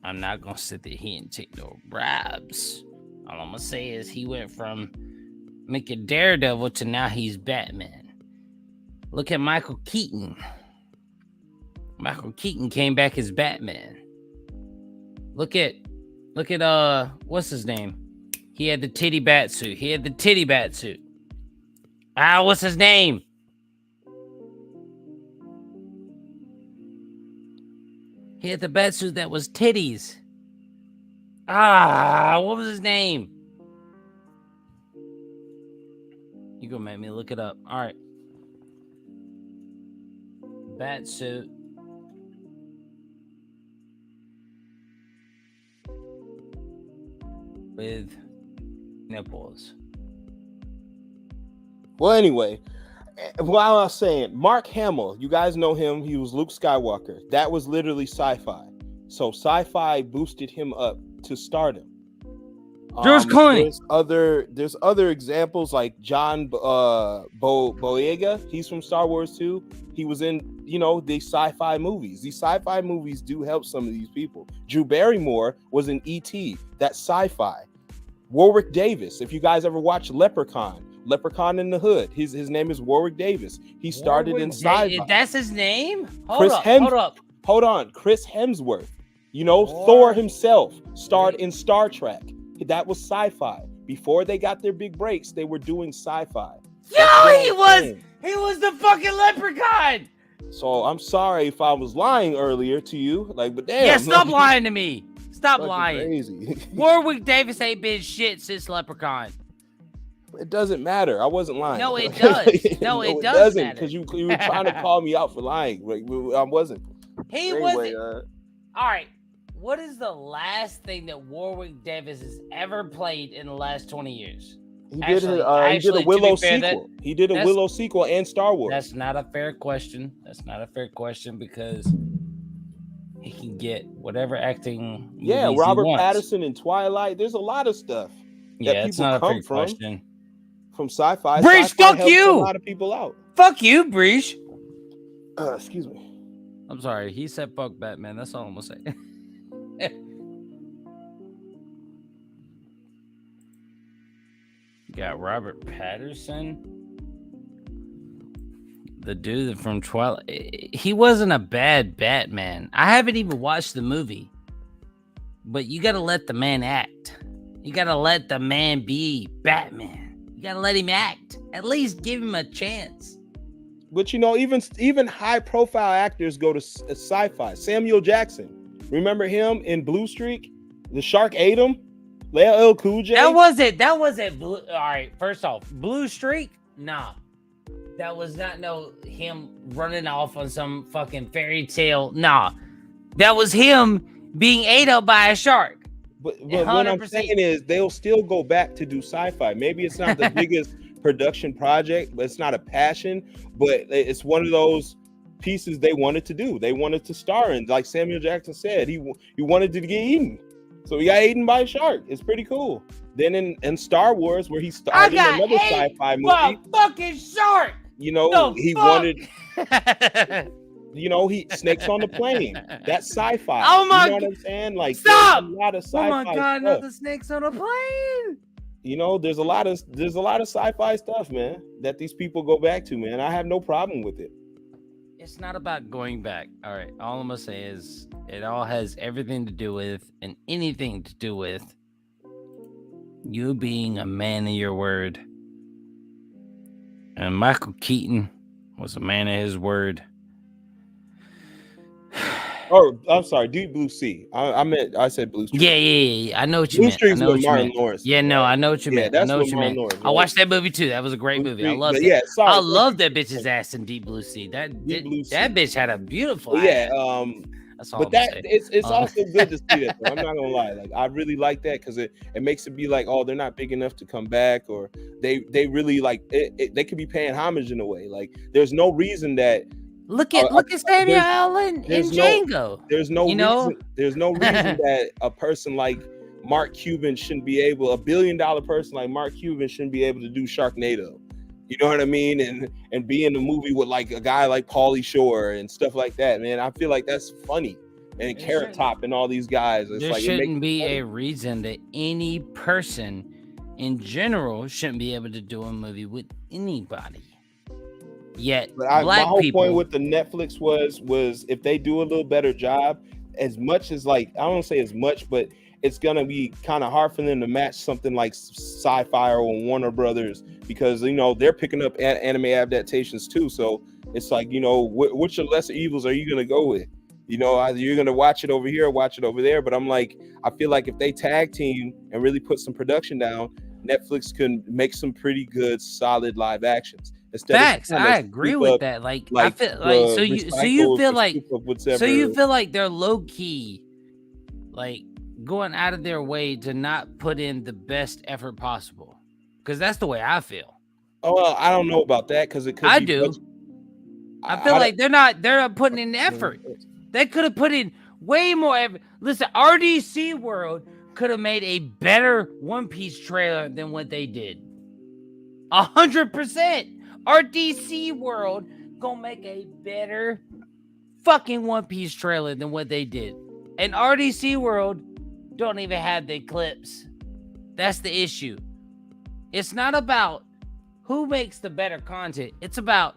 I'm not gonna sit there. He didn't take no bribes. All I'm gonna say is he went from making Daredevil to now he's Batman. Look at Michael Keaton. Michael Keaton came back as Batman. Look at what's his name? He had the titty bat suit. What's his name? He had the bat suit that was titties. What was his name? You gonna make me look it up. All right. Bat suit. With nipples. Well, anyway, while I was saying, Mark Hamill, you guys know him. He was Luke Skywalker. That was literally sci-fi. So sci-fi boosted him up to stardom. George Clooney. There's other examples like John Boyega. He's from Star Wars too. He was in, the sci-fi movies. These sci-fi movies do help some of these people. Drew Barrymore was in E.T. That's sci-fi. Warwick Davis. If you guys ever watched Leprechaun in the Hood. His name is Warwick Davis. He started in sci-fi. That's his name? Hold up. Hold on. Chris Hemsworth. Thor himself starred in Star Trek. That was sci-fi. Before they got their big breaks, they were doing sci-fi. He was the fucking leprechaun. So I'm sorry if I was lying earlier to you. But damn. Yeah, stop lying to me. Stop lying. Crazy. Warwick Davis ain't been shit since Leprechaun. It doesn't matter. I wasn't lying. No, it does. No, it doesn't. Because you were trying to call me out for lying. I wasn't. He wasn't. All right. What is the last thing that Warwick Davis has ever played in the last 20 years? He did a Willow sequel. He did a Willow sequel and Star Wars. That's not a fair question. Because he can get whatever acting. Yeah, Robert Pattinson in Twilight. There's a lot of stuff that people come from. Question. From sci-fi. Breach, fuck you! A lot of people out. Fuck you, Breach. Excuse me. I'm sorry. He said fuck Batman. That's all I'm gonna say. You got Robert Pattinson, the dude from Twilight. He wasn't a bad Batman. I haven't even watched the movie, but you gotta let the man act. You gotta let the man be Batman. You gotta let him act. At least give him a chance. But even high profile actors go to sci-fi. Samuel Jackson, remember him in Blue Streak? The shark ate him. LL Cool J. That was it. Blue. All right. First off, Blue Streak. Nah, that was not him running off on some fucking fairy tale. Nah, that was him being ate up by a shark. But what I'm saying is they'll still go back to do sci-fi. Maybe it's not the biggest production project, but it's not a passion, but it's one of those pieces they wanted to do. They wanted to star in, like Samuel Jackson said, he wanted to get eaten. So he got eaten by a shark. It's pretty cool. Then in Star Wars, where he starred in another sci-fi movie, fucking shark. He wanted he snakes on the plane. That's sci-fi. Oh my! You know what I'm saying? Like, stop! A lot of sci-fi. Oh my god! Stuff. Not the snakes on a plane. There's a lot of sci-fi stuff, man, that these people go back to, man. I have no problem with it. It's not about going back. All right. All I'm gonna say is it all has everything to do with and anything to do with you being a man of your word. And Michael Keaton was a man of his word. Oh, I'm sorry, Deep Blue Sea. I said Blue Streak. Yeah. I know what you meant. Blue Streak's with Martin Lawrence. Yeah, no, I know what you meant. That's I know what you meant. Lawrence, I watched that movie too. That was a great movie. I loved it. Yeah, sorry. I love that bitch's ass in Deep Blue Sea. That bitch had a beautiful ass. Yeah, that's all. But it's also good to see that, though. I'm not gonna lie. Like, I really like that because it makes it be like, oh, they're not big enough to come back, or they really like it, they could be paying homage in a way. Like, there's no reason that. Look at Samuel Allen in Django. There's no reason that a person like Mark Cuban shouldn't be able, $1 billion person like Mark Cuban shouldn't be able to do Sharknado. You know what I mean? And be in the movie with like a guy like Pauly Shore and stuff like that, man. I feel like that's funny. And Carrot Top and all these guys. It's there like, shouldn't be a reason that any person in general shouldn't be able to do a movie with anybody. Yet, my whole point with the Netflix was if they do a little better job, as much as like, I don't want to say as much, but it's gonna be kind of hard for them to match something like Sci-Fi or Warner Brothers, because they're picking up anime adaptations too. So it's like, which of lesser evils are you gonna go with? Either you're gonna watch it over here or watch it over there. But I'm like, I feel like if they tag team and really put some production down, Netflix can make some pretty good, solid live actions. Facts. I agree with that. Like I feel like so you feel like they're low key, like going out of their way to not put in the best effort possible, because that's the way I feel. Oh, well, I don't know about that, because it could. I do. I feel like they're not putting in effort. They could have put in way more effort. Listen, RDC World could have made a better One Piece trailer than what they did. 100%. RDC World gonna make a better fucking One Piece trailer than what they did. And RDC World don't even have the clips. That's the issue. It's not about who makes the better content. It's about,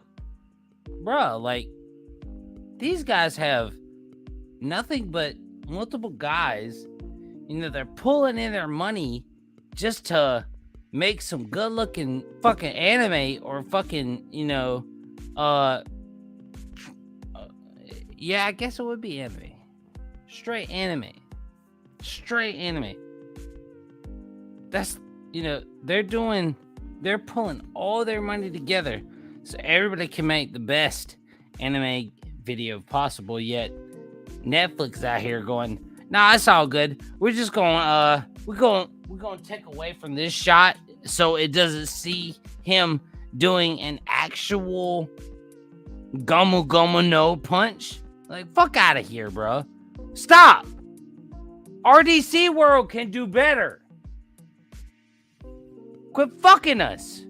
bro, like, these guys have nothing but multiple guys. They're pulling in their money just to make some good looking fucking anime or fucking, yeah, I guess it would be anime. Straight anime. That's, they're pulling all their money together so everybody can make the best anime video possible. Yet Netflix out here going, nah, it's all good. We're just going, we're going to take away from this shot so it doesn't see him doing an actual Gomu Gomu no punch. Like, fuck out of here, bro. Stop. RDC World can do better. Quit fucking us.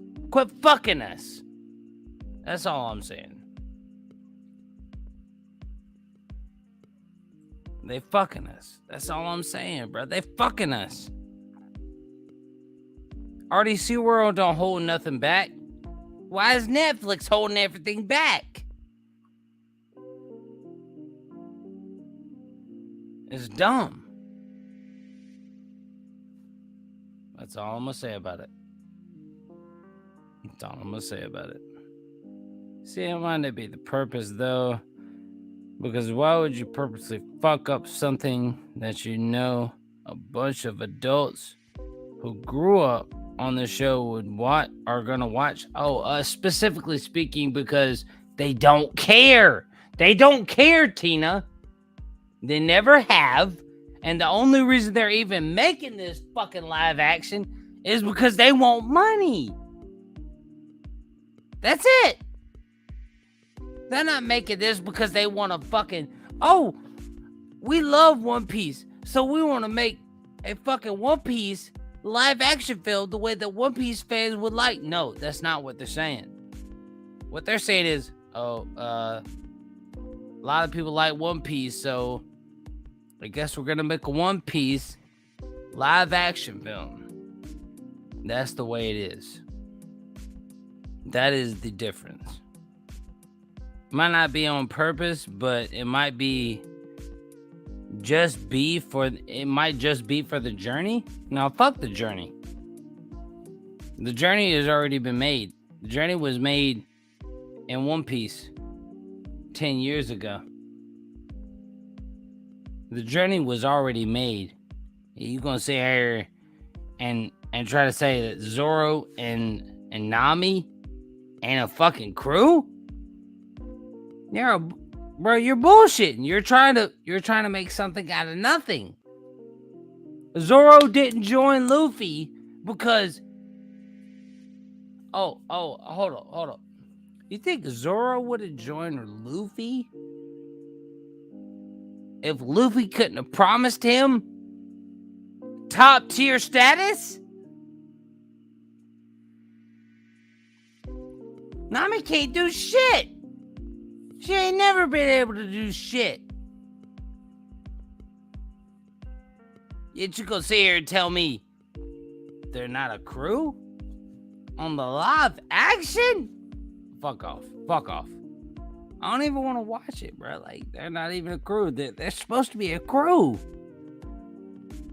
That's all I'm saying. They fucking us. That's all I'm saying, bro. They fucking us. RDC World don't hold nothing back. Why is Netflix holding everything back? It's dumb. That's all I'm gonna say about it. See, it might not be the purpose though, because why would you purposely fuck up something that you know a bunch of adults who grew up on the show are gonna watch? Specifically speaking, because they don't care. They don't care, Tina. They never have. And the only reason they're even making this fucking live action is because they want money. That's it. They're not making this because they want to fucking, we love One Piece, so we want to make a fucking One Piece live action film the way that One Piece fans would like. No, that's not what they're saying. What they're saying is, a lot of people like One Piece, so I guess we're gonna make a One Piece live action film. That's the way it is. That is the difference. Might not be on purpose, but it might just be for the journey. Now fuck the journey. The journey has already been made. The journey was made in One Piece 10 years ago. The journey was already made. You gonna sit here and try to say that Zoro and Nami ain't a fucking crew? You're bullshitting. You're trying to make something out of nothing. Zoro didn't join Luffy because hold on. You think Zoro would have joined Luffy if Luffy couldn't have promised him top tier status? Nami can't do shit. She ain't never been able to do shit. Yet you gonna sit here and tell me they're not a crew on the live action? Fuck off. I don't even want to watch it, bro. Like, they're not even a crew. They're supposed to be a crew.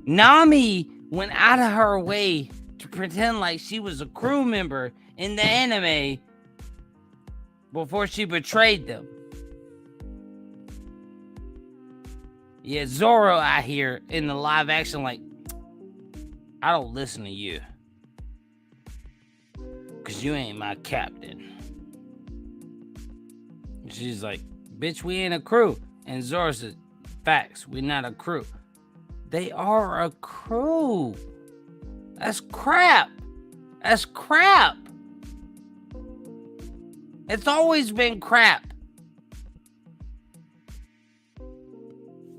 Nami went out of her way to pretend like she was a crew member in the anime before she betrayed them. Yeah, Zoro out here in the live action, like, I don't listen to you. Because you ain't my captain. She's like, bitch, we ain't a crew. And Zoro says, facts, we're not a crew. They are a crew. That's crap. It's always been crap.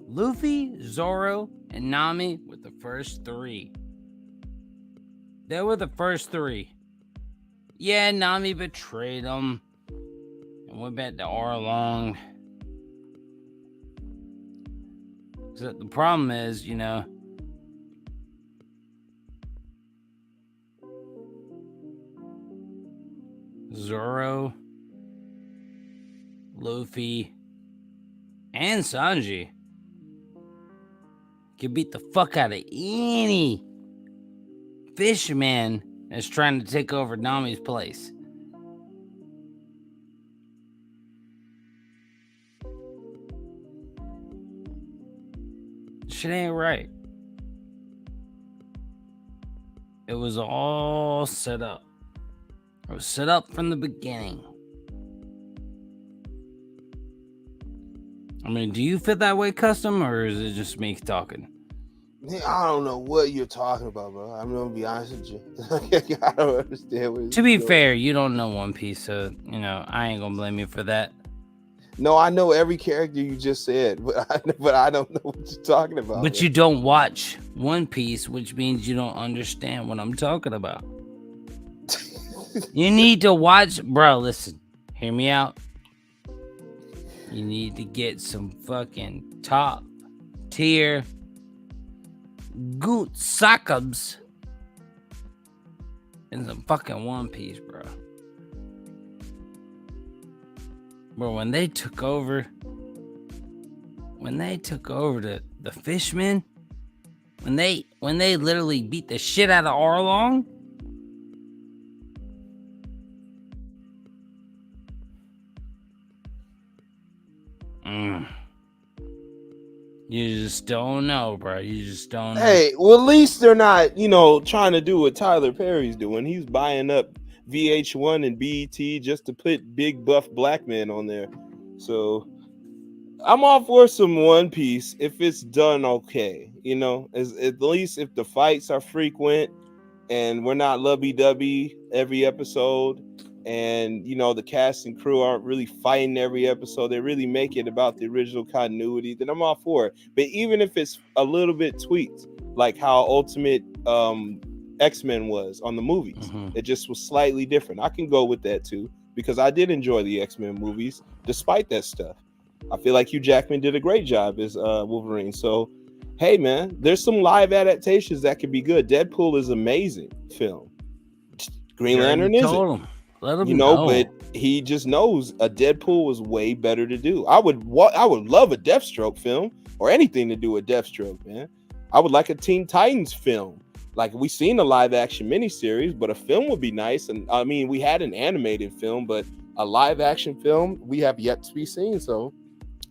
Luffy, Zoro, and Nami were the first three. They were the first three. Yeah, Nami betrayed them and went back to Arlong. So the problem is, Zoro, Luffy, and Sanji can beat the fuck out of any fisherman that's trying to take over Nami's place. Shit ain't right. It was all set up. It was set up from the beginning. I mean, do you feel that way, Custom, or is it just me talking? I don't know what you're talking about, bro. I'm gonna be honest with you. I don't understand what. To be fair, you don't know One Piece, so I ain't gonna blame you for that. No, I know every character you just said, but I don't know what you're talking about. But you don't watch One Piece, which means you don't understand what I'm talking about. You need to watch, bro. Listen, hear me out. You need to get some fucking top tier good sakabs in some fucking One Piece, bro. Bro, when they took over the fishmen, when they literally beat the shit out of Arlong, You just don't know, bro. You just don't know. Hey, well, at least they're not, trying to do what Tyler Perry's doing. He's buying up VH1 and BET just to put big buff black men on there. So I'm all for some One Piece if it's done okay. At least if the fights are frequent and we're not lovey-dovey every episode, and the cast and crew aren't really fighting every episode, they really make it about the original continuity, then I'm all for it. But even if it's a little bit tweaked, like how Ultimate X-Men was on the movies, it just was slightly different, I can go with that too, because I did enjoy the X-Men movies despite that stuff. I feel like Hugh Jackman did a great job as Wolverine. So hey man, there's some live adaptations that could be good. Deadpool is amazing film. Green Lantern isn't. Let him know. But he just knows a Deadpool was way better to do. I would love a Deathstroke film or anything to do with Deathstroke, man. I would like a Teen Titans film. Like, we seen a live action miniseries, but a film would be nice. And I mean, we had an animated film, but a live action film we have yet to be seen. So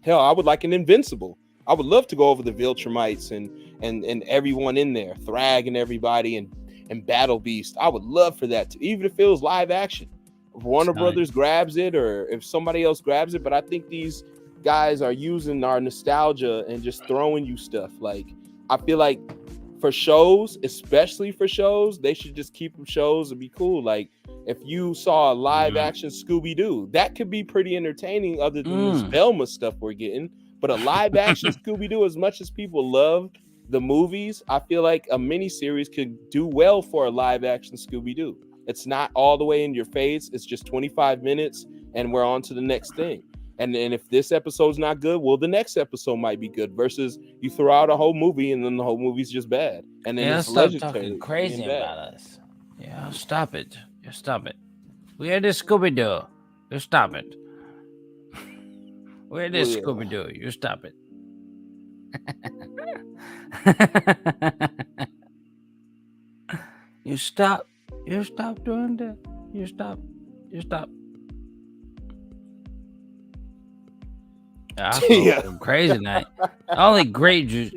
hell, I would like an Invincible. I would love to go over the Viltrumites and everyone in there, Thrag and everybody, and Battle Beast. I would love for that to, even if it was live action. If Warner Brothers grabs it or if somebody else grabs it, but I think these guys are using our nostalgia and just throwing you stuff. Like, I feel like for shows, especially for shows, they should just keep them shows and be cool. Like, if you saw a live action Scooby-Doo, that could be pretty entertaining other than this Velma stuff we're getting. But a live action Scooby-Doo, as much as people love the movies, I feel like a miniseries could do well for a live action Scooby-Doo. It's not all the way in your face. It's just 25 minutes and we're on to the next thing. And then if this episode's not good, well, the next episode might be good, versus you throw out a whole movie and then the whole movie's just bad. And then it's stop talking crazy about us. Yeah, stop it. Just stop it. We're the Scooby-Doo. You stop it. We're the Scooby-Doo. You stop it. You stop. You stop doing that. You stop. You stop. I feel crazy tonight. Only grape juice.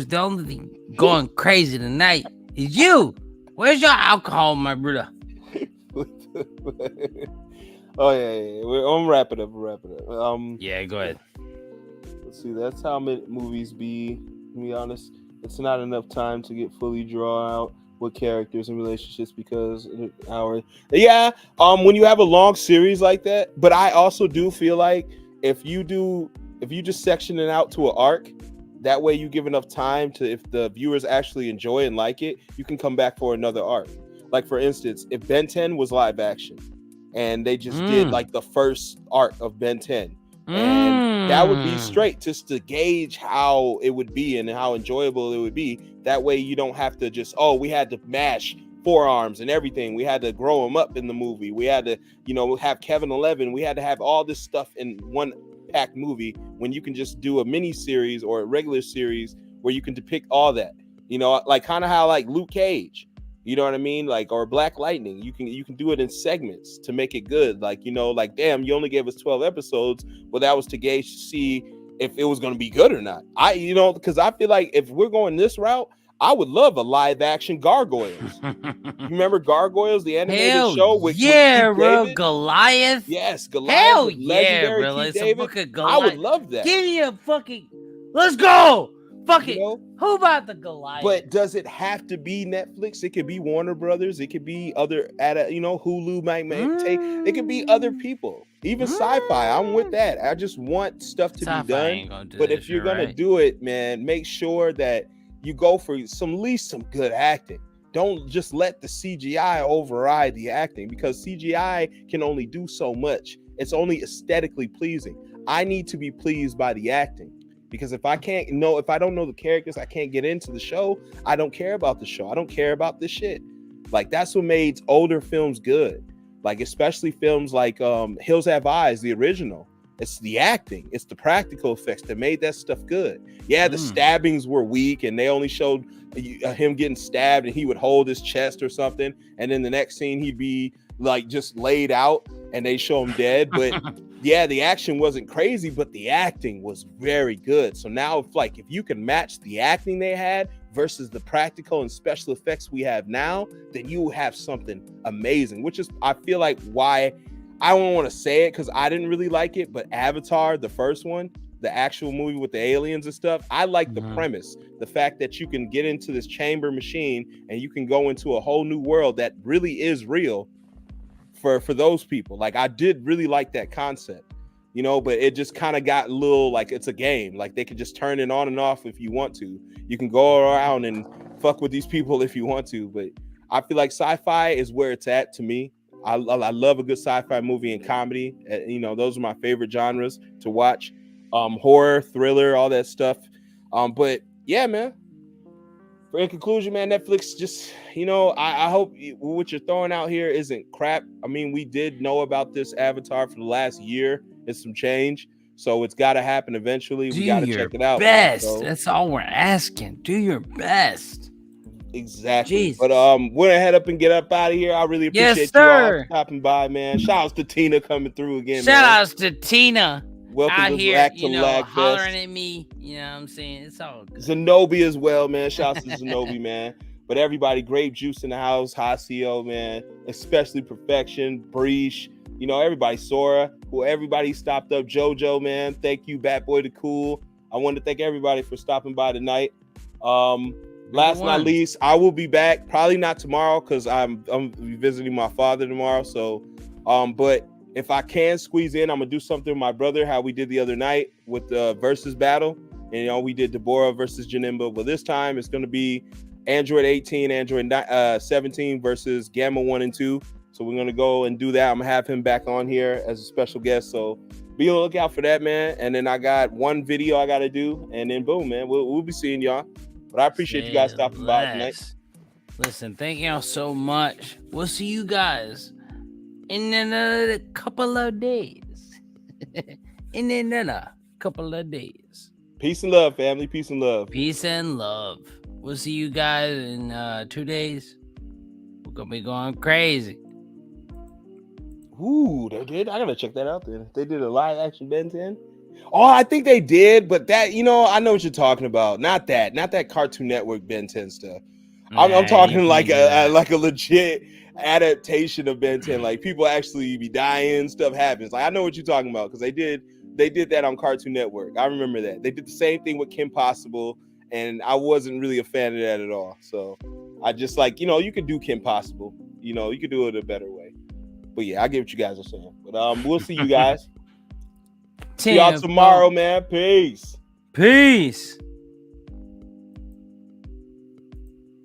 The only thing going crazy tonight is you. Where's your alcohol, my brother? Oh yeah. I'm wrap it up. Yeah, go ahead. Let's see. That's how movies be. To be honest, it's not enough time to get fully drawn out with characters and relationships because when you have a long series like that. But I also do feel like if you just section it out to an arc, that way you give enough time to, if the viewers actually enjoy and like it, you can come back for another arc. Like, for instance, if Ben 10 was live action and they just did like the first arc of Ben 10, and that would be straight just to gauge how it would be and how enjoyable it would be. That way you don't have to just, we had to mash forearms and everything. We had to grow them up in the movie. We had to, have Kevin 11. We had to have all this stuff in one packed movie, when you can just do a mini series or a regular series where you can depict all that, like kind of how like Luke Cage, you know what I mean? Like, or Black Lightning, you can do it in segments to make it good. Like, like, damn, you only gave us 12 episodes. Well, that was to gauge to see if it was going to be good or not. Because I feel like if we're going this route, I would love a live action Gargoyles. You remember Gargoyles, the animated show with bro, Goliath? Yes, Goliath. Hell yeah, bro. It's a book of Goliath. I would love that. Give me a fucking, let's go. Fuck it. Who about the Goliath? But does it have to be Netflix? It could be Warner Brothers. It could be other, Hulu might take. It could be other people. Even sci-fi. I'm with that. I just want stuff to be done. But if you're gonna do it, man, make sure that you go for at least some good acting. Don't just let the CGI override the acting, because CGI can only do so much. It's only aesthetically pleasing. I need to be pleased by the acting. Because if I don't know the characters, I can't get into the show. I don't care about the show. I don't care about this shit. Like, that's what made older films good. Like, especially films like Hills Have Eyes, the original. It's the acting, it's the practical effects that made that stuff good. Yeah, the stabbings were weak, and they only showed him getting stabbed, and he would hold his chest or something, and then the next scene he'd be like just laid out, and they show him dead. But yeah, the action wasn't crazy, but the acting was very good. So now, if you can match the acting they had versus the practical and special effects we have now, then you have something amazing. Which is, I feel like, why I don't want to say it, because I didn't really like it, but Avatar, the first one, the actual movie with the aliens and stuff, I like the premise, the fact that you can get into this chamber machine and you can go into a whole new world that really is real for those people. Like, I did really like that concept, you know, but it just kind of got a little like it's a game. Like, they could just turn it on and off if you want to. You can go around and fuck with these people if you want to, but I feel like sci-fi is where it's at to me. I love a good sci-fi movie and comedy. You know, those are my favorite genres to watch. Horror, thriller, all that stuff. But yeah, man. In conclusion, man, Netflix just, you know, I hope what you're throwing out here isn't crap. I mean, we did know about this Avatar for the last year. It's some change, so it's got to happen eventually. We got to check it out. Best. So. That's all we're asking. Do your best. Exactly. Jesus. But we're gonna head up and get up out of here. I really appreciate you all stopping by, man. Shout outs to Tina coming through again. Shout outs to Tina. Welcome out here, back to LagFest. Hollering at me. You know what I'm saying? It's all good. Zenobi as well, man. Shout outs to Zenobi, man. But everybody, Grape Juice in the house, Hasio, man. Especially Perfection, Breach, you know, everybody, Sora, who everybody stopped up. Jojo, man. Thank you, Bat Boy the Cool. I want to thank everybody for stopping by tonight. Last but not least, I will be back. Probably not tomorrow because I'm visiting my father tomorrow. So, but if I can squeeze in, I'm gonna do something with my brother, how we did the other night with the versus battle. And you know, we did Deborah versus Janimba. But this time it's gonna be Android 18, Android 17 versus Gamma 1 and 2. So we're gonna go and do that. I'm gonna have him back on here as a special guest. So be on the lookout for that, man. And then I got one video I gotta do, and then boom, man, we'll be seeing y'all. But I appreciate you guys stopping by tonight. Listen, thank y'all so much. We'll see you guys in another couple of days. Peace and love, family. Peace and love. Peace and love. We'll see you guys in 2 days. We're going to be going crazy. Ooh, they did? I got to check that out then. They did a live action Ben 10. Oh, I think they did, but that, you know, I know what you're talking about. Not that Cartoon Network Ben 10 stuff. I'm talking like a legit adaptation of Ben 10. Like, people actually be dying, stuff happens. Like, I know what you're talking about because they did that on Cartoon Network. I remember that. They did the same thing with Kim Possible, and I wasn't really a fan of that at all. So I just like, you know, you could do Kim Possible. You know, you could do it a better way. But yeah, I get what you guys are saying. But we'll see you guys. See y'all tomorrow, man. Peace. Peace.